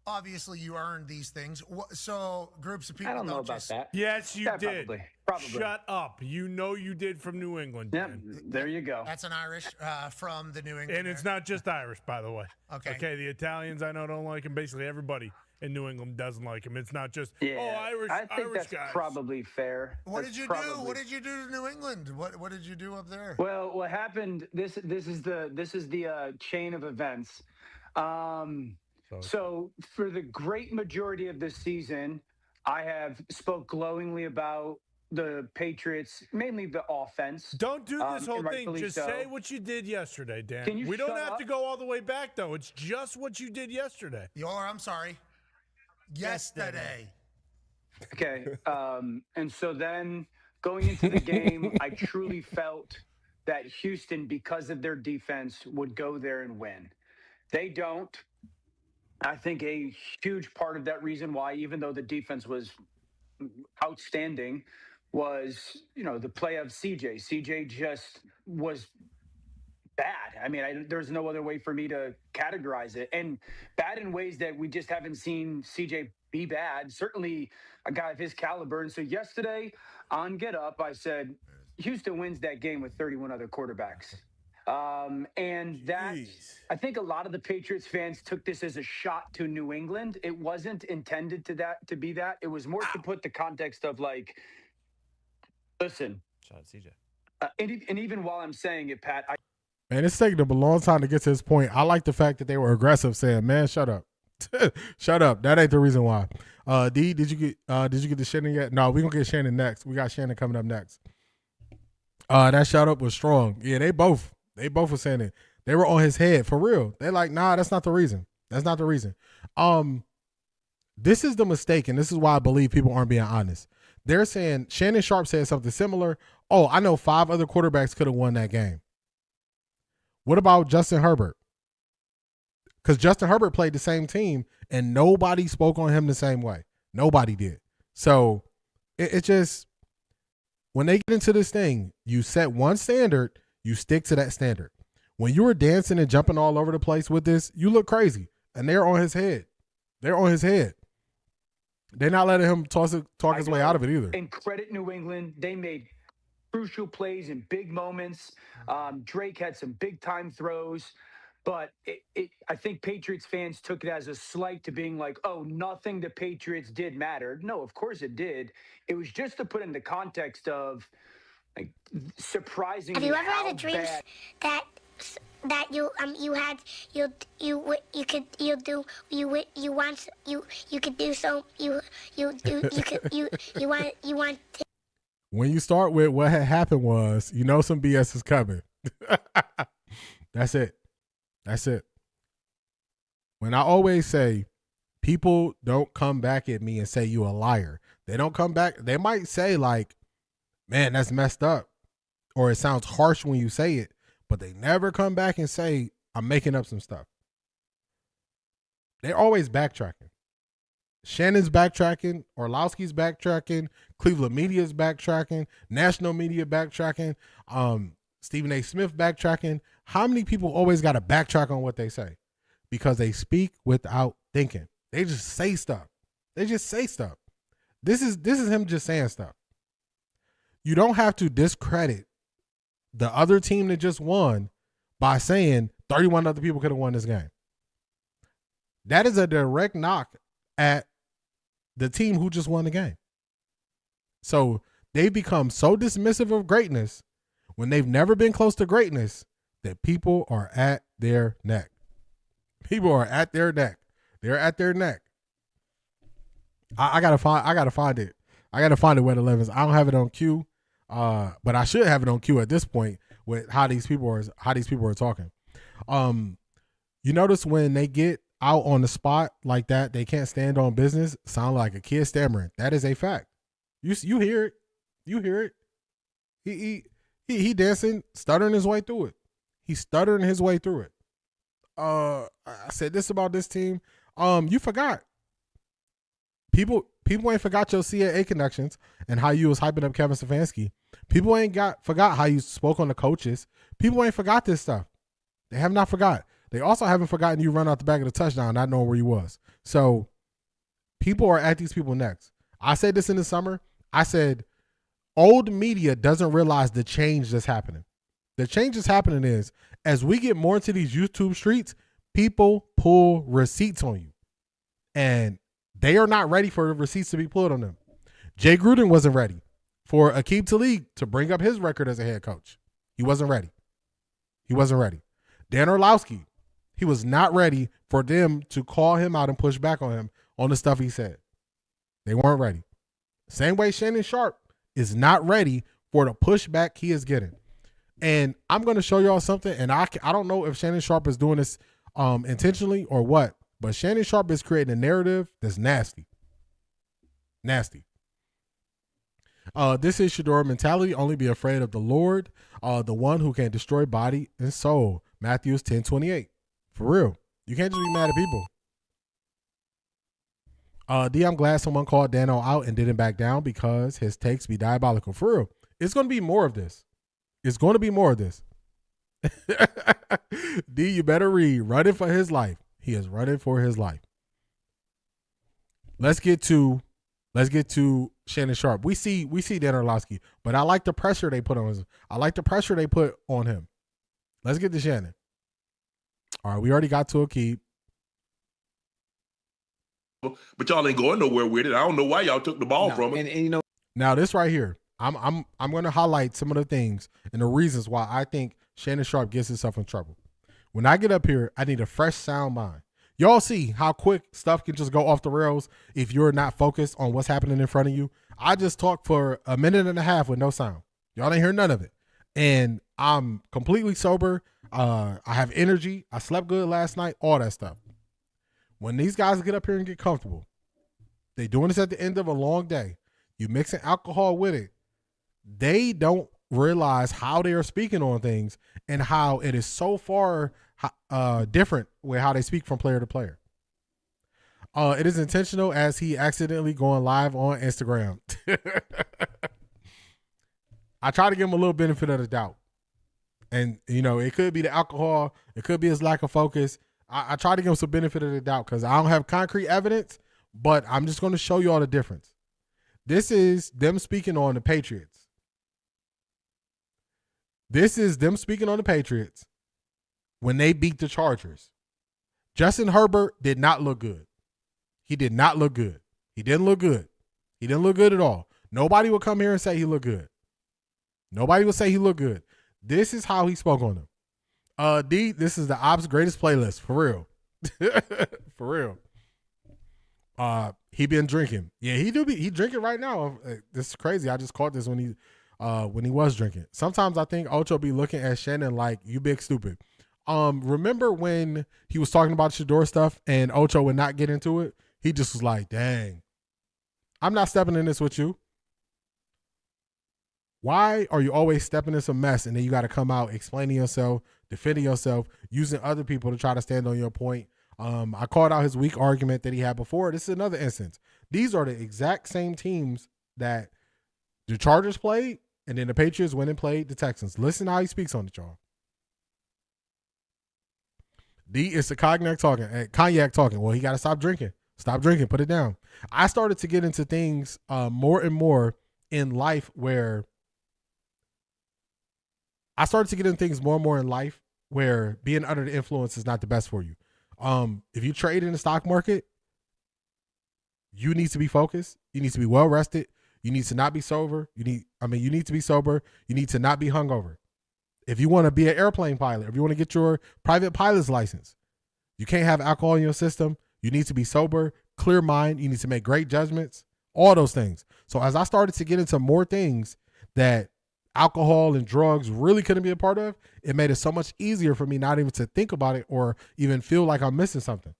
Speaker 10: obviously you earned these things. So groups of people.
Speaker 9: I don't know about that.
Speaker 14: Yes, you did.
Speaker 9: Probably.
Speaker 14: Shut up. You did from New England.
Speaker 9: Yep, there you go.
Speaker 10: That's an Irish from the New England.
Speaker 14: And it's not just Irish, by the way.
Speaker 10: Okay.
Speaker 14: Okay, the Italians I know don't like him. Basically, everybody in New England doesn't like him. It's not just Irish.
Speaker 9: I think
Speaker 14: Irish
Speaker 9: that's
Speaker 14: guys.
Speaker 9: probably fair.
Speaker 10: What did you do? What did you do to New England? What did you do up there?
Speaker 9: Well, what happened? This is the chain of events. So for the great majority of this season, I have spoke glowingly about the Patriots, mainly the offense.
Speaker 14: Don't do this whole thing. Just say what you did yesterday, Dan.
Speaker 9: Can you
Speaker 14: we don't
Speaker 9: shut
Speaker 14: have
Speaker 9: up?
Speaker 14: to go all the way back, though. It's just what you did yesterday.
Speaker 10: I'm sorry. Yesterday.
Speaker 9: Okay. And so then going into the game, I truly felt that Houston, because of their defense, would go there and win. They don't. I think a huge part of that reason why, even though the defense was outstanding, was, the play of CJ. CJ just was bad. I mean, there's no other way for me to categorize it. And bad in ways that we just haven't seen CJ be bad. Certainly a guy of his caliber. And so yesterday on Get Up, I said, Houston wins that game with 31 other quarterbacks. And that, I think a lot of the Patriots fans took this as a shot to New England. It wasn't intended to be that. It was more to put the context of listen.
Speaker 13: Shout out CJ.
Speaker 9: And even while I'm saying it, Pat,
Speaker 1: Man, it's taking them a long time to get to this point. I like the fact that they were aggressive, saying, "Man, shut up, shut up." That ain't the reason why. D, did you get the Shannon yet? No, we gonna get Shannon next. We got Shannon coming up next. That shout up was strong. Yeah, they both were saying it. They were on his head for real. They like, nah, that's not the reason. That's not the reason. This is the mistake, and this is why I believe people aren't being honest. They're saying Shannon Sharp said something similar. Oh, I know 5 other quarterbacks could have won that game. What about Justin Herbert? Because Justin Herbert played the same team, and nobody spoke on him the same way. Nobody did. So it just, when they get into this thing, you set one standard, you stick to that standard. When you were dancing and jumping all over the place with this, you look crazy. And they're on his head. They're on his head. They're not letting him talk his way out of it either.
Speaker 9: And credit New England. They made crucial plays in big moments. Drake had some big-time throws. But I think Patriots fans took it as a slight to being like, oh, nothing the Patriots did mattered. No, of course it did. It was just to put in the context of, like, surprisingly.
Speaker 15: Have you ever had a dream that you want.
Speaker 1: When you start with what had happened was, you know some BS is coming. That's it. That's it. When I always say, people don't come back at me and say you a liar. They don't come back. They might say like, man, that's messed up. Or it sounds harsh when you say it. But they never come back and say, I'm making up some stuff. They're always backtracking. Shannon's backtracking. Orlowski's backtracking. Cleveland media's backtracking. National media backtracking. Stephen A. Smith backtracking. How many people always got to backtrack on what they say? Because they speak without thinking. They just say stuff. They just say stuff. This is him just saying stuff. You don't have to discredit the other team that just won by saying 31 other people could have won this game. That is a direct knock at the team who just won the game. So they become so dismissive of greatness when they've never been close to greatness that people are at their neck. People are at their neck. They're at their neck. I gotta find it. I gotta find it where the 11s. I don't have it on cue. But I should have it on cue at this point with how these people are talking. You notice when they get out on the spot like that, they can't stand on business. Sound like a kid stammering. That is a fact. You hear it. You hear it. He dancing, stuttering his way through it. He's stuttering his way through it. I said this about this team. You forgot. People ain't forgot your CAA connections and how you was hyping up Kevin Stefanski. People ain't forgot how you spoke on the coaches. People ain't forgot this stuff. They have not forgot. They also haven't forgotten you run out the back of the touchdown, not knowing where you was. So people are at these people next. I said this in the summer. I said old media doesn't realize the change that's happening. The change that's happening is as we get more into these YouTube streets, people pull receipts on you. And they are not ready for the receipts to be pulled on them. Jay Gruden wasn't ready for Aqib Talib to bring up his record as a head coach. He wasn't ready. He wasn't ready. Dan Orlowski, he was not ready for them to call him out and push back on him on the stuff he said. They weren't ready. Same way Shannon Sharp is not ready for the pushback he is getting. And I'm going to show y'all something, and I don't know if Shannon Sharp is doing this intentionally or what, but Shannon Sharp is creating a narrative that's nasty. Nasty. This is Shador mentality. Only be afraid of the Lord, the one who can destroy body and soul. Matthews 10:28. For real. You can't just be mad at people. I'm glad someone called Dano out and didn't back down because his takes be diabolical. For real. It's going to be more of this. It's going to be more of this. D, you better read. Running for his life. He is running for his life. Let's get to Shannon Sharp. We see Dan Orlowski, but I like the pressure they put on him. I like the pressure they put on him. Let's get to Shannon. All right, we already got to Aqib.
Speaker 16: But y'all ain't going nowhere with it. I don't know why y'all took the ball from him.
Speaker 3: And you know,
Speaker 1: now this right here, I'm going to highlight some of the things and the reasons why I think Shannon Sharp gets himself in trouble. When I get up here, I need a fresh sound mind. Y'all see how quick stuff can just go off the rails if you're not focused on what's happening in front of you. I just talked for a minute and a half with no sound. Y'all didn't hear none of it. And I'm completely sober. I have energy. I slept good last night, all that stuff. When these guys get up here and get comfortable, they doing this at the end of a long day. You mixing alcohol with it. They don't realize how they are speaking on things and how it is so far different with how they speak from player to player. It is intentional as he accidentally going live on Instagram. I try to give him a little benefit of the doubt. And, you know, it could be the alcohol. It could be his lack of focus. I try to give him some benefit of the doubt because I don't have concrete evidence, but I'm just going to show you all the difference. This is them speaking on the Patriots. This is them speaking on the Patriots when they beat the Chargers. Justin Herbert did not look good. He did not look good. He didn't look good. He didn't look good at all. Nobody will come here and say he looked good. Nobody will say he looked good. This is how he spoke on them. D, this is the Ops greatest playlist, for real. For real. He been drinking. Yeah, he drinking right now. This is crazy. I just caught this when he was drinking. Sometimes I think Ocho be looking at Shannon like, you big stupid. Remember when he was talking about Shador stuff and Ocho would not get into it? He just was like, dang, I'm not stepping in this with you. Why are you always stepping in some mess and then you got to come out explaining yourself, defending yourself, using other people to try to stand on your point? I called out his weak argument that he had before. This is another instance. These are the exact same teams that the Chargers played, and then the Patriots went and played the Texans. Listen how he speaks on it, y'all. D is the cognac talking. Well, he got to stop drinking. Stop drinking. Put it down. I started to get into things more and more in life where being under the influence is not the best for you. If you trade in the stock market, you need to be focused. You need to be well rested. You need to not be sober. You need to be sober. You need to not be hungover. If you want to be an airplane pilot, if you want to get your private pilot's license, you can't have alcohol in your system. You need to be sober, clear mind. You need to make great judgments, all those things. So as I started to get into more things that alcohol and drugs really couldn't be a part of, it made it so much easier for me not even to think about it or even feel like I'm missing something.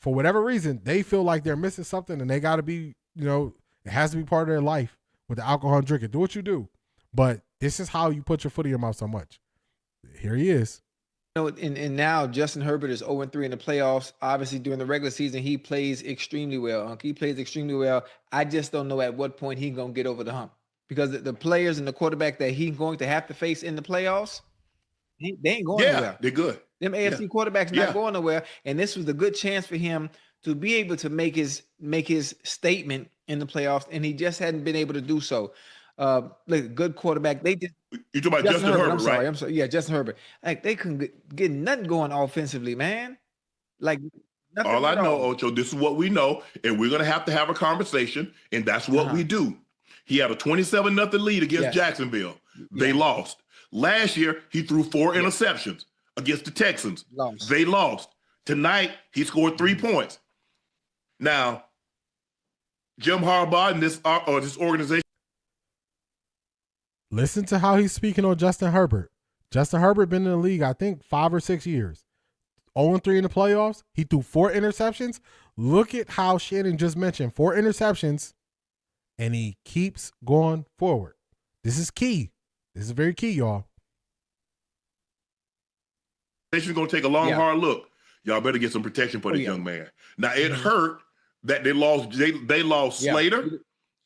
Speaker 1: For whatever reason, they feel like they're missing something and they got to be, it has to be part of their life with the alcohol and drinking. Do what you do. But this is how you put your foot in your mouth so much. Here he is.
Speaker 17: And now Justin Herbert is 0-3 in the playoffs. Obviously, during the regular season, he plays extremely well. He plays extremely well. I just don't know at what point he's going to get over the hump. Because the players and the quarterback that he's going to have to face in the playoffs, they ain't going nowhere.
Speaker 16: Yeah, they're good.
Speaker 17: Them AFC quarterbacks not going nowhere. And this was a good chance for him to be able to make his statement in the playoffs, and he just hadn't been able to do so. Like good quarterback. They did.
Speaker 16: You talking about Justin Herbert, right?
Speaker 17: I'm sorry. Yeah, Justin Herbert. Like they couldn't get nothing going offensively, man. Like nothing.
Speaker 16: All I know, Ocho, this is what we know, and we're gonna have a conversation, and that's what we do. He had a 27-0 lead against Jacksonville. They lost. Last year, he threw 4 interceptions against the Texans. They lost. Tonight, he scored 3 points. Now, Jim Harbaugh and this organization.
Speaker 1: Listen to how he's speaking on Justin Herbert. Justin Herbert been in the league, I think, 5 or 6 years. 0-3 in the playoffs. He threw 4 interceptions. Look at how Shannon just mentioned 4 interceptions, and he keeps going forward. This is key. This is very key, y'all.
Speaker 16: This is going to take a long, hard look. Y'all better get some protection for this young man. Now, it hurt that they lost. They lost Slater,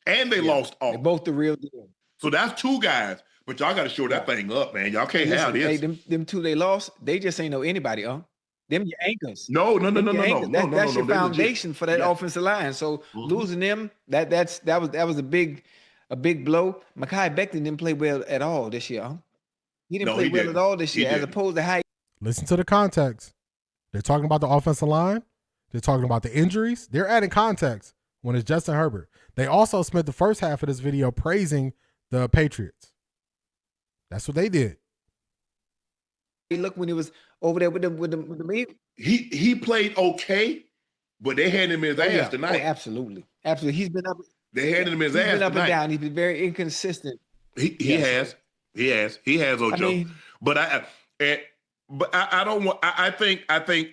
Speaker 16: and they lost Alt.
Speaker 17: They're both the real deal.
Speaker 16: So that's 2 guys, but y'all got to show that thing up, man. Y'all can't have this.
Speaker 17: Hey, them 2 they lost, they just ain't know anybody, Them your anchors.
Speaker 16: No.
Speaker 17: That's your foundation for that offensive line. So losing them, that was a big blow. Mekhi Becton didn't play well at all this year. He didn't play well at all this year, as opposed to how.
Speaker 1: Listen to the context. They're talking about the offensive line. They're talking about the injuries. They're adding context when it's Justin Herbert. They also spent the first half of this video praising the Patriots. That's what they did.
Speaker 17: Look, when he was over there with the
Speaker 16: he played okay, but they handed him his ass tonight.
Speaker 17: Oh, absolutely. He's been up.
Speaker 16: They handed him his ass.
Speaker 17: He's been up
Speaker 16: tonight.
Speaker 17: And down. He's been very inconsistent.
Speaker 16: He has, Ocho. But I don't want. I think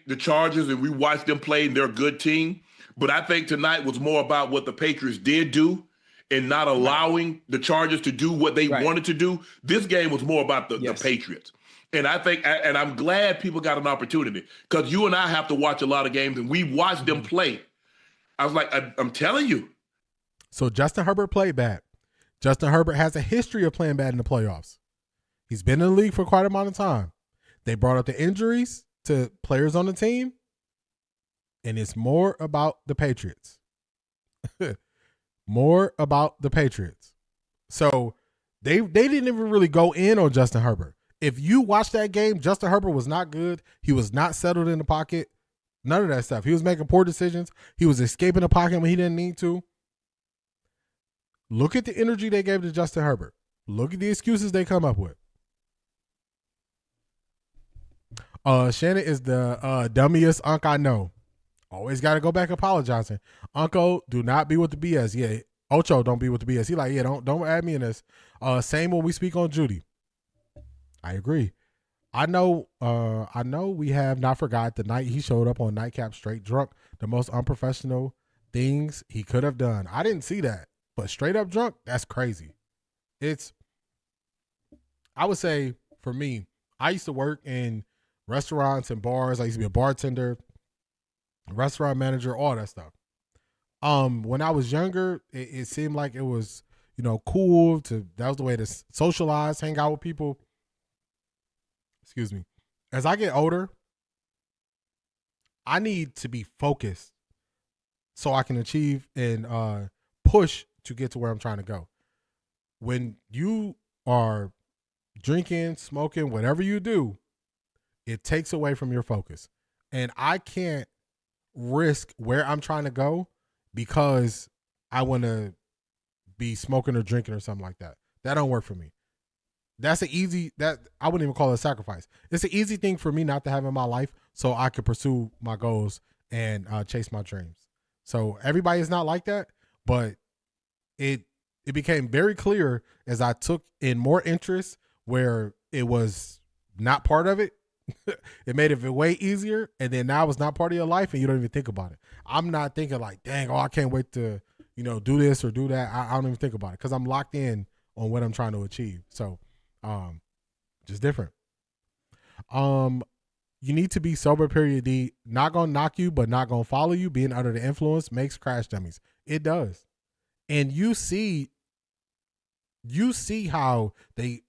Speaker 16: the Chargers, and we watched them play, and they're a good team. But I think tonight was more about what the Patriots did do, and not allowing the Chargers to do what they wanted to do. This game was more about the Patriots. And I think, and I'm glad people got an opportunity because you and I have to watch a lot of games and we watched them play. I was like, I'm telling you.
Speaker 1: So Justin Herbert played bad. Justin Herbert has a history of playing bad in the playoffs. He's been in the league for quite a amount of time. They brought up the injuries to players on the team, and it's more about the Patriots. More about the Patriots. So they didn't even really go in on Justin Herbert. If you watch that game, Justin Herbert was not good. He was not settled in the pocket. None of that stuff. He was making poor decisions. He was escaping the pocket when he didn't need to. Look at the energy they gave to Justin Herbert. Look at the excuses they come up with. Shannon is the dummiest UNK I know. Always got to go back apologizing. Uncle, do not be with the BS. Yeah, Ocho, don't be with the BS. He like, yeah, don't add me in this. Same when we speak on Judy. I agree. I know we have not forgot the night he showed up on Nightcap straight drunk, the most unprofessional things he could have done. I didn't see that, but straight up drunk, that's crazy. I would say for me, I used to work in restaurants and bars. I used to be a bartender, restaurant manager, all that stuff. When I was younger, it seemed like it was, cool that was the way to socialize, hang out with people. Excuse me. As I get older, I need to be focused so I can achieve and push to get to where I'm trying to go. When you are drinking, smoking, whatever you do, it takes away from your focus. And I can't risk where I'm trying to go because I want to be smoking or drinking or something like that. That don't work for me. That's I wouldn't even call it a sacrifice. It's an easy thing for me not to have in my life so I could pursue my goals and chase my dreams. So everybody is not like that, but it became very clear as I took in more interest where it was not part of it. It made it way easier, and then now it's not part of your life and you don't even think about it. I'm not thinking like, dang, I can't wait to, do this or do that. I don't even think about it because I'm locked in on what I'm trying to achieve. So just different. You need to be sober, period. D. Not gonna knock you, but not gonna follow you. Being under the influence makes crash dummies. It does. And you see how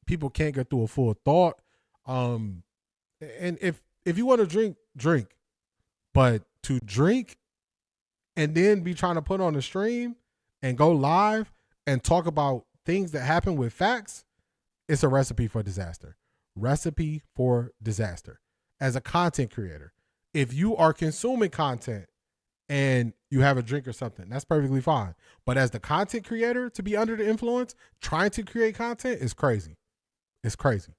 Speaker 1: people can't get through a full thought. And if you want to drink, but to drink and then be trying to put on a stream and go live and talk about things that happen with facts, it's a recipe for disaster. Recipe for disaster. As a content creator, if you are consuming content and you have a drink or something, that's perfectly fine. But as the content creator, to be under the influence, trying to create content is crazy. It's crazy.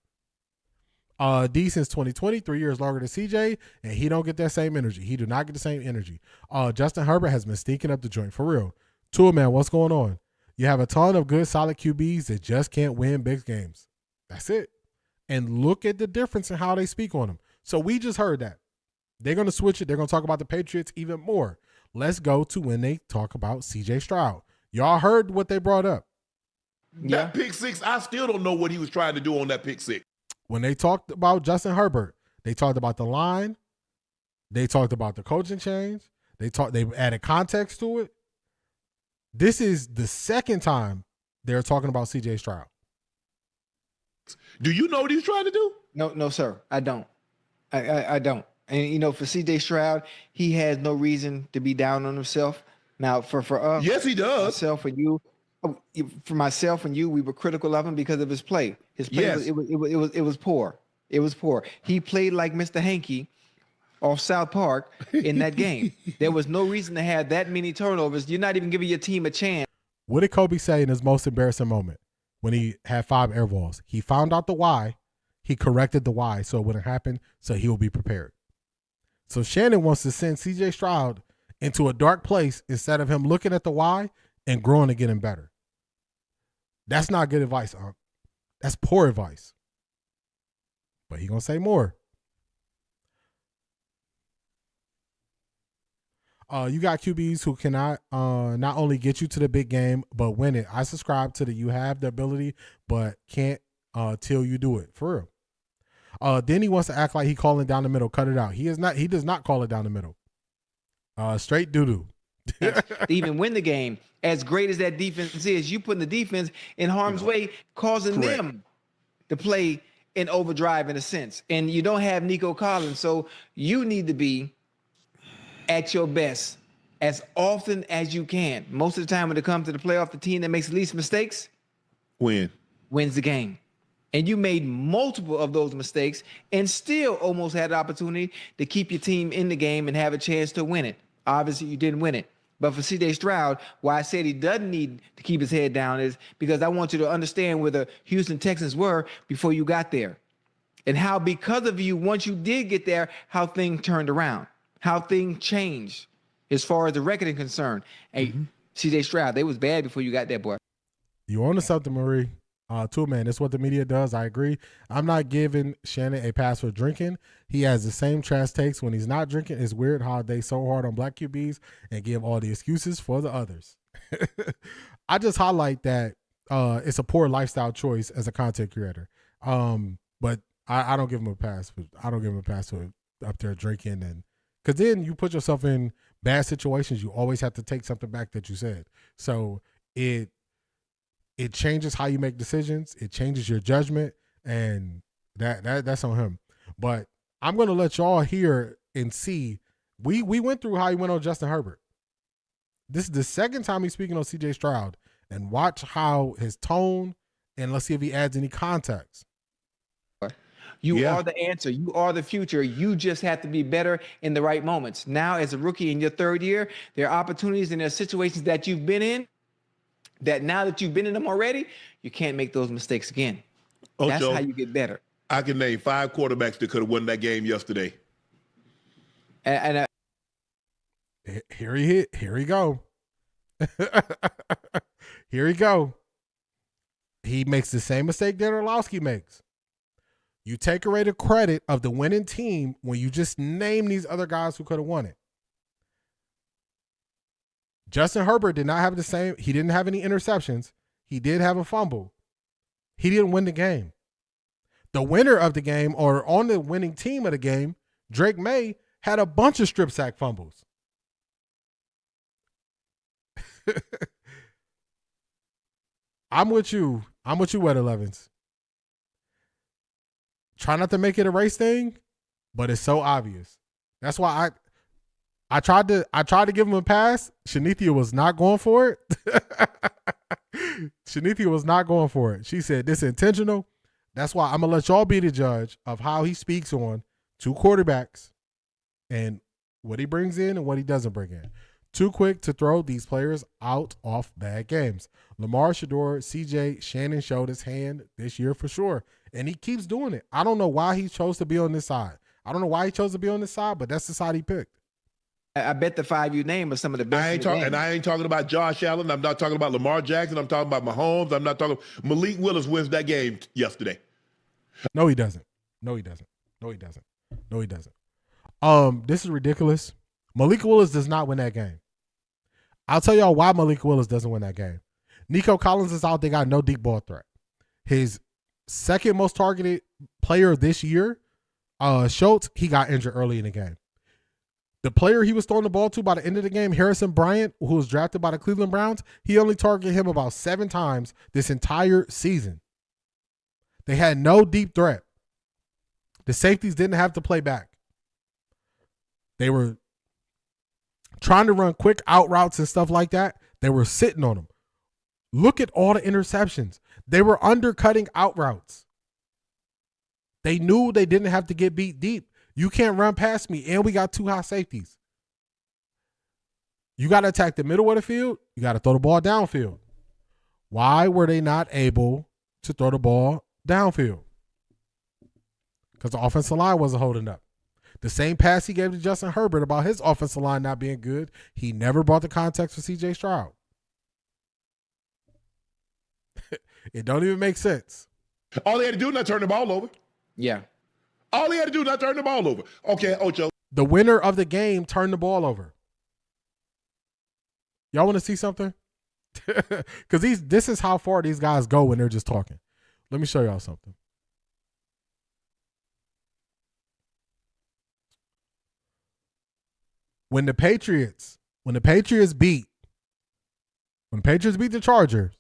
Speaker 1: D since 2020, 3 years longer than CJ, and he don't get that same energy. He do not get the same energy. Justin Herbert has been stinking up the joint for real. Tua, man, what's going on? You have a ton of good, solid QBs that just can't win big games. That's it. And look at the difference in how they speak on them. So we just heard that. They're going to switch it. They're going to talk about the Patriots even more. Let's go to when they talk about CJ Stroud. Y'all heard what they brought up.
Speaker 16: That pick six, I still don't know what he was trying to do on that pick six.
Speaker 1: When they talked about Justin Herbert, they talked about the line. They talked about the coaching change. They added context to it. This is the second time they're talking about CJ Stroud.
Speaker 16: Do you know what he's trying to do?
Speaker 17: No, sir. I don't. I don't. And, for CJ Stroud, he has no reason to be down on himself. Now, for us.
Speaker 16: Yes, he does.
Speaker 17: Myself and you. For myself and you, we were critical of him because of his play. His play,
Speaker 16: yes.
Speaker 17: it was poor. It was poor. He played like Mr. Hankey off South Park in that game. There was no reason to have that many turnovers. You're not even giving your team a chance.
Speaker 1: What did Kobe say in his most embarrassing moment when he had 5 air balls? He found out the why. He corrected the why so it wouldn't happen, so he will be prepared. So Shannon wants to send CJ Stroud into a dark place instead of him looking at the why and growing and getting better. That's not good advice, Unc. That's poor advice. But he gonna say more. You got QBs who cannot not only get you to the big game, but win it. I subscribe to you have the ability, but can't till you do it. For Then he wants to act like he calling down the middle. Cut it out. He is not. He does not call it down the middle. Straight doo-doo.
Speaker 17: To even win the game, as great as that defense is, you putting the defense in harm's way, causing them to play in overdrive in a sense. And you don't have Nico Collins, so you need to be at your best as often as you can. Most of the time when it comes to the playoff, the team that makes the least mistakes wins the game. And you made multiple of those mistakes and still almost had the opportunity to keep your team in the game and have a chance to win it. Obviously, you didn't win it. But for CJ Stroud, why I said he doesn't need to keep his head down is because I want you to understand where the Houston Texans were before you got there. And how, because of you, once you did get there, how things turned around, how things changed as far as the record is concerned. Hey, CJ Stroud, they was bad before you got there, boy.
Speaker 1: You on to something, Marie. Too, man, that's what the media does. I agree. I'm not giving Shannon a pass for drinking. He has the same trash takes when he's not drinking. It's weird how they so hard on black QBs and give all the excuses for the others. I just highlight that it's a poor lifestyle choice as a content creator. But I don't give him a pass. I don't give him a pass for up there drinking, and because then you put yourself in bad situations. You always have to take something back that you said. So it changes how you make decisions. It changes your judgment, and that's on him. But I'm going to let y'all hear and see. We went through how he went on Justin Herbert. This is the second time he's speaking on CJ Stroud, and watch how his tone, and let's see if he adds any context.
Speaker 17: You are the answer. You are the future. You just have to be better in the right moments. Now, as a rookie in your third year, there are opportunities and there are situations that you've been in that now that you've been in them already, you can't make those mistakes again. That's how you get better.
Speaker 16: I can name 5 quarterbacks that could have won that game yesterday.
Speaker 17: And
Speaker 1: here he go. Here he go. He makes the same mistake that Orlowski makes. You take away the credit of the winning team when you just name these other guys who could have won it. Justin Herbert did not have the same. He didn't have any interceptions. He did have a fumble. He didn't win the game. The winner of the game, or on the winning team of the game, Drake May, had a bunch of strip sack fumbles. I'm with you. Weather Levins. Try not to make it a race thing, but it's so obvious. That's why I tried to give him a pass. Shanithia was not going for it. Shanithia was not going for it. She said, this is intentional. That's why I'm going to let y'all be the judge of how he speaks on 2 quarterbacks and what he brings in and what he doesn't bring in. Too quick to throw these players out off bad games. Lamar, Shador, CJ, Shannon showed his hand this year for sure. And he keeps doing it. I don't know why he chose to be on this side. I don't know why he chose to be on this side, but that's the side he picked.
Speaker 17: I bet the 5 you name are some of the best.
Speaker 16: I ain't talking about Josh Allen. I'm not talking about Lamar Jackson. I'm talking about Mahomes. I'm not talking. Malik Willis wins that game yesterday.
Speaker 1: No, he doesn't. This is ridiculous. Malik Willis does not win that game. I'll tell y'all why Malik Willis doesn't win that game. Nico Collins is out. They got no deep ball threat. His second most targeted player this year, Schultz, he got injured early in the game. The player he was throwing the ball to by the end of the game, Harrison Bryant, who was drafted by the Cleveland Browns, he only targeted him about 7 times this entire season. They had no deep threat. The safeties didn't have to play back. They were trying to run quick out routes and stuff like that. They were sitting on them. Look at all the interceptions. They were undercutting out routes. They knew they didn't have to get beat deep. You can't run past me, and we got 2 high safeties. You got to attack the middle of the field. You got to throw the ball downfield. Why were they not able to throw the ball downfield? Because the offensive line wasn't holding up. The same pass he gave to Justin Herbert about his offensive line not being good, he never brought the context for CJ Stroud. It don't even make sense.
Speaker 16: All he had to do is not turn the ball over.
Speaker 17: Yeah.
Speaker 16: All he had to do is not turn the ball over. Okay, Ocho.
Speaker 1: The winner of the game turned the ball over. Y'all want to see something? Because this is how far these guys go when they're just talking. Let me show y'all something. when the Patriots beat the Chargers,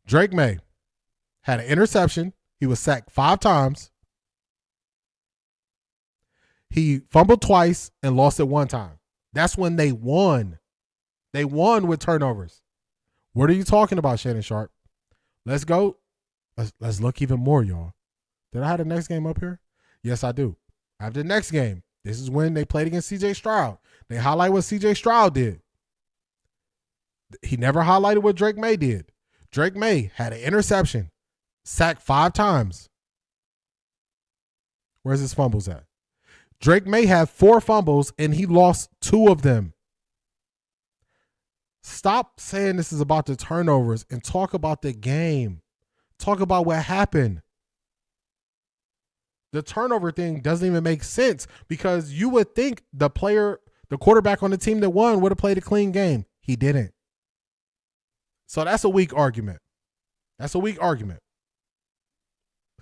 Speaker 1: Drake May had an interception. He was sacked 5 times. He fumbled twice and lost it 1 time. That's when they won. They won with turnovers. What are you talking about, Shannon Sharp? Let's go. Let's look even more, y'all. Did I have the next game up here? Yes, I do. I have the next game. This is when they played against CJ Stroud. They highlight what CJ Stroud did. He never highlighted what Drake May did. Drake May had an interception, sacked 5 times. Where's his fumbles at? Drake May had 4 fumbles and he lost 2 of them. Stop saying this is about the turnovers and talk about the game. Talk about what happened. The turnover thing doesn't even make sense because you would think the quarterback on the team that won would have played a clean game. He didn't. So that's a weak argument. That's a weak argument.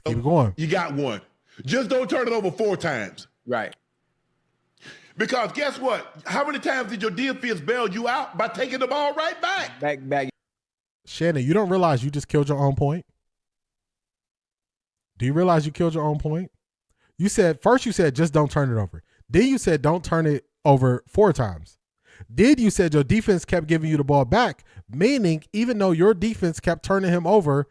Speaker 1: Keep it going.
Speaker 16: You got one. Just don't turn it over 4 times.
Speaker 17: Right.
Speaker 16: Because guess what? How many times did your defense bail you out by taking the ball right back?
Speaker 17: Back.
Speaker 1: Shannon, you don't realize you just killed your own point? Do you realize you killed your own point? First you said just don't turn it over. Then you said don't turn it over 4 times. Then you said your defense kept giving you the ball back, meaning even though your defense kept turning him over,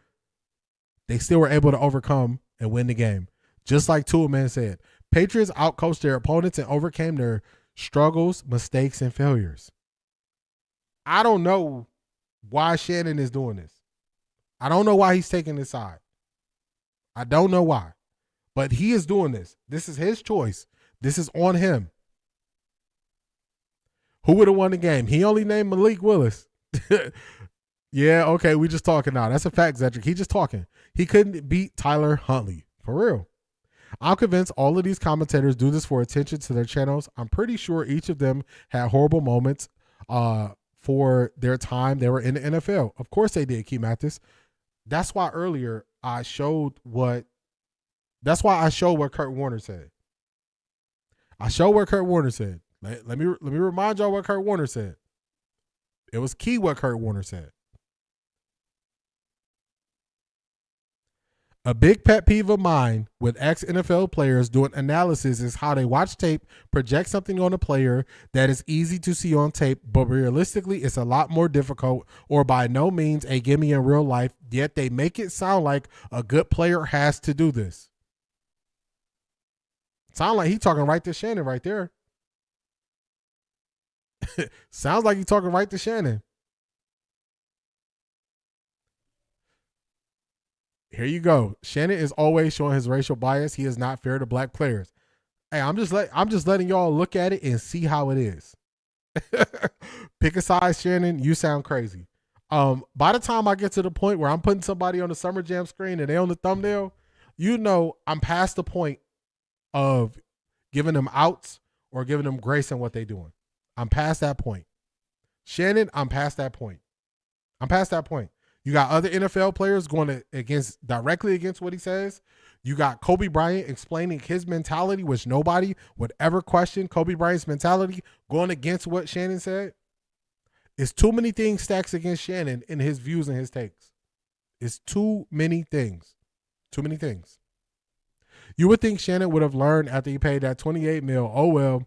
Speaker 1: they still were able to overcome and win the game. Just like Tua Man said, Patriots outcoached their opponents and overcame their struggles, mistakes, and failures. I don't know why Shannon is doing this. I don't know why he's taking this side. I don't know why. But he is doing this. This is his choice. This is on him. Who would have won the game? He only named Malik Willis. Yeah, okay, we just talking now. That's a fact, Zedric. He just talking. He couldn't beat Tyler Huntley. For real. I'm convinced all of these commentators do this for attention to their channels. I'm pretty sure each of them had horrible moments for their time they were in the NFL. Of course they did, Key Mathis. That's why earlier I showed what Kurt Warner said. I showed what Kurt Warner said. Let me remind y'all what Kurt Warner said. It was key what Kurt Warner said. A big pet peeve of mine with ex-NFL players doing analysis is how they watch tape, project something on a player that is easy to see on tape, but realistically it's a lot more difficult or by no means a gimme in real life, yet they make it sound like a good player has to do this. Sound like he talking right to Shannon right there. Sounds like he talking right to Shannon. Here you go. Shannon is always showing his racial bias. He is not fair to black players. Hey, I'm just letting y'all look at it and see how it is. Pick a side, Shannon. You sound crazy. By the time I get to the point where I'm putting somebody on the Summer Jam screen and they on the thumbnail, you know I'm past the point of giving them outs or giving them grace in what they're doing. I'm past that point. Shannon, I'm past that point. I'm past that point. You got other NFL players going directly against what he says. You got Kobe Bryant explaining his mentality, which nobody would ever question Kobe Bryant's mentality, going against what Shannon said. It's too many things stacked against Shannon in his views and his takes. It's too many things. Too many things. You would think Shannon would have learned after he paid that $28 million. Oh, well,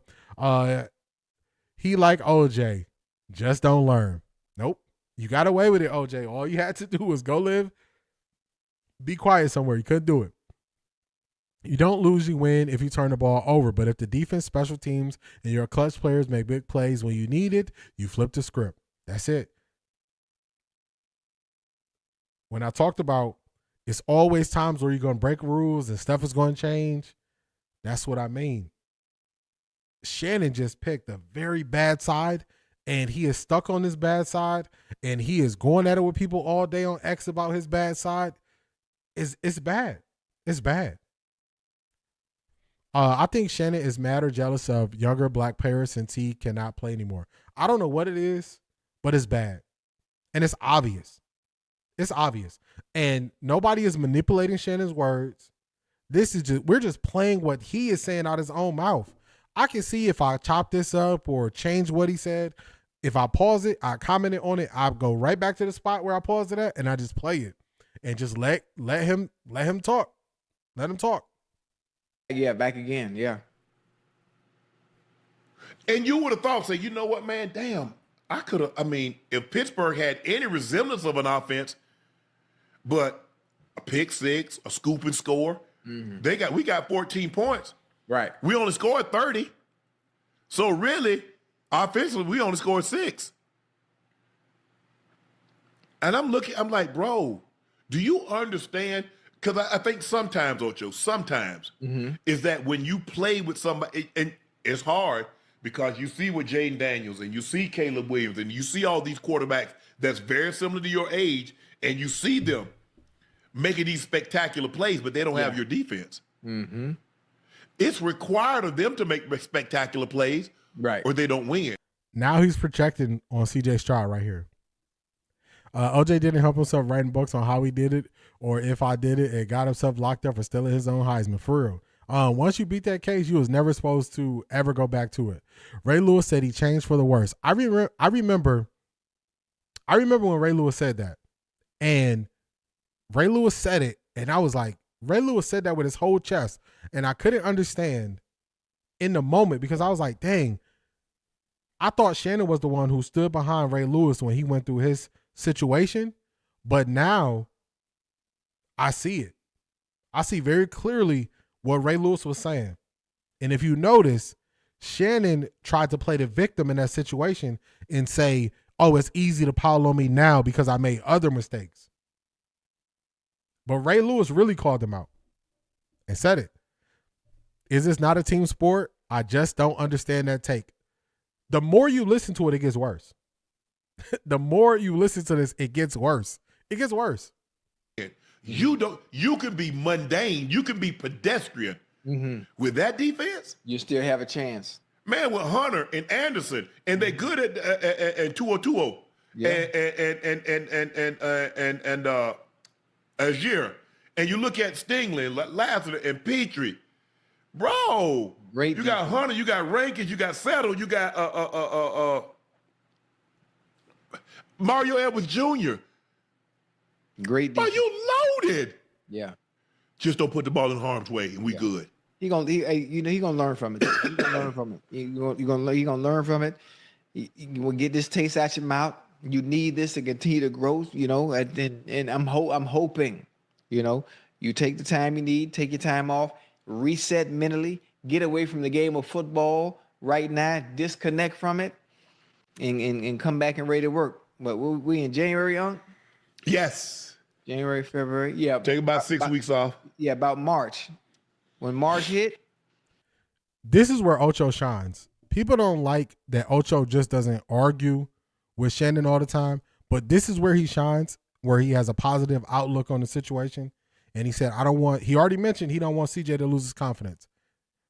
Speaker 1: he like OJ. Just don't learn. Nope. You got away with it, OJ. All you had to do was go live, be quiet somewhere. You couldn't do it. You don't lose, you win if you turn the ball over. But if the defense, special teams, and your clutch players make big plays when you need it, you flip the script. That's it. When I talked about it's always times where you're going to break rules and stuff is going to change, that's what I mean. Shannon just picked a very bad side, and he is stuck on this bad side, and he is going at it with people all day on X about his bad side. It's bad. It's bad. I think Shannon is mad or jealous of younger black players since he cannot play anymore. I don't know what it is, but it's bad. And it's obvious. It's obvious. And nobody is manipulating Shannon's words. We're just playing what he is saying out of his own mouth. I can see if I chop this up or change what he said. If I pause it, I commented on it, I go right back to the spot where I paused it at, and I just play it and just let him talk. Let him talk.
Speaker 17: Yeah, back again. Yeah.
Speaker 16: And you would have thought, say, you know what, man, damn, I could have, I mean, if Pittsburgh had any resemblance of an offense, but a pick six, a scoop and score, we got 14 points.
Speaker 17: Right.
Speaker 16: We only scored 30. So really, offensively, we only scored 6. And I'm like, bro, do you understand? Because I think sometimes, Ocho, is that when you play with somebody, and it's hard because you see with Jaden Daniels and you see Caleb Williams and you see all these quarterbacks that's very similar to your age, and you see them making these spectacular plays, but they don't have your defense. It's required of them to make spectacular plays,
Speaker 17: right,
Speaker 16: or they don't win.
Speaker 1: Now he's projecting on CJ Stroud right here. OJ didn't help himself writing books on how he did it or if I did it, and got himself locked up for stealing his own Heisman. For real. Once you beat that case, you was never supposed to ever go back to it. Ray Lewis said he changed for the worse. I remember when Ray Lewis said that. And Ray Lewis said it, and I was like, Ray Lewis said that with his whole chest. And I couldn't understand in the moment because I was like, dang, I thought Shannon was the one who stood behind Ray Lewis when he went through his situation. But now I see it. I see very clearly what Ray Lewis was saying. And if you notice, Shannon tried to play the victim in that situation and say, oh, it's easy to pile on me now because I made other mistakes. But Ray Lewis really called him out and said it. Is this not a team sport? I just don't understand that take. The more you listen to it, it gets worse. The more you listen to this, it gets worse. It gets worse.
Speaker 16: You can be mundane. You can be pedestrian. With that defense,
Speaker 17: you still have a chance.
Speaker 16: Man, with Hunter and Anderson, and they're good at 2-0-2-0. And Azier. And you look at Stingley, Lassiter, and Petrie. Bro,
Speaker 17: great.
Speaker 16: You got Hunter, you got Rankins, you got Settle, you got Mario Edwards Jr.
Speaker 17: Great defense.
Speaker 16: Are you loaded?
Speaker 17: Yeah.
Speaker 16: Just don't put the ball in harm's way, and we good.
Speaker 17: He gonna learn from it. He gonna learn from it. He gonna learn from it. You will get this taste out your mouth. You need this to continue to grow. And I'm hoping, you take the time you need, take your time off, reset mentally, get away from the game of football right now, disconnect from it, and come back and ready to work. But we in January, young?
Speaker 16: Yes.
Speaker 17: January, February. Yeah.
Speaker 16: Take about 6 weeks off.
Speaker 17: Yeah, about March. When March hit.
Speaker 1: This is where Ocho shines. People don't like that Ocho just doesn't argue with Shannon all the time, but this is where he shines, where he has a positive outlook on the situation. And he said, he already mentioned he don't want CJ to lose his confidence.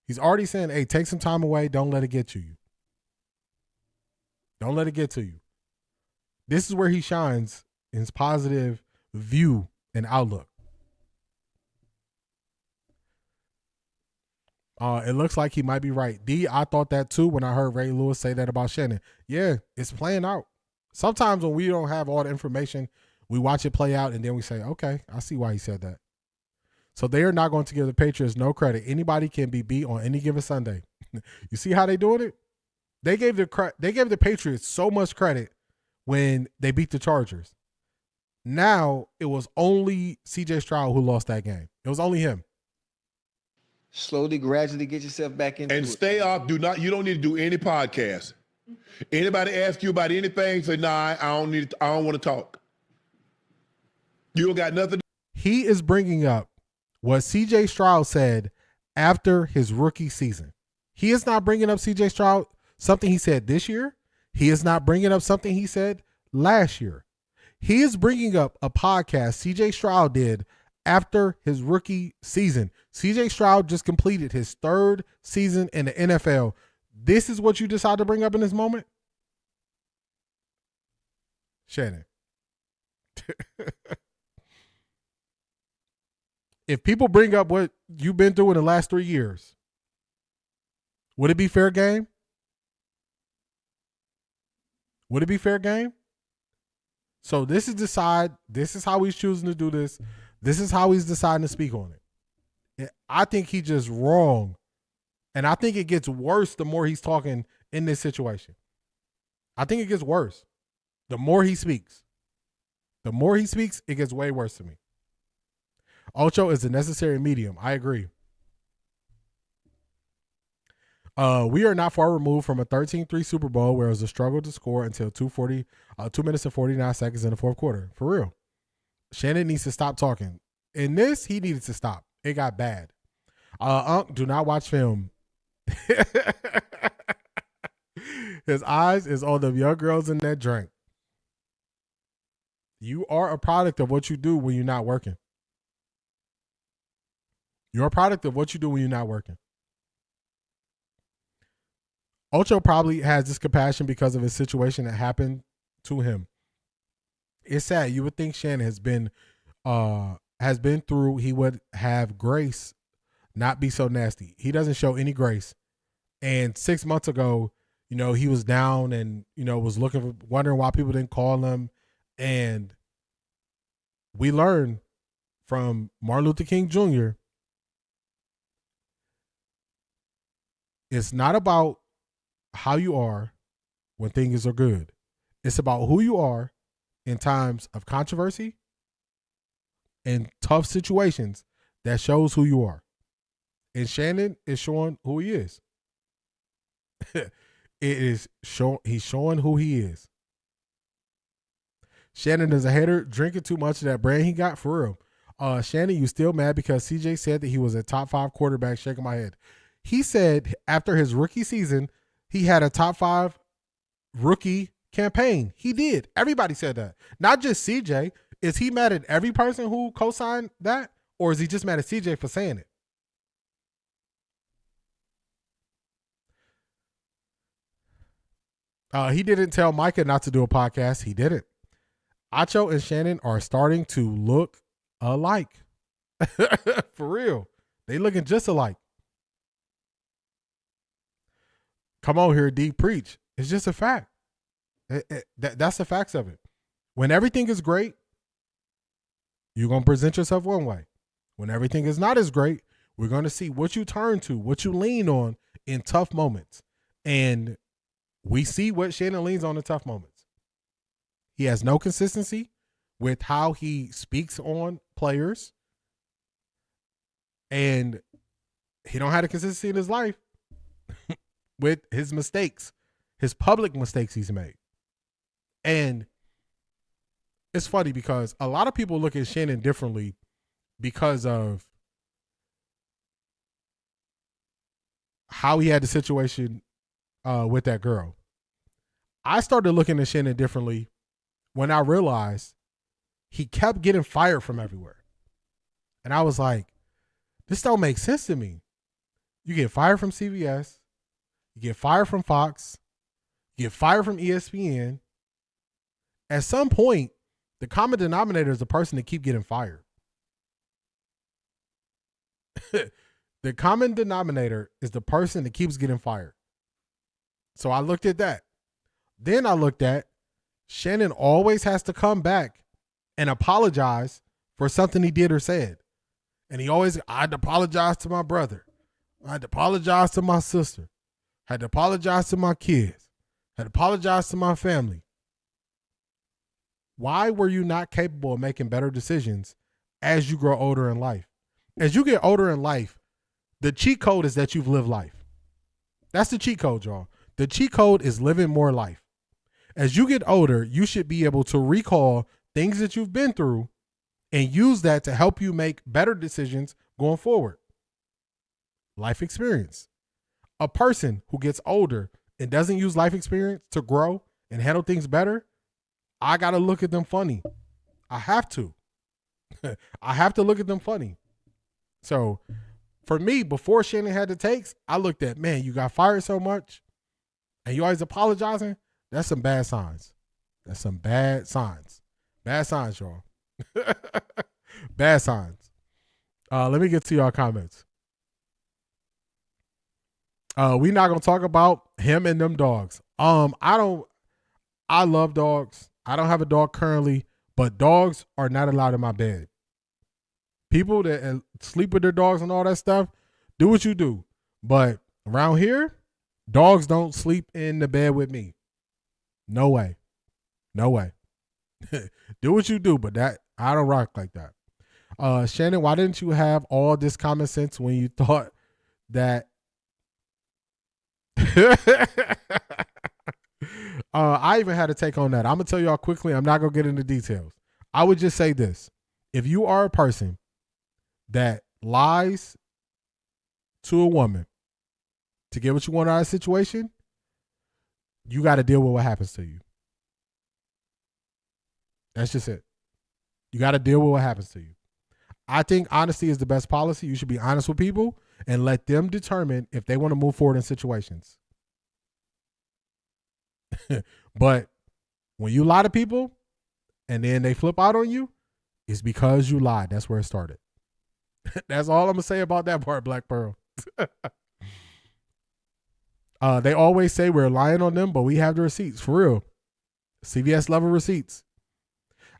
Speaker 1: He's already saying, hey, take some time away. Don't let it get to you. Don't let it get to you. This is where he shines in his positive view and outlook. It looks like he might be right. D, I thought that too when I heard Ray Lewis say that about Shannon. Yeah, it's playing out. Sometimes when we don't have all the information, we watch it play out and then we say, okay, I see why he said that. So they are not going to give the Patriots no credit. Anybody can be beat on any given Sunday. You see how they doing it? They gave the Patriots so much credit when they beat the Chargers. Now it was only CJ Stroud who lost that game. It was only him.
Speaker 17: Slowly, gradually get yourself back into it.
Speaker 16: And stay off. You don't need to do any podcast. Anybody ask you about anything, say, nah, I don't want to talk. You don't got nothing.
Speaker 1: He is bringing up what CJ Stroud said after his rookie season. He is not bringing up CJ Stroud, something he said this year. He is not bringing up something he said last year. He is bringing up a podcast CJ Stroud did after his rookie season. CJ Stroud just completed his 3rd season in the NFL. This is what you decide to bring up in this moment? Shannon. If people bring up what you've been through in the last 3 years, Would it be fair game? Would it be fair game? So this is how he's choosing to do this. This is how he's deciding to speak on it. I think he's just wrong. And I think it gets worse the more he's talking in this situation. I think it gets worse. The more he speaks. The more he speaks, it gets way worse to me. Ocho is a necessary medium. I agree. We are not far removed from a 13-3 Super Bowl where it was a struggle to score until 2 minutes and 49 seconds in the fourth quarter. For real. Shannon needs to stop talking. In this, he needed to stop. It got bad. UNK, do not watch film. His eyes is on the young girls in that drink. You are a product of what you do when you're not working. You're a product of what you do when you're not working. Ocho probably has this compassion because of his situation that happened to him. It's sad. You would think Shannon has been through. He would have grace, not be so nasty. He doesn't show any grace. And 6 months ago, he was down and was wondering why people didn't call him. And we learned from Martin Luther King Jr. It's not about how you are when things are good. It's about who you are in times of controversy and tough situations that shows who you are. And Shannon is showing who he is. He's showing who he is. Shannon is a hater drinking too much of that brand he got, for real. Shannon, you still mad because CJ said that he was a top 5 quarterback? Shaking my head. He said after his rookie season, he had a top 5 rookie campaign. He did. Everybody said that. Not just CJ. Is he mad at every person who co-signed that? Or is he just mad at CJ for saying it? He didn't tell Micah not to do a podcast. He didn't. Acho and Shannon are starting to look alike. For real. They looking just alike. Come on here, D. Preach. It's just a fact. That's the facts of it. When everything is great, you're going to present yourself one way. When everything is not as great, we're going to see what you turn to, what you lean on in tough moments. And we see what Shannon leans on in tough moments. He has no consistency with how he speaks on players. And he don't have a consistency in his life with his mistakes, his public mistakes he's made. And it's funny because a lot of people look at Shannon differently because of how he had the situation with that girl. I started looking at Shannon differently when I realized he kept getting fired from everywhere. And I was like, this don't make sense to me. You get fired from CBS. You get fired from Fox. You get fired from ESPN. At some point, the common denominator is the person that keep getting fired. The common denominator is the person that keeps getting fired. So I looked at that. Then I looked at Shannon always has to come back and apologize for something he did or said. And he always, I had to apologize to my brother. I had to apologize to my sister. I had to apologize to my kids. I had to apologize to my family. Why were you not capable of making better decisions as you grow older in life? As you get older in life, the cheat code is that you've lived life. That's the cheat code, y'all. The cheat code is living more life. As you get older, you should be able to recall things that you've been through and use that to help you make better decisions going forward. Life experience. A person who gets older and doesn't use life experience to grow and handle things better, I got to look at them funny. I have to. I have to look at them funny. So for me, before Shannon had the takes, I looked at, man, you got fired so much and you always apologizing. That's some bad signs. That's some bad signs. Bad signs, y'all. Bad signs. Let me get to y'all comments. We not gonna talk about him and them dogs. I love dogs. I don't have a dog currently, but dogs are not allowed in my bed. People that sleep with their dogs and all that stuff, do what you do. But around here, dogs don't sleep in the bed with me. No way. No way. Do what you do, but that I don't rock like that. Shannon, why didn't you have all this common sense when you thought that I even had a take on that. I'm gonna tell y'all quickly. I'm not gonna get into details. I would just say this: if you are a person that lies to a woman to get what you want out of a situation, you got to deal with what happens to you. That's just it. You got to deal with what happens to you. I think honesty is the best policy. You should be honest with people and let them determine if they want to move forward in situations. But when you lie to people and then they flip out on you, it's because you lied. That's where it started. That's all I'm going to say about that part, Black Pearl. They always say we're lying on them, but we have the receipts. For real. CVS level receipts.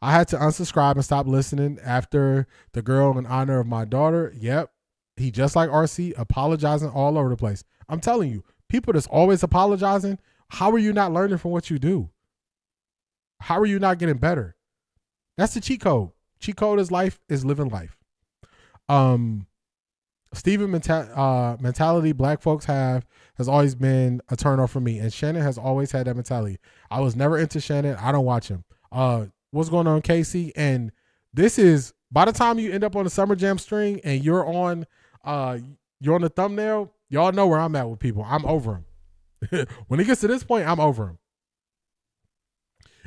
Speaker 1: I had to unsubscribe and stop listening after the girl in honor of my daughter. Yep. He just like RC, apologizing all over the place. I'm telling you, people that's always apologizing, how are you not learning from what you do? How are you not getting better? That's the cheat code. Cheat code is life, is living life. Steven mentality black folks have has always been a turn off for me, and Shannon has always had that mentality. I was never into Shannon. I don't watch him. What's going on, Casey? And this is, by the time you end up on the Summer Jam string and you're on the thumbnail, y'all know where I'm at with people. I'm over him. When it gets to this point, I'm over him.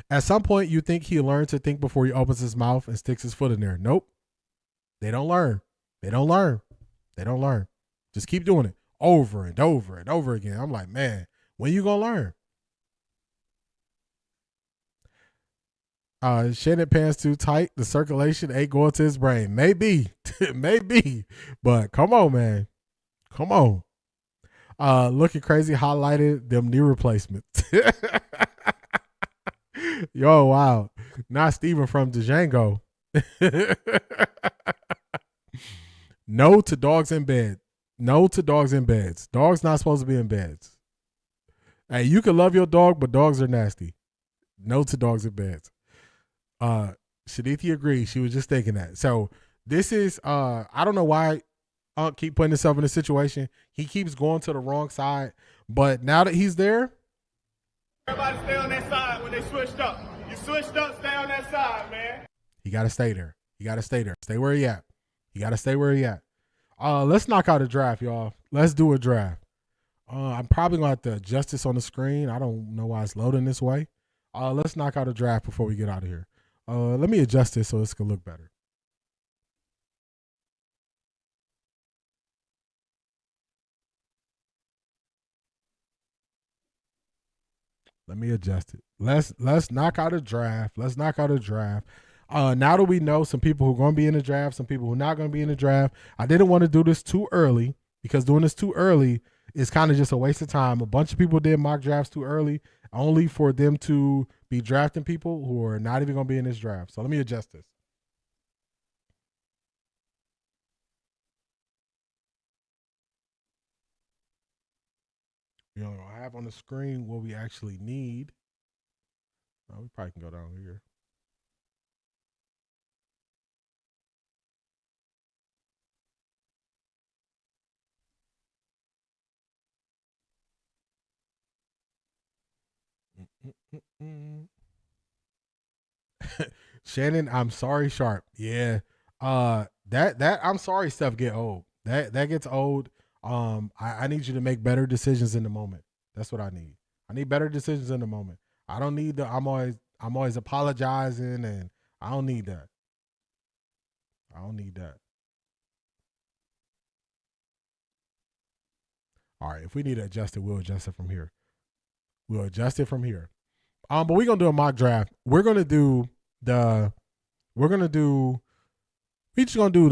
Speaker 1: At some point, you think he'll learn to think before he opens his mouth and sticks his foot in there. Nope. They don't learn. They don't learn. They don't learn. Just keep doing it over and over and over again. I'm like, man, when you gonna learn? Shannon pants too tight. The circulation ain't going to his brain. Maybe. Maybe. But come on, man. Come on. Looking crazy, highlighted them knee replacements. Yo, wow. Not Steven from Django. No to dogs in bed. No to dogs in beds. Dogs not supposed to be in beds. Hey, you can love your dog, but dogs are nasty. No to dogs in beds. Shadithi agrees. She was just thinking that. So this is, I don't know why Unc keep putting himself in a situation. He keeps going to the wrong side. But now that he's there.
Speaker 18: Everybody stay on that side when they switched up. You switched up, stay on that side, man.
Speaker 1: You got to stay there. You got to stay there. Stay where he at. You got to stay where he at. Let's knock out a draft, y'all. Let's do a draft. I'm probably going to have to adjust this on the screen. I don't know why it's loading this way. Let's knock out a draft before we get out of here. Let me adjust this so this can look better. Let me adjust it. Let's knock out a draft. Let's knock out a draft. Now that we know some people who are going to be in the draft, some people who are not going to be in the draft, I didn't want to do this too early because doing this too early is kind of just a waste of time. A bunch of people did mock drafts too early, only for them to be drafting people who are not even going to be in this draft. So let me adjust this. You know, I have on the screen what we actually need. We probably can go down here. Shannon, I'm sorry, Sharp. Yeah. That I'm sorry stuff get old. That gets old. I need you to make better decisions in the moment. That's what I need. I need better decisions in the moment. I don't need the I'm always apologizing, and I don't need that. I don't need that. All right, if we need to adjust it, we'll adjust it from here. We'll adjust it from here. But we're gonna do a mock draft. We're just gonna do the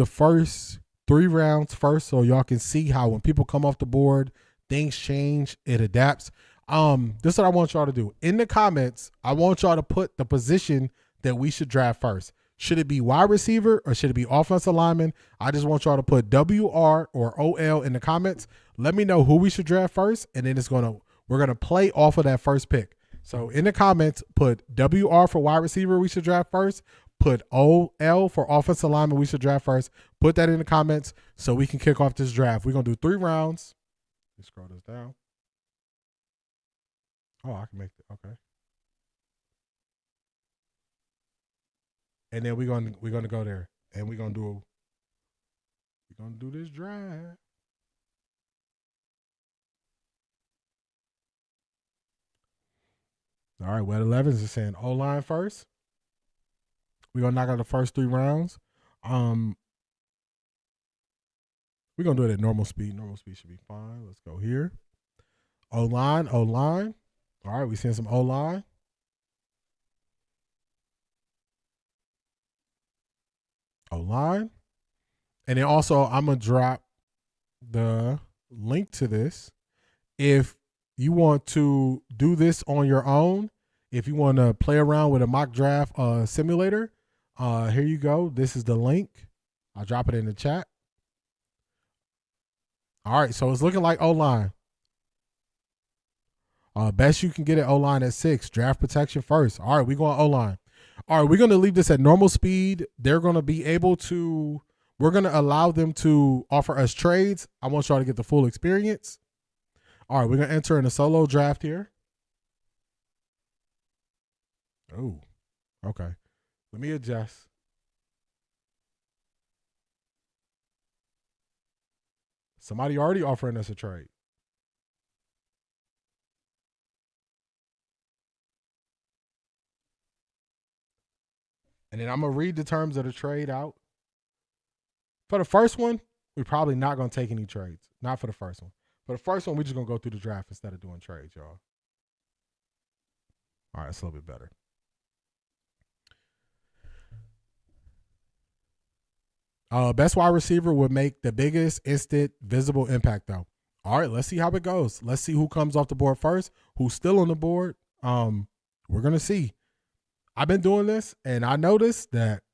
Speaker 1: first 3 rounds first, so y'all can see how when people come off the board, Things change. It adapts. This is what I want y'all to do. In the comments, I want y'all to put the position that we should draft first. Should it be wide receiver or should it be offensive lineman? I just want y'all to put WR or OL in the comments. Let me know who we should draft first, and then we're gonna play off of that first pick. So in the comments, put WR for wide receiver we should draft first. Put OL for offensive lineman we should draft first. Put that in the comments so we can kick off this draft. We're gonna do 3 rounds. Let's scroll this down. Oh, I can make it. Okay. And then we're gonna go there, and we're gonna do this draft. All right, Wet 11s is saying O-line first. We're gonna knock out the first 3 rounds. We're gonna do it at normal speed. Normal speed should be fine. Let's go here. O-line. All right, we seeing some O-line. O-line. And then also, I'm going to drop the link to this. If you want to do this on your own, if you want to play around with a mock draft simulator, here you go. This is the link. I'll drop it in the chat. All right, so it's looking like O-line. Best you can get at O-line at 6. Draft protection first. All right, we're going O-line. All right, we're going to leave this at normal speed. They're going to be able to, we're going to allow them to offer us trades. I want y'all to get the full experience. All right, we're going to enter in a solo draft here. Oh, okay. Let me adjust. Somebody already offering us a trade. And then I'm going to read the terms of the trade out. For the first one, we're probably not going to take any trades. Not for the first one. For the first one, we're just going to go through the draft instead of doing trades, y'all. All right, it's a little bit better. Best wide receiver would make the biggest instant visible impact, though. All right, let's see how it goes. Let's see who comes off the board first, who's still on the board. We're going to see. I've been doing this, and I noticed that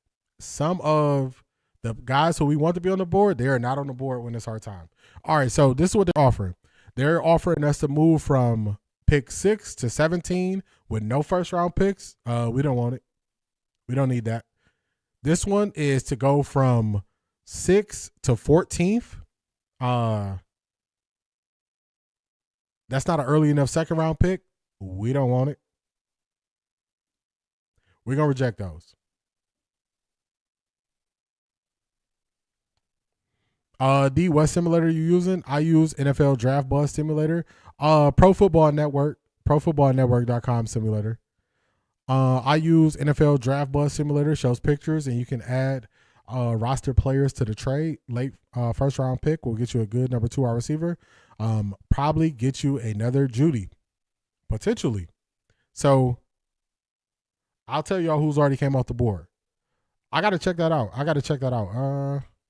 Speaker 1: some of the guys who we want to be on the board, they are not on the board when it's our time. All right, so this is what they're offering. They're offering us to move from pick 6 to 17 with no first-round picks. We don't want it. We don't need that. This one is to go from 6th to 14th. That's not an early enough second-round pick. We don't want it. We're going to reject those. D, what simulator are you using? I use NFL Draft Buzz Simulator. Pro Football Network, profootballnetwork.com simulator. I use NFL Draft Buzz Simulator, shows pictures, and you can add roster players to the trade. Late first round pick will get you a good number 2 wide receiver. Probably get you another Judy, potentially. So I'll tell y'all who's already came off the board. I got to check that out.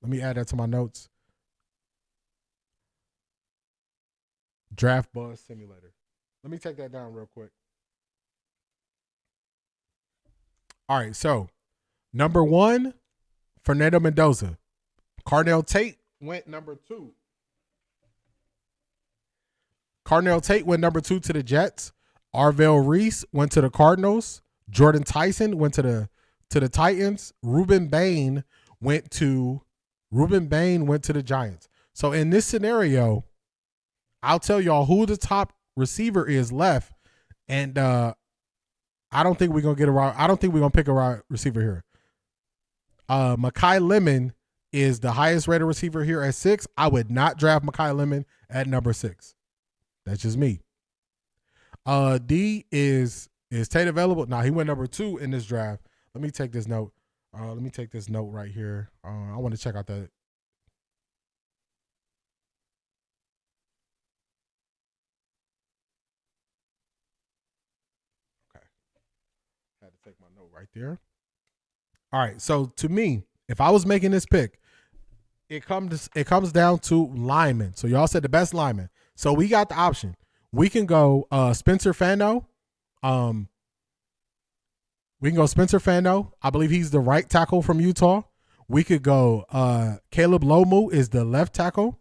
Speaker 1: Let me add that to my notes. Draft Buzz Simulator. Let me take that down real quick. All right, so number 1, Fernando Mendoza. Carnell Tate went number 2. Carnell Tate went number 2 to the Jets. Arvell Reese went to the Cardinals. Jordan Tyson went to the Titans. Ruben Bain went to the Giants. So in this scenario, I'll tell y'all who the top receiver is left, and I don't think we're gonna pick a wide receiver here. Mekhi Lemon is the highest rated receiver here at 6. I would not draft Mekhi Lemon at number 6. That's just me. D is Tate available? Nah, he went number 2 in this draft. Let me take this note. Let me take this note right here. I want to check out that. Okay. Had to take my note right there. All right. So to me, if I was making this pick, it comes down to linemen. So y'all said the best lineman. So we got the option. We can go Spencer Fano. We can go Spencer Fano. I believe he's the right tackle from Utah. We could go Caleb Lomu is the left tackle.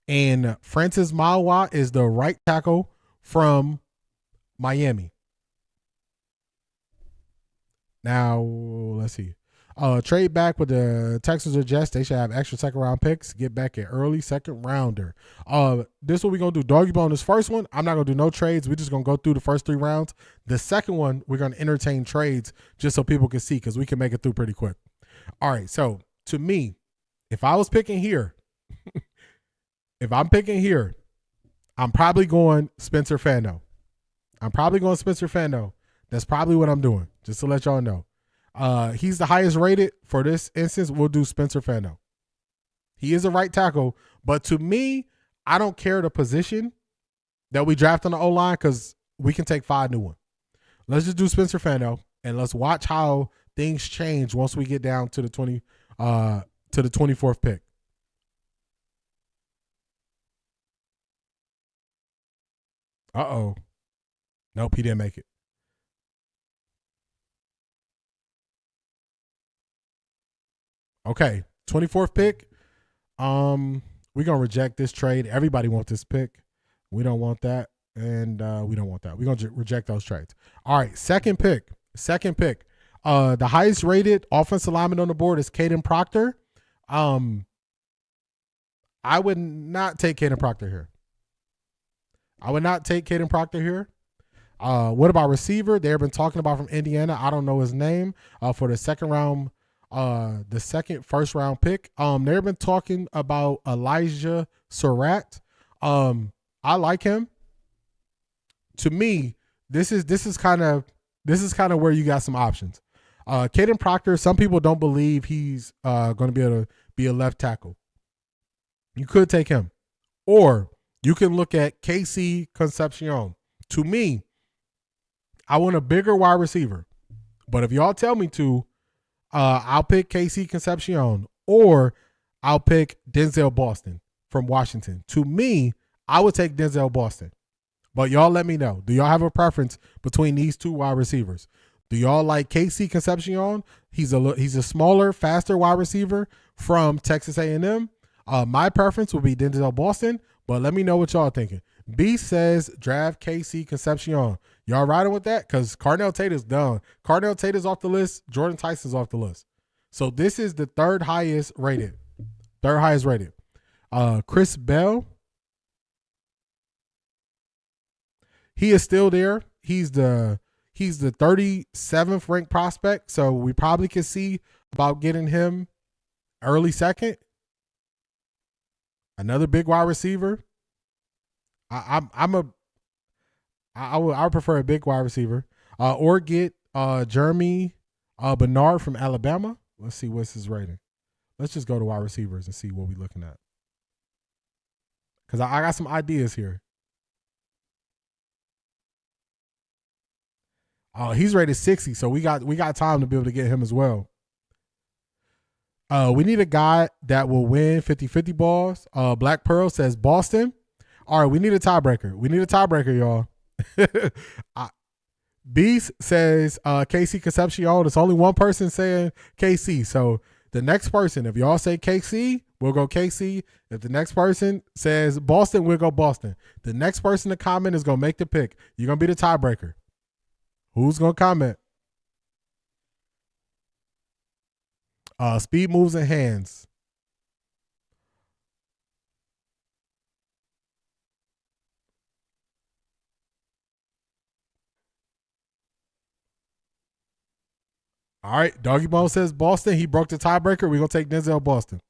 Speaker 1: And Francis Mawa is the right tackle from Miami. Now, let's see. Trade back with the Texans or Jets. They should have extra second-round picks. Get back an early second-rounder. This is what we're going to do. Doggy bone this first one. I'm not going to do no trades. We're just going to go through the first 3 rounds. The second one, we're going to entertain trades just so people can see because we can make it through pretty quick. All right, so to me, if I was picking here, I'm probably going Spencer Fano. That's probably what I'm doing, just to let y'all know. He's the highest rated for this instance. We'll do Spencer Fano. He is a right tackle, but to me, I don't care the position that we draft on the O-line because we can take 5 new ones. Let's just do Spencer Fano, and let's watch how things change once we get down to the 24th pick. Uh-oh. Nope, he didn't make it. Okay, 24th pick. We're going to reject this trade. Everybody wants this pick. We don't want that, and we don't want that. We're going to reject those trades. All right, second pick. The highest rated offensive lineman on the board is Caden Proctor. I would not take Caden Proctor here. What about receiver? They've been talking about from Indiana. I don't know his name for the second round. First round pick. They've been talking about Elijah Surratt. I like him. To me, this is kind of where you got some options. Caden Proctor, some people don't believe he's going to be able to be a left tackle. You could take him. Or you can look at KC Concepcion. To me, I want a bigger wide receiver. But if y'all tell me to, I'll pick KC Concepcion or I'll pick Denzel Boston from Washington. To me, I would take Denzel Boston. But y'all let me know. Do y'all have a preference between these 2 wide receivers? Do y'all like KC Concepcion? He's a smaller, faster wide receiver from Texas A&M. My preference would be Denzel Boston, but let me know what y'all thinking. B says draft KC Concepcion. Y'all riding with that? Because Carnell Tate is done. Carnell Tate is off the list. Jordan Tyson's off the list. So this is the third highest rated. Chris Bell. He is still there. He's the 37th ranked prospect. So we probably could see about getting him early second. Another big wide receiver. I would prefer a big wide receiver. Or get Jeremy Bernard from Alabama. Let's see what's his rating. Let's just go to wide receivers and see what we're looking at. Because I got some ideas here. He's rated 60, so we got time to be able to get him as well. We need a guy that will win 50-50 balls. Black Pearl says Boston. All right, we need a tiebreaker. Y'all. Beast says KC Concepcion. There's only one person saying KC. So the next person, if y'all say KC, we'll go KC. If the next person says Boston, we'll go Boston. The next person to comment is going to make the pick. You're going to be the tiebreaker. Who's going to comment? Speed moves and hands. All right. Doggy Bone says Boston. He broke the tiebreaker. We're going to take Denzel Boston.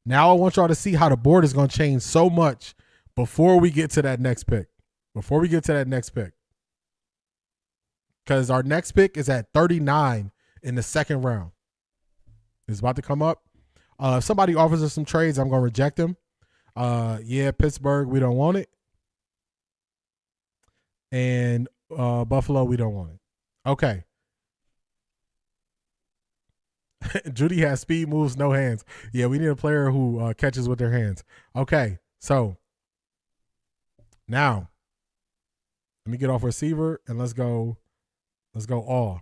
Speaker 1: Now I want y'all to see how the board is going to change so much before we get to that next pick. Because our next pick is at 39 in the second round. It's about to come up. If somebody offers us some trades, I'm going to reject them. Yeah, Pittsburgh, we don't want it. And Buffalo, we don't want it. Okay. Judy has speed moves, no hands. Yeah, we need a player who catches with their hands. Okay, so Now, let me get off receiver and let's go all.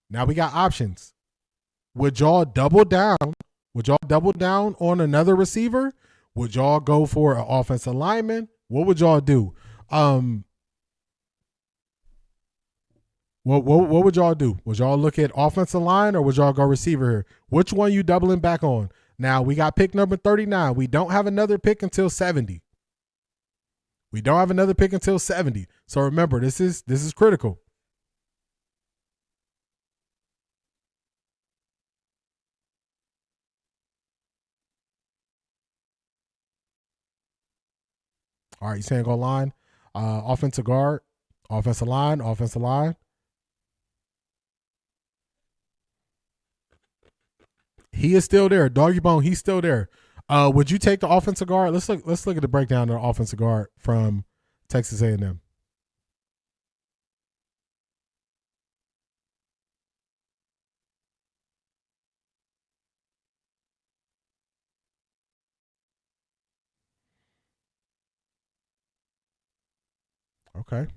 Speaker 1: Now we got options. Would y'all double down? Would y'all double down on another receiver? Would y'all go for an offensive lineman? What would y'all do? What would y'all do? Would y'all look at offensive line or would y'all go receiver here? Which one you doubling back on? Now we got pick number 39. We don't have another pick until 70. We don't have another pick until 70. So remember, this is critical. All right, you saying go line, offensive guard, offensive line, offensive line. He is still there. Doggy Bone, he's still there. Would you take the offensive guard? Let's look at the breakdown of the offensive guard from Texas A&M. Okay.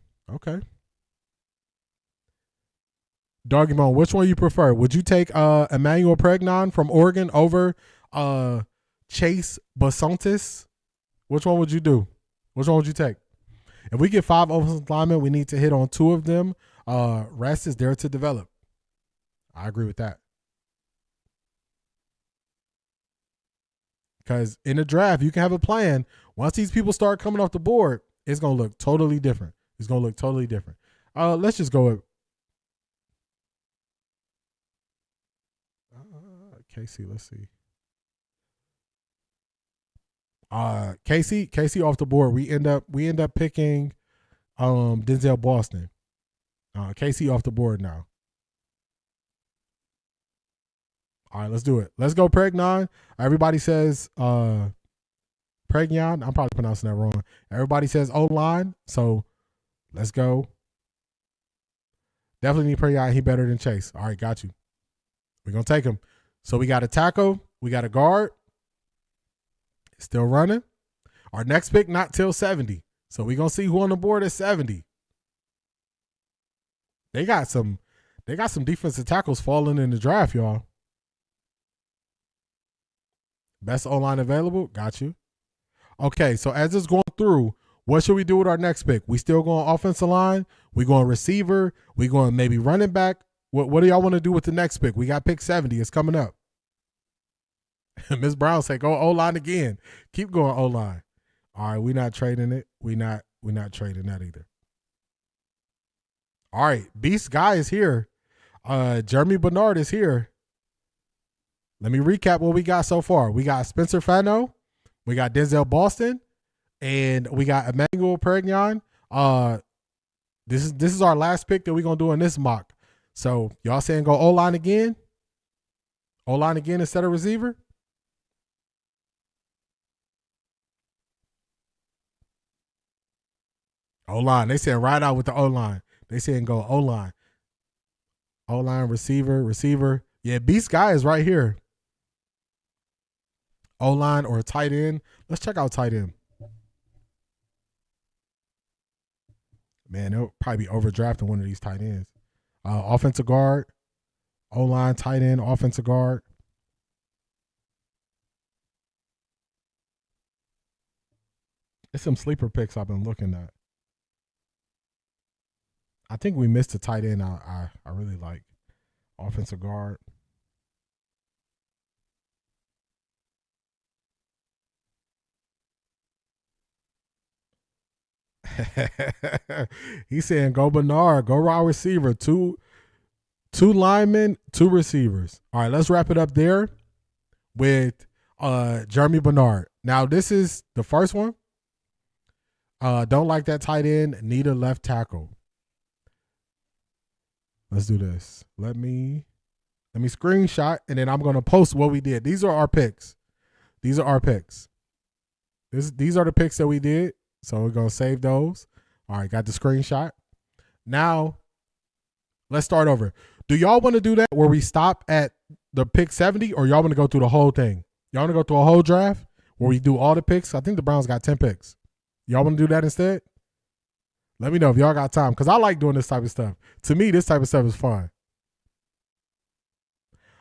Speaker 1: Doggy Bone, which one you prefer? Would you take Emmanuel Pregnon from Oregon over Chase Basantis? Which one would you do? Which one would you take? If we get 5 offensive linemen, we need to hit on 2 of them. Rest is there to develop. I agree with that. Because in the draft, you can have a plan. Once these people start coming off the board, it's going to look totally different. It's going to look totally different. Let's just go with KC. Let's see. KC off the board. We end up picking Denzel Boston. KC off the board now. All right, let's do it. Let's go Pregnon. Everybody says Pregnon. I'm probably pronouncing that wrong. Everybody says O-line. So let's go. Definitely need Pregnon. He better than Chase. All right, got you. We're going to take him. So we got a tackle. We got a guard. Still running. Our next pick not till 70. So we're going to see who on the board is 70. They got some defensive tackles falling in the draft, y'all. Best O-line available. Got you. Okay, so as it's going through, what should we do with our next pick? We still going offensive line? We going receiver? We going maybe running back? What do y'all want to do with the next pick? We got pick 70. It's coming up. Ms. Brown said, go O-line again. Keep going O-line. All right, we not trading it. We not trading that either. All right, Beast Guy is here. Jeremy Bernard is here. Let me recap what we got so far. We got Spencer Fano. We got Denzel Boston. And we got Emmanuel Pregnon. This is our last pick that we're going to do in this mock. So y'all saying go O-line again? O-line again instead of receiver? O-line. They saying right out with the O-line. They saying go O-line. O-line, receiver. Yeah, Beast Guy is right here. O-line or tight end. Let's check out tight end. Man, they'll probably be overdrafting one of these tight ends. Offensive guard, O-line, tight end, offensive guard. It's some sleeper picks I've been looking at. I think we missed a tight end I really like. Offensive guard. He's saying go Bernard, go wide receiver, two linemen, 2 receivers. All right, let's wrap it up there with Jeremy Bernard. Now this is the first one. Don't like that tight end. Need a left tackle. Let's do this. Let me screenshot and then I'm gonna post what we did. These are our picks. These are the picks that we did. So we're going to save those. All right, got the screenshot. Now, let's start over. Do y'all want to do that where we stop at the pick 70 or y'all want to go through the whole thing? Y'all want to go through a whole draft where we do all the picks? I think the Browns got 10 picks. Y'all want to do that instead? Let me know if y'all got time, because I like doing this type of stuff. To me, this type of stuff is fun.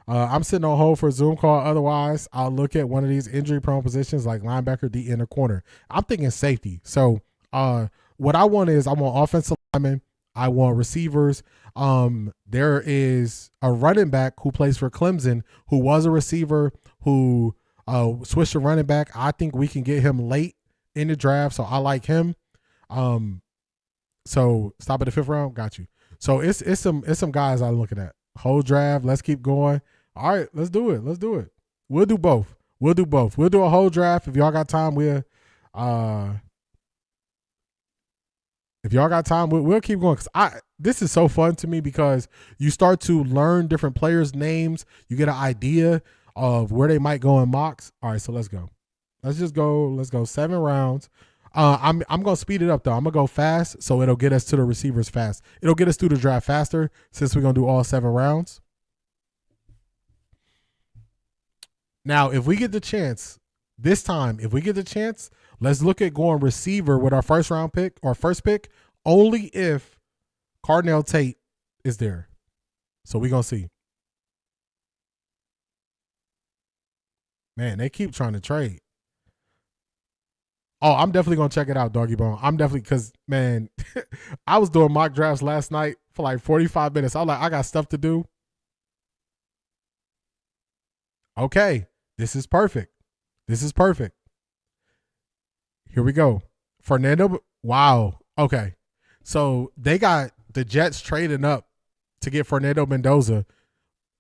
Speaker 1: I'm sitting on hold for a Zoom call. Otherwise, I'll look at one of these injury-prone positions like linebacker, D, in the corner. I'm thinking safety. So what I want is I want offensive linemen. I want receivers. There is a running back who plays for Clemson who was a receiver who switched to running back. I think we can get him late in the draft, so I like him. So stop at the 5th round. Got you. So it's some guys I'm looking at. Whole draft. Let's keep going. All right, let's do it. Let's do it. We'll do both. We'll do both. We'll do a whole draft. If y'all got time, we'll keep going, because this is so fun to me, because you start to learn different players' names. You get an idea of where they might go in mocks. All right, so let's go. Let's just go. Let's go 7 rounds. I'm gonna speed it up though. I'm gonna go fast, so it'll get us to the receivers fast. It'll get us through the draft faster, since we're gonna do all 7 rounds. Now, if we get the chance this time, let's look at going receiver with our first pick, only if Cardinal Tate is there. So we're gonna see. Man, they keep trying to trade. Oh, I'm definitely going to check it out, Doggy Bone. I'm definitely, because, man, I was doing mock drafts last night for like 45 minutes. I was like, I got stuff to do. Okay, this is perfect. This is perfect. Here we go. Fernando, wow. Okay, so they got the Jets trading up to get Fernando Mendoza.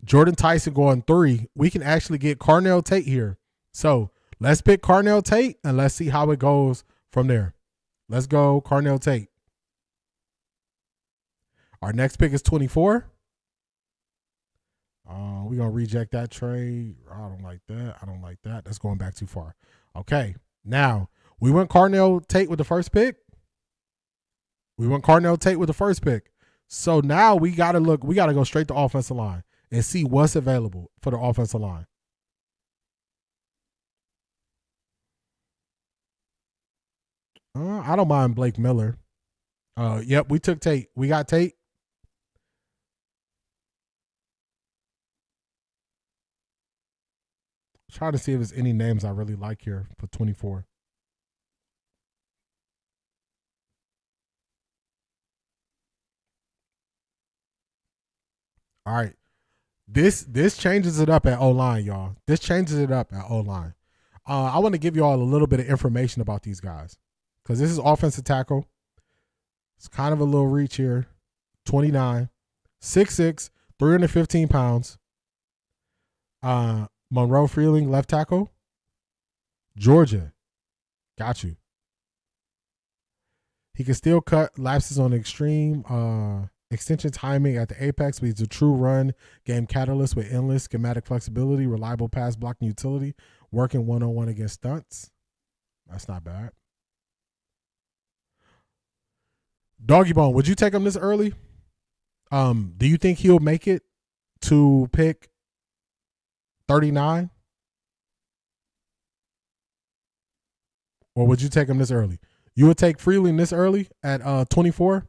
Speaker 1: Jordan Tyson going 3. We can actually get Carnell Tate here. So let's pick Carnell Tate, and let's see how it goes from there. Let's go Carnell Tate. Our next pick is 24. We're going to reject that trade. I don't like that. That's going back too far. Okay. Now, we went Carnell Tate with the first pick. So now we got to go straight to offensive line and see what's available for the offensive line. I don't mind Blake Miller. Yep, we took Tate. We got Tate. Try to see if there's any names I really like here for 24. All right. This changes it up at O-line, y'all. This changes it up at O-line. I want to give you all a little bit of information about these guys, because this is offensive tackle. It's kind of a little reach here. 29, 6'6", 315 pounds. Monroe Freeling, left tackle. Georgia. Got you. He can still cut lapses on extreme extension timing at the apex, but he's a true run game catalyst with endless schematic flexibility, reliable pass blocking utility, working one-on-one against stunts. That's not bad. Doggy Bone, would you take him this early? Do you think he'll make it to pick 39? Or would you take him this early? You would take Freeling this early at 24?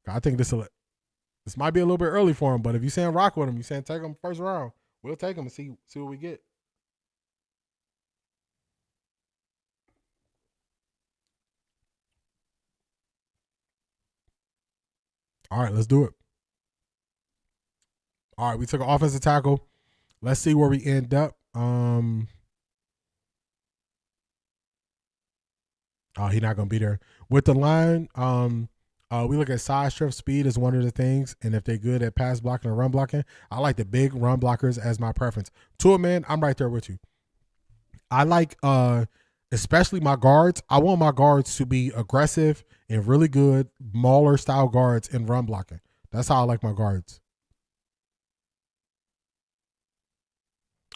Speaker 1: I think this might be a little bit early for him, but if you're saying rock with him, you're saying take him first round, we'll take him and see what we get. All right, let's do it. All right, we took an offensive tackle. Let's see where we end up. Oh, he's not gonna be there. With the line, we look at size, strength, speed as one of the things, and if they're good at pass blocking or run blocking, I like the big run blockers as my preference. To it, man, I'm right there with you. I like, especially my guards. I want my guards to be aggressive and really good mauler style guards in run blocking. That's how I like my guards.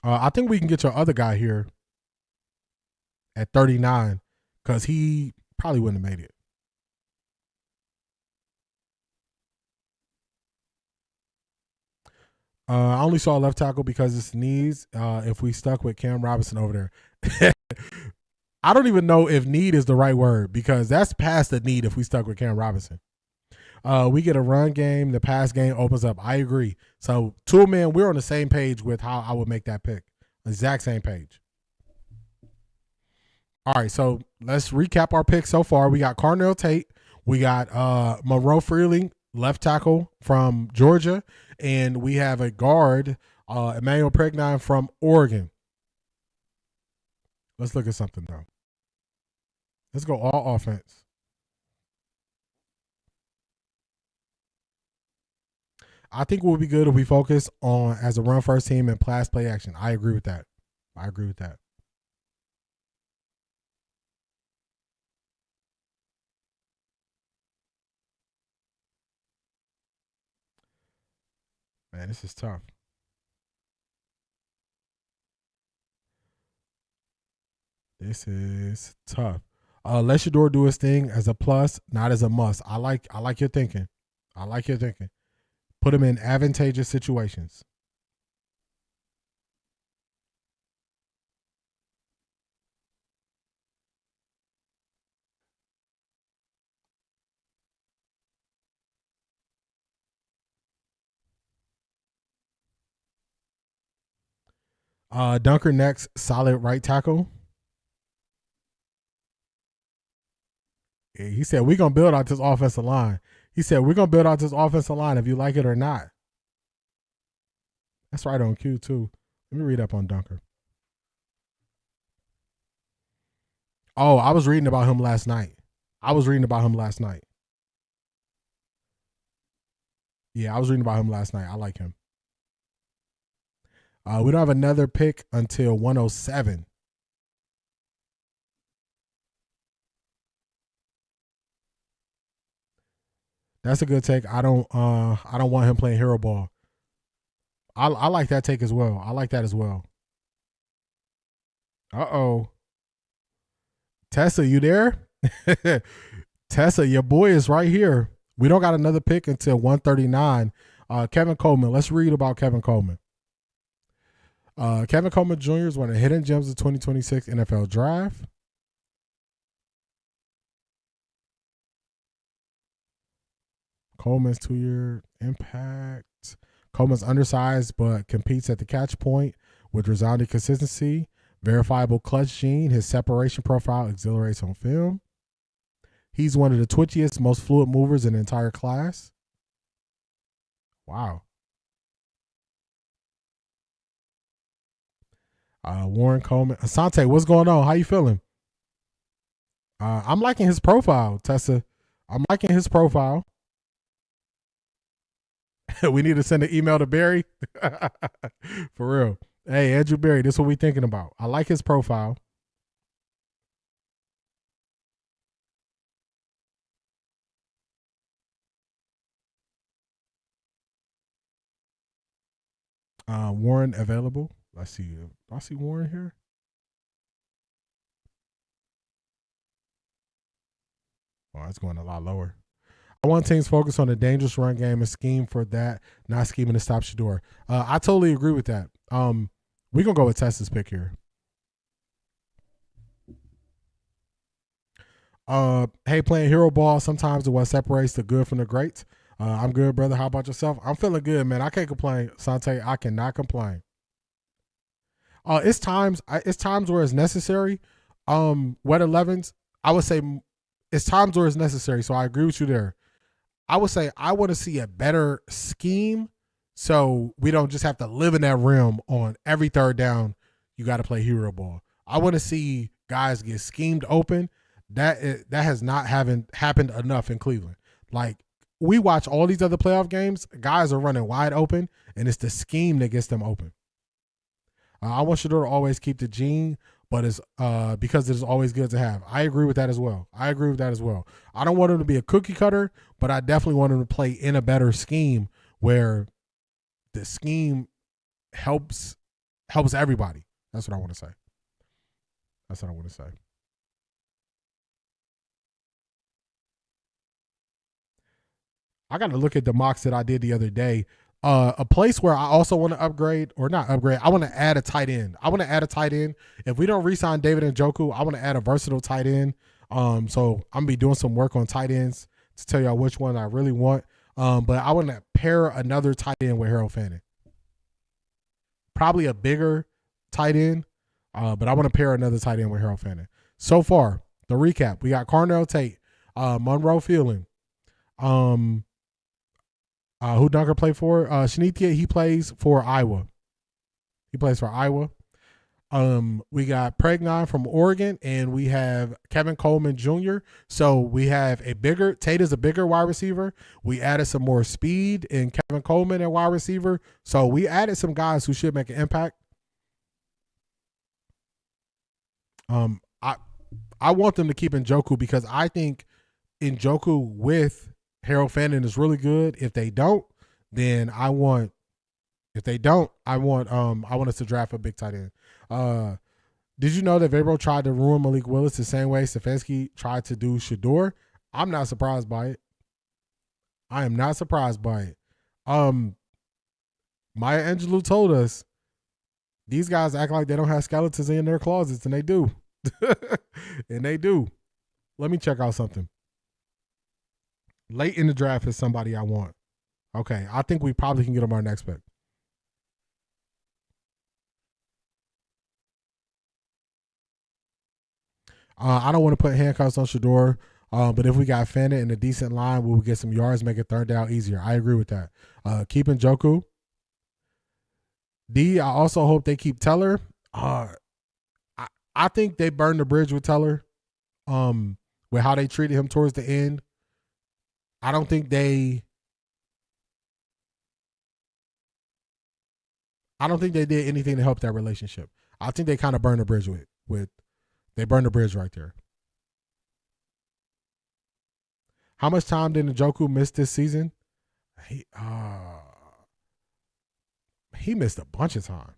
Speaker 1: I think we can get your other guy here at 39 because he probably wouldn't have made it. I only saw left tackle because it's needs. If we stuck with Cam Robinson over there. I don't even know if need is the right word because that's past the need if we stuck with Cam Robinson. We get a run game. The pass game opens up. I agree. So, man, we're on the same page with how I would make that pick. Exact same page. All right, so let's recap our picks so far. We got Carnell Tate. We got Monroe Freeling, left tackle from Georgia. And we have a guard, Emmanuel Pregnon from Oregon. Let's look at something, though. Let's go all offense. I think we'll be good if we focus on as a run first team and pass play action. I agree with that. Man, this is tough. Let Shador do his thing as a plus, not as a must. I like your thinking. Put him in advantageous situations. Dunker next, solid right tackle. He said, we're going to build out this offensive line. If you like it or not. That's right on cue, too. Let me read up on Dunker. Oh, I was reading about him last night. Yeah, I was reading about him last night. I like him. We don't have another pick until 107. That's a good take. I don't want him playing hero ball. I like that take as well. Uh-oh. Tessa, you there? Tessa, your boy is right here. We don't got another pick until 139. Kevin Coleman. Let's read about Kevin Coleman. Kevin Coleman Jr. is one of the hidden gems of the 2026 NFL Draft. Coleman's 2-year impact. Coleman's undersized but competes at the catch point with resounding consistency. Verifiable clutch gene. His separation profile exhilarates on film. He's one of the twitchiest, most fluid movers in the entire class. Wow. Warren Coleman. Asante, what's going on? How you feeling? I'm liking his profile, Tessa. I'm liking his profile. We need to send an email to Barry. For real. Hey, Andrew Barry, this is what we thinking about. I like his profile. Warren available. Let's see. Do I see Warren here? Oh, it's going a lot lower. I want teams focus on a dangerous run game and scheme for that, not scheming to stop Shador. I totally agree with that. We're going to go with Tessa's pick here. Hey, playing hero ball sometimes is what separates the good from the great. I'm good, brother. How about yourself? I'm feeling good, man. I can't complain. Sante, I cannot complain. It's times where it's necessary. Wet 11s, I would say it's times where it's necessary. So I agree with you there. I would say I want to see a better scheme so we don't just have to live in that realm on every third down. You got to play hero ball. I want to see guys get schemed open. That has not happened enough in Cleveland. Like, we watch all these other playoff games, guys are running wide open, and it's the scheme that gets them open. I want Shador to always keep the gene, but it's because it's always good to have. I agree with that as well. I don't want him to be a cookie cutter, but I definitely want him to play in a better scheme where the scheme helps everybody. That's what I want to say. I got to look at the mocks that I did the other day. A place where I also want to upgrade, or not upgrade, I want to add a tight end. If we don't re-sign David Njoku, I want to add a versatile tight end. So I'm gonna be doing some work on tight ends to tell y'all which one I really want. But I want to pair another tight end with Harold Fannin. Probably a bigger tight end, but I want to pair another tight end with Harold Fannin. So far, the recap: we got Carnell Tate, Monroe Fielding, who Dunker play for? Shanitia, he plays for Iowa. We got Pregnon from Oregon, and we have Kevin Coleman Jr. So we have Tate is a bigger wide receiver. We added some more speed in Kevin Coleman at wide receiver. So we added some guys who should make an impact. I want them to keep Njoku because I think Njoku with Harold Fannin is really good. If they don't, then I want us to draft a big tight end. Did you know that Vabro tried to ruin Malik Willis the same way Stefanski tried to do Shador? I'm not surprised by it. I am not surprised by it. Maya Angelou told us these guys act like they don't have skeletons in their closets, and they do. And they do. Let me check out something. Late in the draft is somebody I want. Okay, I think we probably can get him our next pick. I don't want to put handcuffs on Shador, but if we got Fannin in a decent line, we will get some yards, make it third down easier. I agree with that. Keep Njoku. I also hope they keep Teller. I think they burned the bridge with Teller with how they treated him towards the end. I don't think they did anything to help that relationship. I think they kind of burned the bridge they burned the bridge right there. How much time did Njoku miss this season? He missed a bunch of time.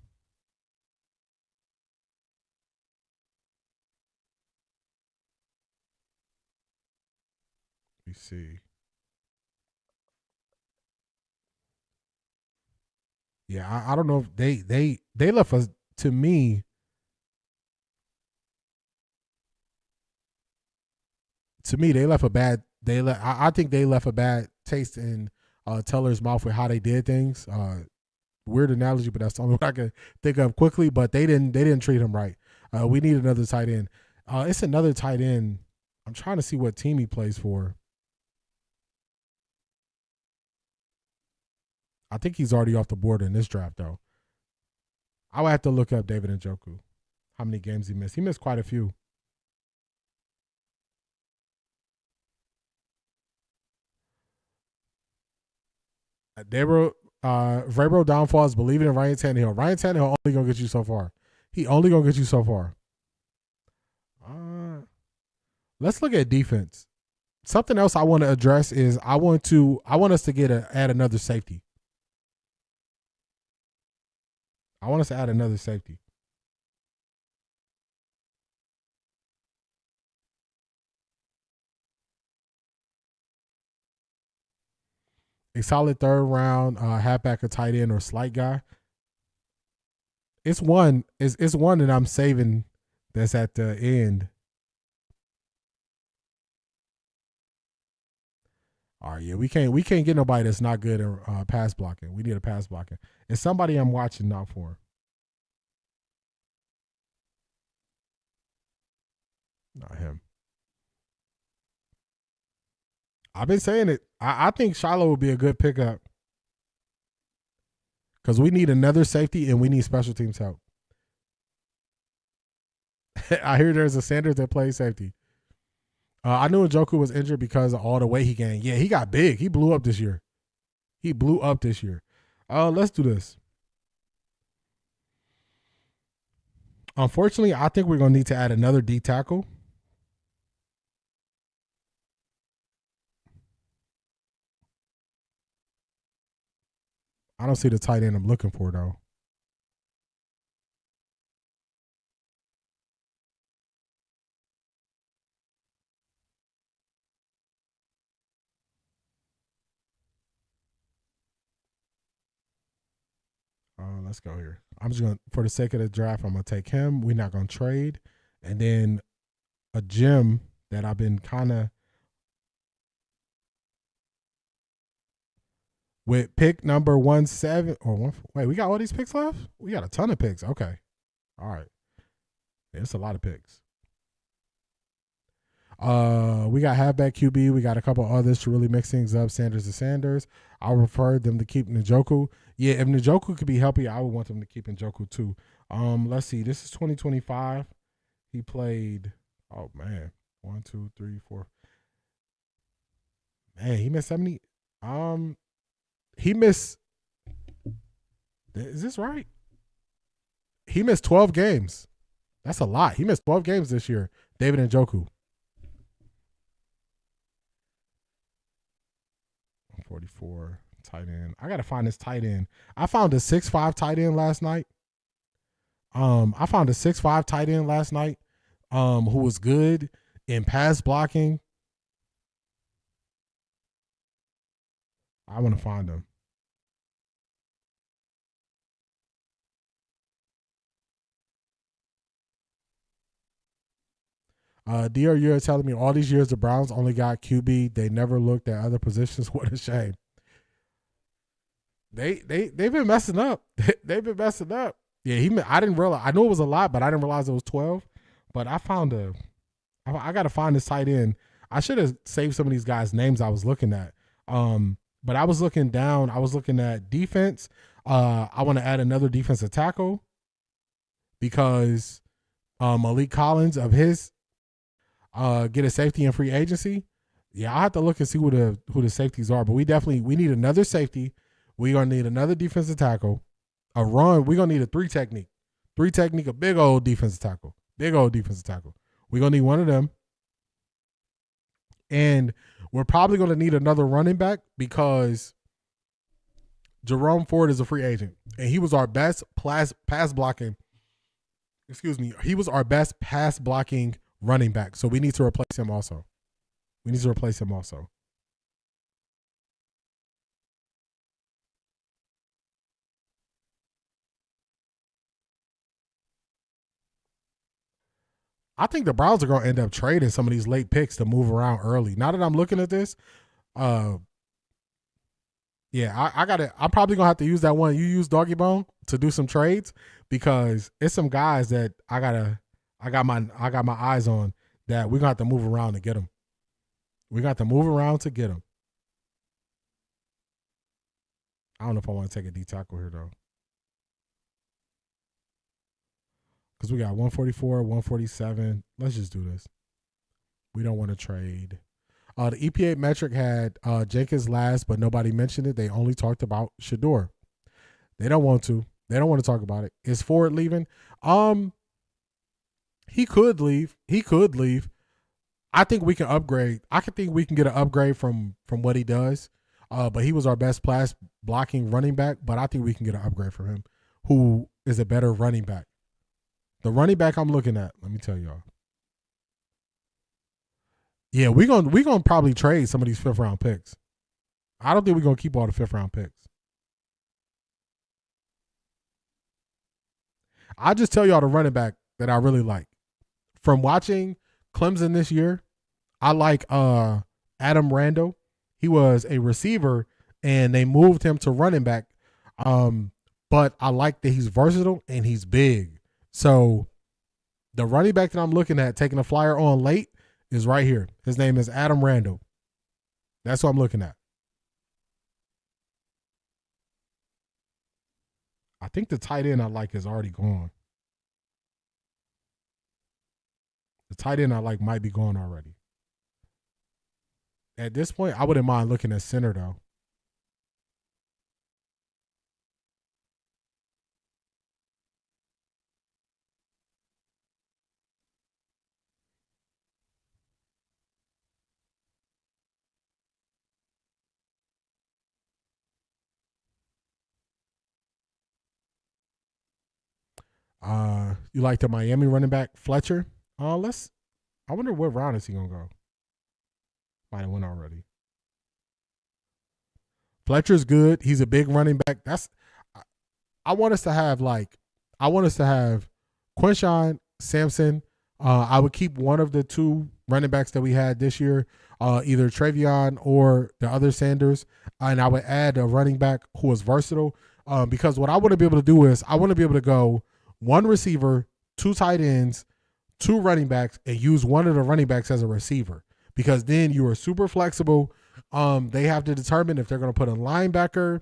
Speaker 1: Let me see. Yeah, I don't know if they left us, to me. To me, they left a bad. I think they left a bad taste in Teller's mouth with how they did things. Weird analogy, but that's the only one I can think of quickly. But they didn't treat him right. We need another tight end. It's another tight end. I'm trying to see what team he plays for. I think he's already off the board in this draft, though. I would have to look up David Njoku. How many games he missed? He missed quite a few. Vrabel downfall is believing in Ryan Tannehill. Ryan Tannehill only gonna get you so far. He only gonna get you so far. Let's look at defense. Something else I want to address is I want us to add another safety. I want us to add another safety. A solid third round halfback, a tight end, or slight guy. It's one that I'm saving that's at the end. All right, yeah, we can't get nobody that's not good at pass blocking. We need a pass blocking. It's somebody I'm watching out for. Not him. I've been saying it. I think Shiloh would be a good pickup because we need another safety and we need special teams help. I hear there's a Sanders that plays safety. I knew Njoku was injured because of all the weight he gained. Yeah, he got big. He blew up this year. Let's do this. Unfortunately, I think we're going to need to add another D tackle. I don't see the tight end I'm looking for, though. let's go here. I'm just going, for the sake of the draft, I'm going to take him. We're not going to trade. And then a gem that I've been kind of, with pick number 17 or one. Wait, we got all these picks left? We got a ton of picks. Okay. All right. Yeah, it's a lot of picks. We got halfback QB. We got a couple others to really mix things up. Sanders and Sanders. I would prefer them to keep Njoku. Yeah, if Njoku could be healthy, I would want them to keep Njoku too. Let's see. This is 2025. He played, oh man, 1, 2, 3, 4. Man, he missed 70. He missed, is this right? He missed 12 games. That's a lot. He missed 12 games this year. David Njoku. 44 tight end. I gotta find this tight end. I found a 6'5" tight end last night. Who was good in pass blocking. I want to find him. DR, you're telling me all these years the Browns only got QB. They never looked at other positions. What a shame. They've been messing up. They've been messing up. Yeah, I didn't realize. I knew it was a lot, but I didn't realize it was 12. But I got to find this tight end. I should have saved some of these guys' names I was looking at. But I was looking down. I was looking at defense. I want to add another defensive tackle because Malik Collins of his get a safety in free agency. Yeah, I have to look and see who the safeties are. But we need another safety. We're gonna need another defensive tackle. A run. We're gonna need a 3 technique. 3 technique, a big old defensive tackle. Big old defensive tackle. We're gonna need one of them. And we're probably gonna need another running back because Jerome Ford is a free agent. And he was our best pass blocking. Excuse me. He was our best pass blocking running back. So we need to replace him also. I think the Browns are going to end up trading some of these late picks to move around early. Now that I'm looking at this, I'm probably going to have to use that one you used, Doggy Bone, to do some trades because it's some guys that I got my eyes on that we're going to have to move around to get them. I don't know if I want to take a D tackle here though. Because we got 144, 147. Let's just do this. We don't want to trade. The EPA metric had Jenkins last, but nobody mentioned it. They only talked about Shador. They don't want to talk about it. Is Ford leaving? He could leave. I think we can upgrade. I think we can get an upgrade from what he does. But he was our best pass blocking running back. But I think we can get an upgrade from him, who is a better running back. The running back I'm looking at, let me tell y'all. Yeah, we're gonna probably trade some of these 5th round picks. I don't think we're gonna keep all the 5th round picks. I'll just tell y'all the running back that I really like. From watching Clemson this year, I like Adam Randall. He was a receiver and they moved him to running back. But I like that he's versatile and he's big. So the running back that I'm looking at taking a flyer on late is right here. His name is Adam Randall. That's what I'm looking at. I think the tight end I like is already gone. The tight end I like might be gone already. At this point, I wouldn't mind looking at center though. You like the Miami running back Fletcher? I wonder what round is he gonna go. Might have went already. Fletcher's good. He's a big running back. I want us to have Quinshawn, Sampson. I would keep one of the two running backs that we had this year, either Travion or the other Sanders, and I would add a running back who is versatile. Because what I want to be able to do is I want to be able to go one receiver, two tight ends, two running backs, and use one of the running backs as a receiver. Because then you are super flexible. They have to determine if they're going to put a linebacker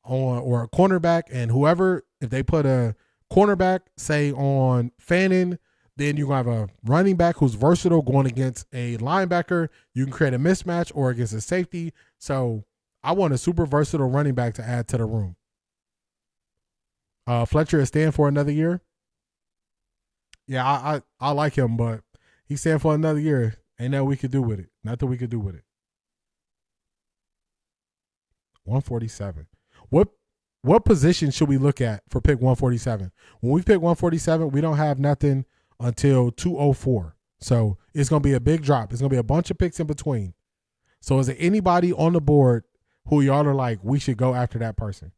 Speaker 1: or a cornerback, and whoever, if they put a cornerback, say on Fannin, then you're going to have a running back who's versatile going against a linebacker. You can create a mismatch or against a safety. So I want a super versatile running back to add to the room. Fletcher is staying for another year. Yeah, I like him, but he's staying for another year. Ain't nothing we could do with it. Nothing we could do with it. 147. What position should we look at for pick 147? When we pick 147, we don't have nothing until 204. So it's going to be a big drop. It's going to be a bunch of picks in between. So is there anybody on the board who y'all are like, we should go after that person?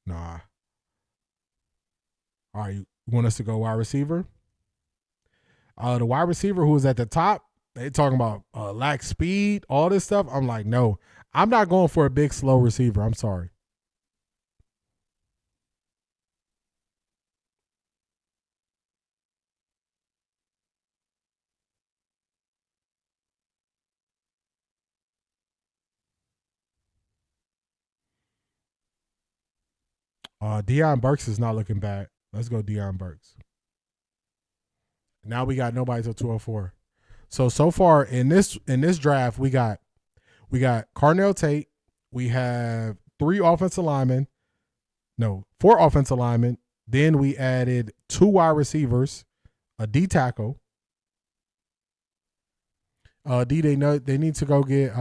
Speaker 1: Nah. All right, you want us to go wide receiver? The wide receiver who is at the top, they talking about lack speed, all this stuff. I'm like, no, I'm not going for a big, slow receiver. I'm sorry. Deion Burks is not looking bad. Let's go Deion Burks. Now we got nobody till 204. So far in this draft, we got Carnell Tate. We have 4 offensive linemen. Then we added 2 wide receivers, a D tackle. They need to go get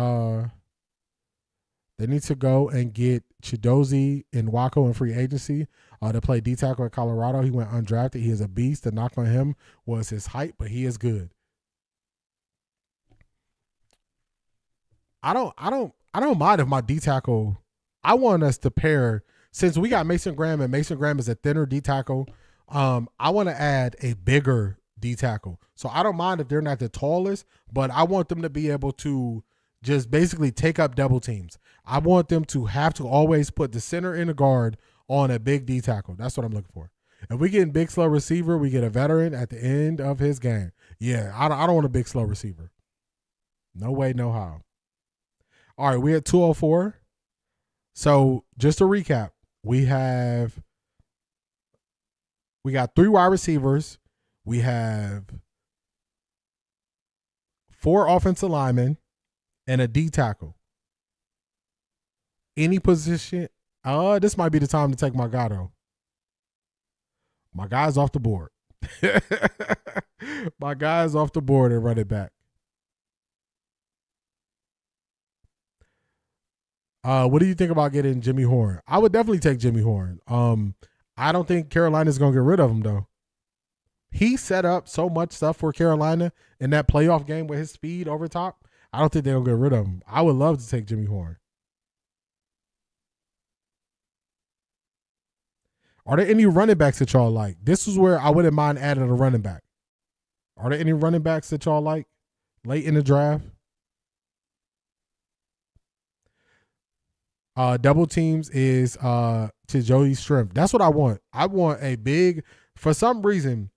Speaker 1: Chidozie and Waco in free agency to play D tackle at Colorado. He went undrafted. He is a beast. The knock on him was his height, but he is good. I don't mind if my D tackle. I want us to pair, since we got Mason Graham and Mason Graham is a thinner D tackle. I want to add a bigger D tackle. So I don't mind if they're not the tallest, but I want them to be able to just basically take up double teams. I want them to have to always put the center and the guard on a big D tackle. That's what I'm looking for. If we get a big, slow receiver, we get a veteran at the end of his game. Yeah, I don't want a big, slow receiver. No way, no how. All right, we're at 204. So just to recap, we got 3 wide receivers. We have 4 offensive linemen and a D tackle. Any position. This might be the time to take my guy, though. My guy's off the board. My guy's off the board and run it back. What do you think about getting Jimmy Horn? I would definitely take Jimmy Horn. I don't think Carolina's going to get rid of him, though. He set up so much stuff for Carolina in that playoff game with his speed over top. I don't think they'll get rid of him. I would love to take Jimmy Horn. Are there any running backs that y'all like? This is where I wouldn't mind adding a running back. Are there any running backs that y'all like late in the draft? Double teams is to Joey Shrimp. That's what I want. I want a big, for some reason,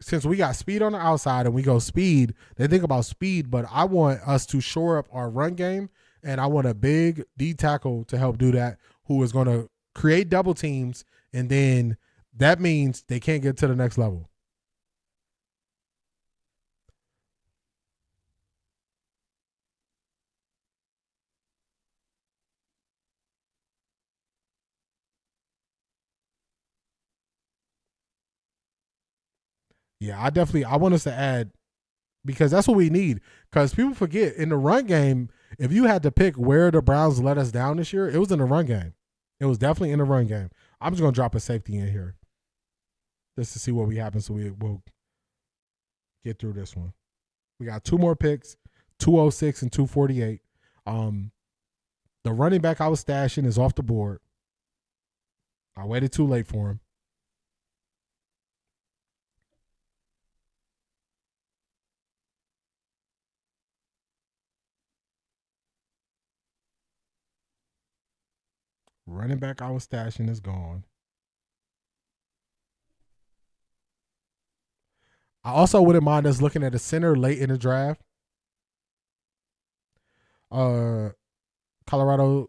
Speaker 1: since we got speed on the outside and we go speed, they think about speed, but I want us to shore up our run game, and I want a big D tackle to help do that, who is going to create double teams, and then that means they can't get to the next level. Yeah, I want us to add because that's what we need. Because people forget, in the run game, if you had to pick where the Browns let us down this year, it was in the run game. It was definitely in the run game. I'm just going to drop a safety in here just to see what we happen, so we'll get through this one. We got 2 more picks, 206 and 248. The running back I was stashing is off the board. I waited too late for him. Running back I was stashing is gone. I also wouldn't mind us looking at a center late in the draft. Colorado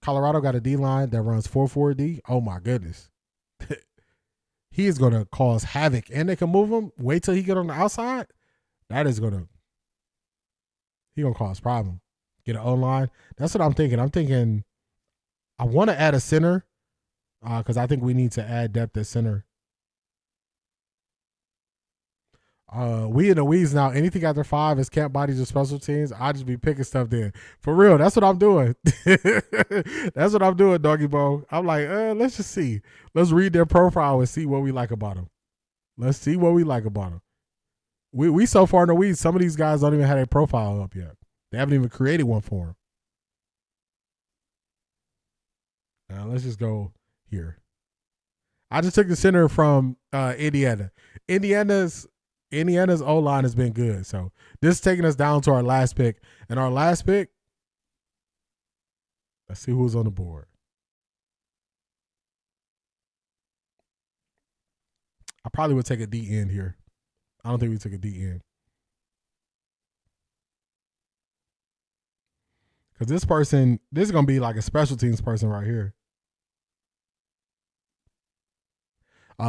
Speaker 1: got a D-line that runs 4-4-D. Oh, my goodness. He is going to cause havoc. And they can move him. Wait till he get on the outside. That is going to – he going to cause problem. Get an O-line. That's what I'm thinking. I'm thinking I want to add a center because I think we need to add depth at center. We in the weeds now. Anything after 5 is camp bodies or special teams. I just be picking stuff there. For real, that's what I'm doing. That's what I'm doing, Doggy Bo. I'm like, let's just see. Let's read their profile and see what we like about them. Let's see what we like about them. We so far in the weeds, some of these guys don't even have their profile up yet. They haven't even created one for them. Now let's just go here. I just took the center from Indiana. Indiana's O-line has been good. So this is taking us down to our last pick. And our last pick, let's see who's on the board. I probably would take a D end here. I don't think we took a D end. Because this is going to be like a special teams person right here.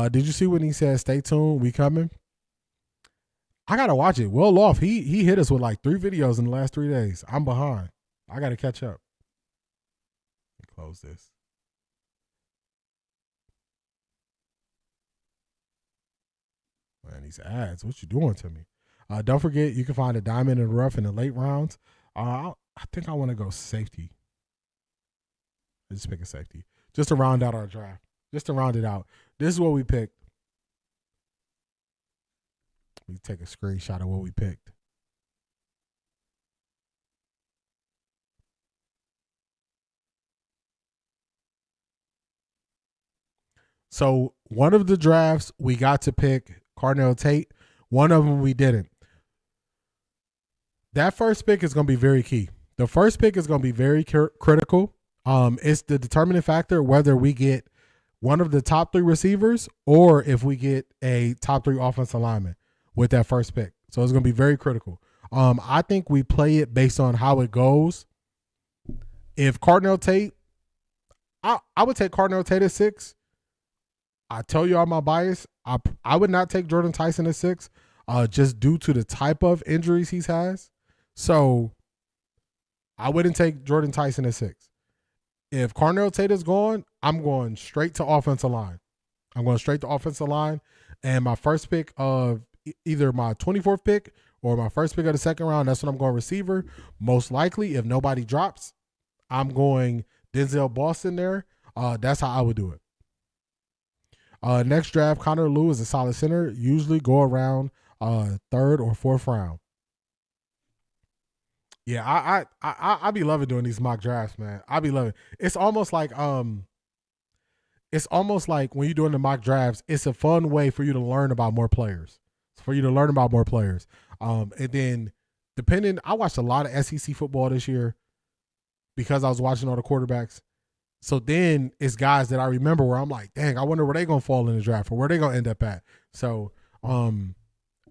Speaker 1: Did you see when he said, stay tuned, we coming? I got to watch it. Will Off, he hit us with like 3 videos in the last 3 days. I'm behind. I got to catch up. Let me close this. Man, these ads, what you doing to me? Don't forget, you can find a diamond in the rough in the late rounds. I think I want to go safety. Let's just pick a safety. Just to round out our draft. Just to round it out. This is what we picked. We take a screenshot of what we picked. So one of the drafts we got to pick Cardinal Tate. One of them we didn't. That first pick is going to be very key. The first pick is going to be very critical. It's the determining factor whether we get one of the top 3 receivers or if we get a top 3 offensive lineman with that first pick. So it's going to be very critical. I think we play it based on how it goes. If Cardinal Tate, I would take Cardinal Tate at 6. I tell you all my bias. I would not take Jordan Tyson at 6 just due to the type of injuries he has. So I wouldn't take Jordan Tyson at 6. If Cardinal Tate is gone, I'm going straight to offensive line. I'm going straight to offensive line. And my first pick of either my 24th pick or my first pick of the second round, that's when I'm going receiver. Most likely, if nobody drops, I'm going Denzel Boston there. That's how I would do it. Next draft, Connor Lew is a solid center. Usually go around 3rd or 4th round. Yeah, I be loving doing these mock drafts, man. I be loving. It's almost like when you're doing the mock drafts, it's a fun way for you to learn about more players. And then I watched a lot of SEC football this year because I was watching all the quarterbacks. So then it's guys that I remember where I'm like, dang, I wonder where they're going to fall in the draft or where they're going to end up at. So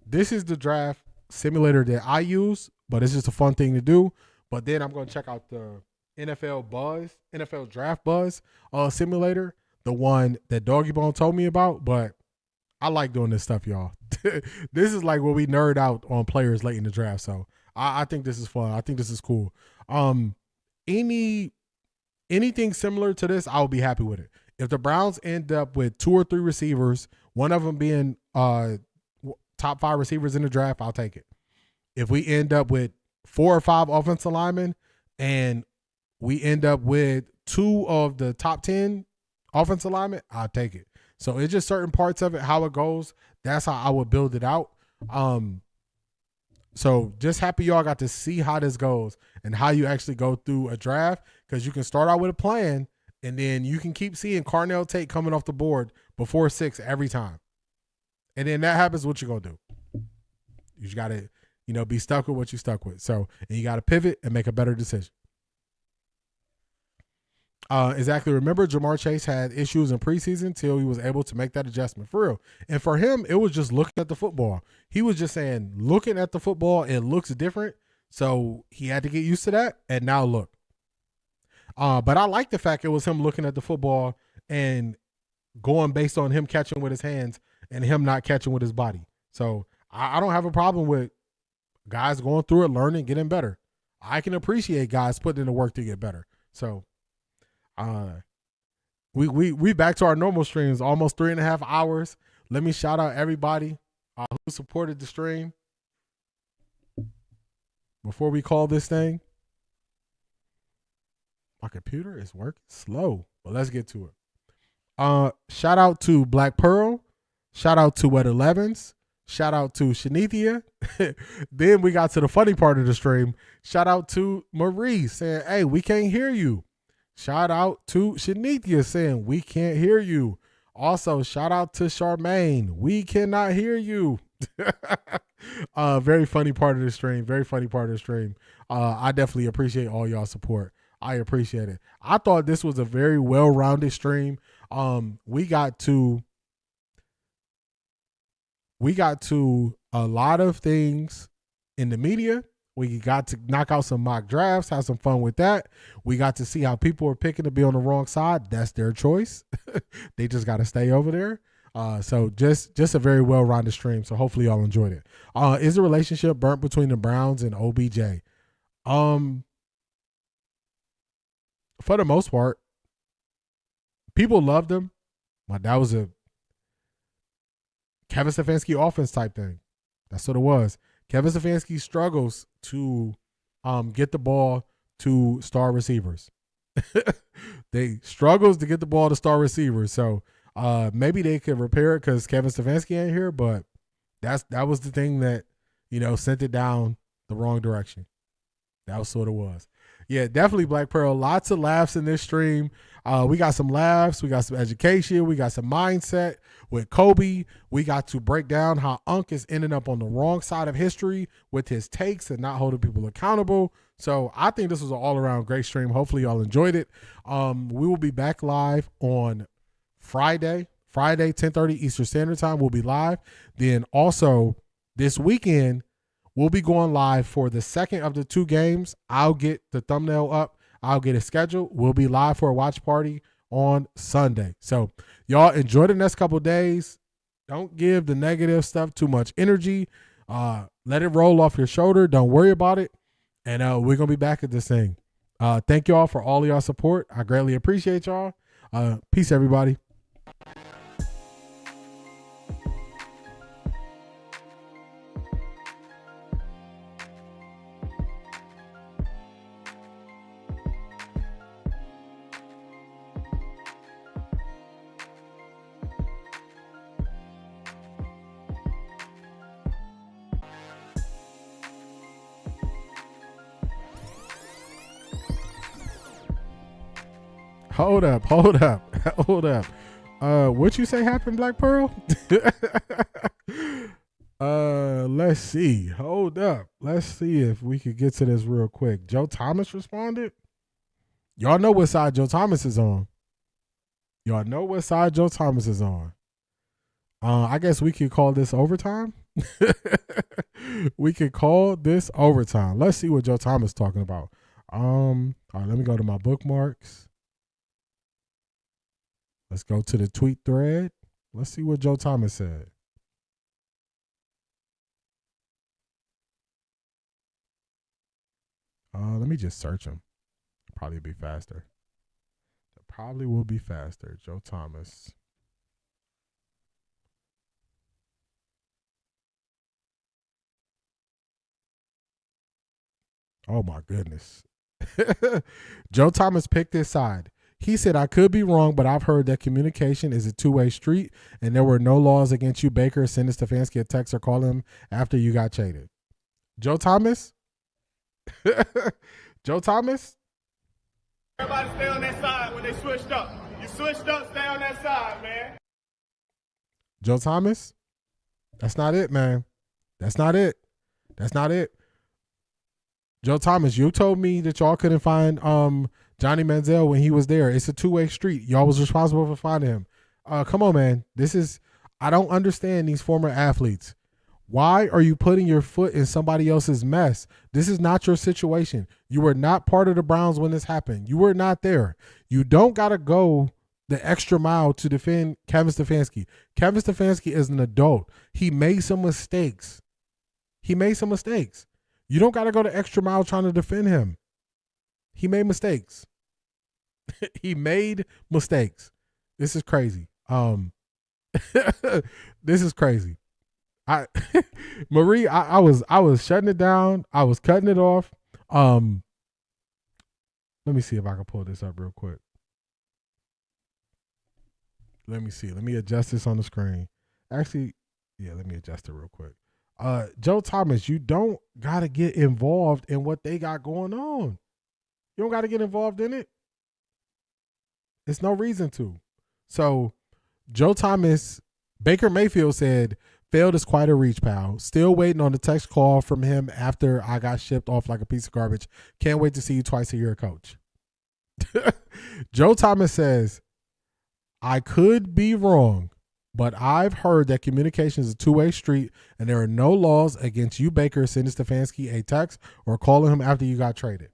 Speaker 1: this is the draft simulator that I use, but it's just a fun thing to do. But then I'm going to check out the NFL Draft Buzz simulator, the one that Doggy Bone told me about. But I like doing this stuff, y'all. This is like where we nerd out on players late in the draft. So I think this is fun. I think this is cool. Anything similar to this, I'll be happy with it. If the Browns end up with 2 or 3 receivers, one of them being top top 5 receivers in the draft, I'll take it. If we end up with 4 or 5 offensive linemen and we end up with 2 of the top 10 offensive linemen, I'll take it. So it's just certain parts of it, how it goes. That's how I would build it out. So just happy y'all got to see how this goes and how you actually go through a draft, because you can start out with a plan and then you can keep seeing Carnell Tate coming off the board before 6 every time. And then that happens, what you going to do? You just got to, be stuck with what you stuck with. So, and you got to pivot and make a better decision. Exactly. Remember, Jamar Chase had issues in preseason till he was able to make that adjustment for real. And for him, it was just looking at the football. He was just saying, looking at the football, it looks different. So he had to get used to that. And now look. But I like the fact it was him looking at the football and going based on him catching with his hands and him not catching with his body. So I don't have a problem with guys going through it, learning, getting better. I can appreciate guys putting in the work to get better. So we back to our normal streams, almost 3.5 hours. Let me shout out everybody who supported the stream before we call this thing. My computer is working slow, but let's get to it. Shout out to Black Pearl. Shout out to Wet 11s. Shout out to Shanithia. Then we got to the funny part of the stream. Shout out to Marie saying, hey, we can't hear you. Shout out to Shanithia saying, we can't hear you. Also, shout out to Charmaine. We cannot hear you. Very funny part of the stream. Very funny part of the stream. I definitely appreciate all y'all support. I appreciate it. I thought this was a very well-rounded stream. We got to a lot of things in the media. We got to knock out some mock drafts, have some fun with that. We got to see how people are picking to be on the wrong side. That's their choice. They just got to stay over there. So just a very well-rounded stream. So hopefully y'all enjoyed it. Is the relationship burnt between the Browns and OBJ? For the most part, people loved him. But that was a Kevin Stefanski offense type thing. That's what it was. Kevin Stefanski struggles to get the ball to star receivers. They struggles to get the ball to star receivers. So maybe they could repair it because Kevin Stefanski ain't here, but that was the thing that, sent it down the wrong direction. That was what it was. Yeah, definitely Black Pearl. Lots of laughs in this stream. We got some laughs. We got some education. We got some mindset with Kobe. We got to break down how UNK is ending up on the wrong side of history with his takes and not holding people accountable. So I think this was an all-around great stream. Hopefully y'all enjoyed it. We will be back live on Friday, 10:30 Eastern Standard Time. We'll be live. Then also this weekend, we'll be going live for the second of the 2 games. I'll get the thumbnail up. I'll get it scheduled. We'll be live for a watch party on Sunday. So y'all enjoy the next couple of days. Don't give the negative stuff too much energy. Let it roll off your shoulder. Don't worry about it. And we're going to be back at this thing. Thank y'all for all of y'all support. I greatly appreciate y'all. Peace, everybody. Hold up. What you say happened, Black Pearl? Let's see. Hold up. Let's see if we could get to this real quick. Joe Thomas responded. Y'all know what side Joe Thomas is on. I guess we could call this overtime. Let's see what Joe Thomas is talking about. All right, let me go to my bookmarks. Let's go to the tweet thread. Let's see what Joe Thomas said. Let me just search him. Probably be faster. It probably will be faster. Joe Thomas. Oh my goodness. Joe Thomas picked his side. He said, I could be wrong, but I've heard that communication is a two-way street and there were no laws against you, Baker, sending Stefanski a text or calling him after you got traded. Joe Thomas? Joe Thomas?
Speaker 18: Everybody stay on that side when they switched up. You switched up, stay on that side, man.
Speaker 1: Joe Thomas? That's not it, man. That's not it. That's not it. Joe Thomas, you told me that y'all couldn't find Johnny Manziel when he was there. It's a two-way street. Y'all was responsible for finding him. Come on, man. I don't understand these former athletes. Why are you putting your foot in somebody else's mess? This is not your situation. You were not part of the Browns when this happened. You were not there. You don't got to go the extra mile to defend Kevin Stefanski. Kevin Stefanski is an adult. He made some mistakes. You don't got to go the extra mile trying to defend him. He made mistakes. This is crazy. This is crazy. Marie, I was shutting it down. I was cutting it off. Let me see if I can pull this up real quick. Let me see. Let me adjust this on the screen. Actually, yeah, let me adjust it real quick. Joe Thomas, you don't got to get involved in what they got going on. You don't got to get involved in it. It's no reason to. So, Joe Thomas, Baker Mayfield said, failed is quite a reach, pal. Still waiting on the text call from him after I got shipped off like a piece of garbage. Can't wait to see you twice a year, coach. Joe Thomas says, I could be wrong, but I've heard that communication is a two-way street and there are no laws against you, Baker, sending Stefanski a text or calling him after you got traded.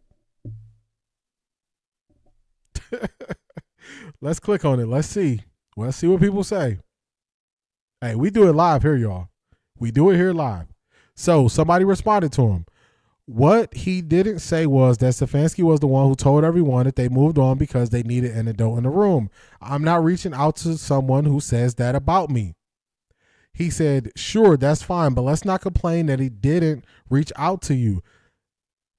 Speaker 1: Let's click on it. Let's see what people say. Hey, we do it live here, y'all. We do it here live. So somebody responded to him. What he didn't say was that Stefanski was the one who told everyone that they moved on because they needed an adult in the room. I'm not reaching out to someone who says that about me. He said, sure, that's fine, but let's not complain that he didn't reach out to you.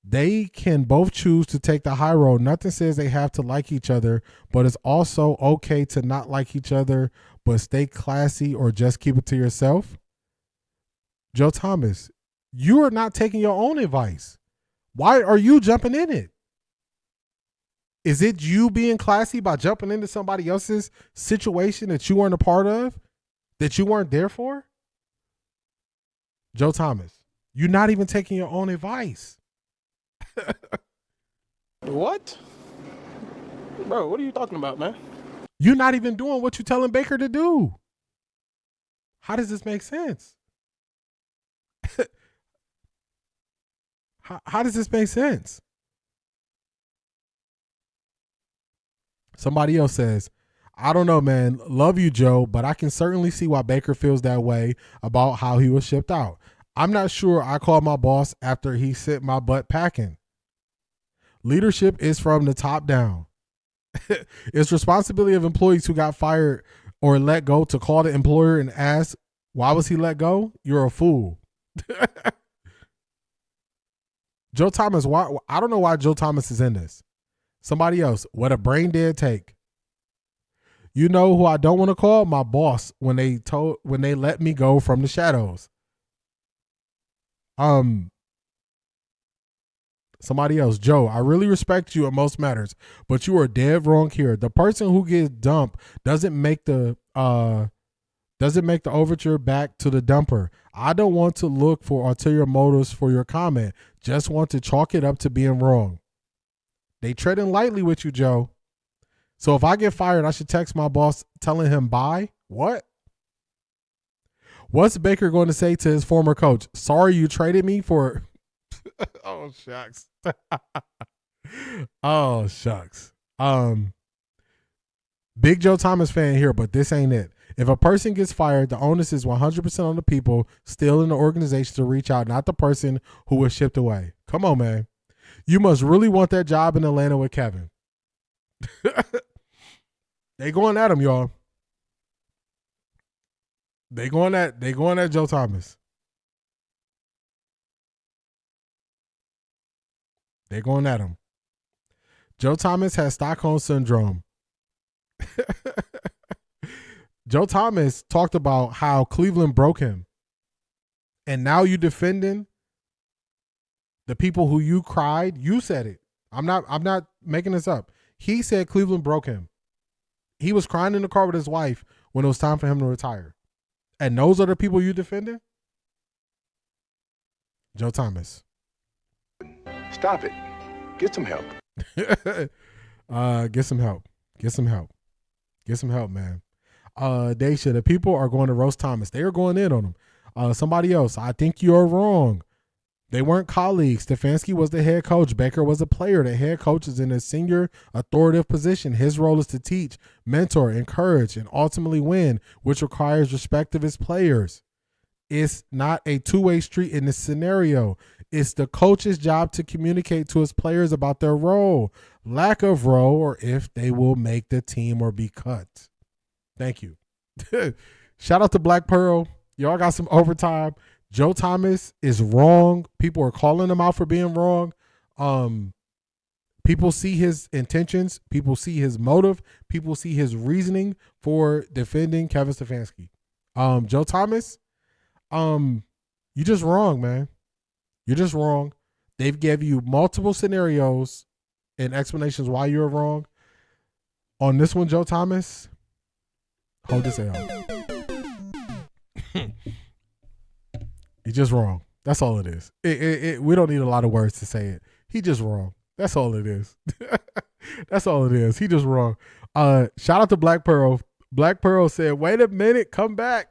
Speaker 1: They can both choose to take the high road. Nothing says they have to like each other, but it's also okay to not like each other, but stay classy or just keep it to yourself. Joe Thomas, you are not taking your own advice. Why are you jumping in it? Is it you being classy by jumping into somebody else's situation that you weren't a part of, that you weren't there for? Joe Thomas, you're not even taking your own advice.
Speaker 19: What? Bro, what are you talking about, man?
Speaker 1: You're not even doing what you're telling Baker to do. How does this make sense? How does this make sense? Somebody else says, I don't know, man. Love you, Joe, but I can certainly see why Baker feels that way about how he was shipped out. I'm not sure I called my boss after he sent my butt packing. Leadership is from the top down. It's responsibility of employees who got fired or let go to call the employer and ask, why was he let go? You're a fool. Joe Thomas, why? I don't know why Joe Thomas is in this. Somebody else, what a brain dead take. You know who I don't want to call? My boss when they let me go from the shadows. Somebody else, Joe, I really respect you in most matters, but you are dead wrong here. The person who gets dumped doesn't make the overture back to the dumper. I don't want to look for ulterior motives for your comment. Just want to chalk it up to being wrong. They treading lightly with you, Joe. So if I get fired, I should text my boss telling him bye? What? What's Baker going to say to his former coach? Sorry you traded me for... Oh, shucks. Oh, shucks. Big Joe Thomas fan here, but this ain't it. If a person gets fired, the onus is 100% on the people still in the organization to reach out, not the person who was shipped away. Come on, man. You must really want that job in Atlanta with Kevin. They going at him, y'all. They going at Joe Thomas. They're going at him. Joe Thomas has Stockholm Syndrome. Joe Thomas talked about how Cleveland broke him. And now you defending the people who you cried. You said it. I'm not making this up. He said Cleveland broke him. He was crying in the car with his wife when it was time for him to retire. And those are the people you defending? Joe Thomas.
Speaker 4: Stop it. Get some help.
Speaker 1: Get some help. Get some help. Get some help, man. Daisha, the people are going to roast Thomas. They are going in on him. Somebody else, I think you're wrong. They weren't colleagues. Stefanski was the head coach. Baker was a player. The head coach is in a senior authoritative position. His role is to teach, mentor, encourage, and ultimately win, which requires respect of his players. It's not a two-way street in this scenario. It's the coach's job to communicate to his players about their role, lack of role, or if they will make the team or be cut. Thank you. Shout out to Black Pearl. Y'all got some overtime. Joe Thomas is wrong. People are calling him out for being wrong. People see his intentions. People see his motive. People see his reasoning for defending Kevin Stefanski. Joe Thomas, you're just wrong, man. You're just wrong. They've gave you multiple scenarios and explanations why you're wrong. On this one, Joe Thomas, hold this L. He's just wrong. That's all it is. We don't need a lot of words to say it. He just wrong. That's all it is. That's all it is. He just wrong. Shout out to Black Pearl. Black Pearl said, wait a minute, come back.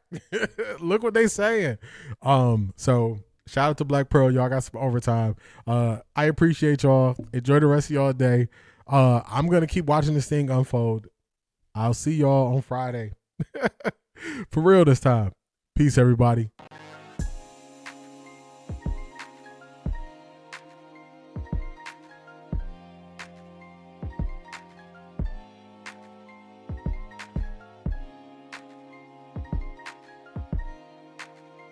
Speaker 1: Look what they saying. So shout out to Black Pearl. Y'all got some overtime. I appreciate y'all. Enjoy the rest of y'all day. I'm going to keep watching this thing unfold. I'll see y'all on Friday. For real this time. Peace, everybody.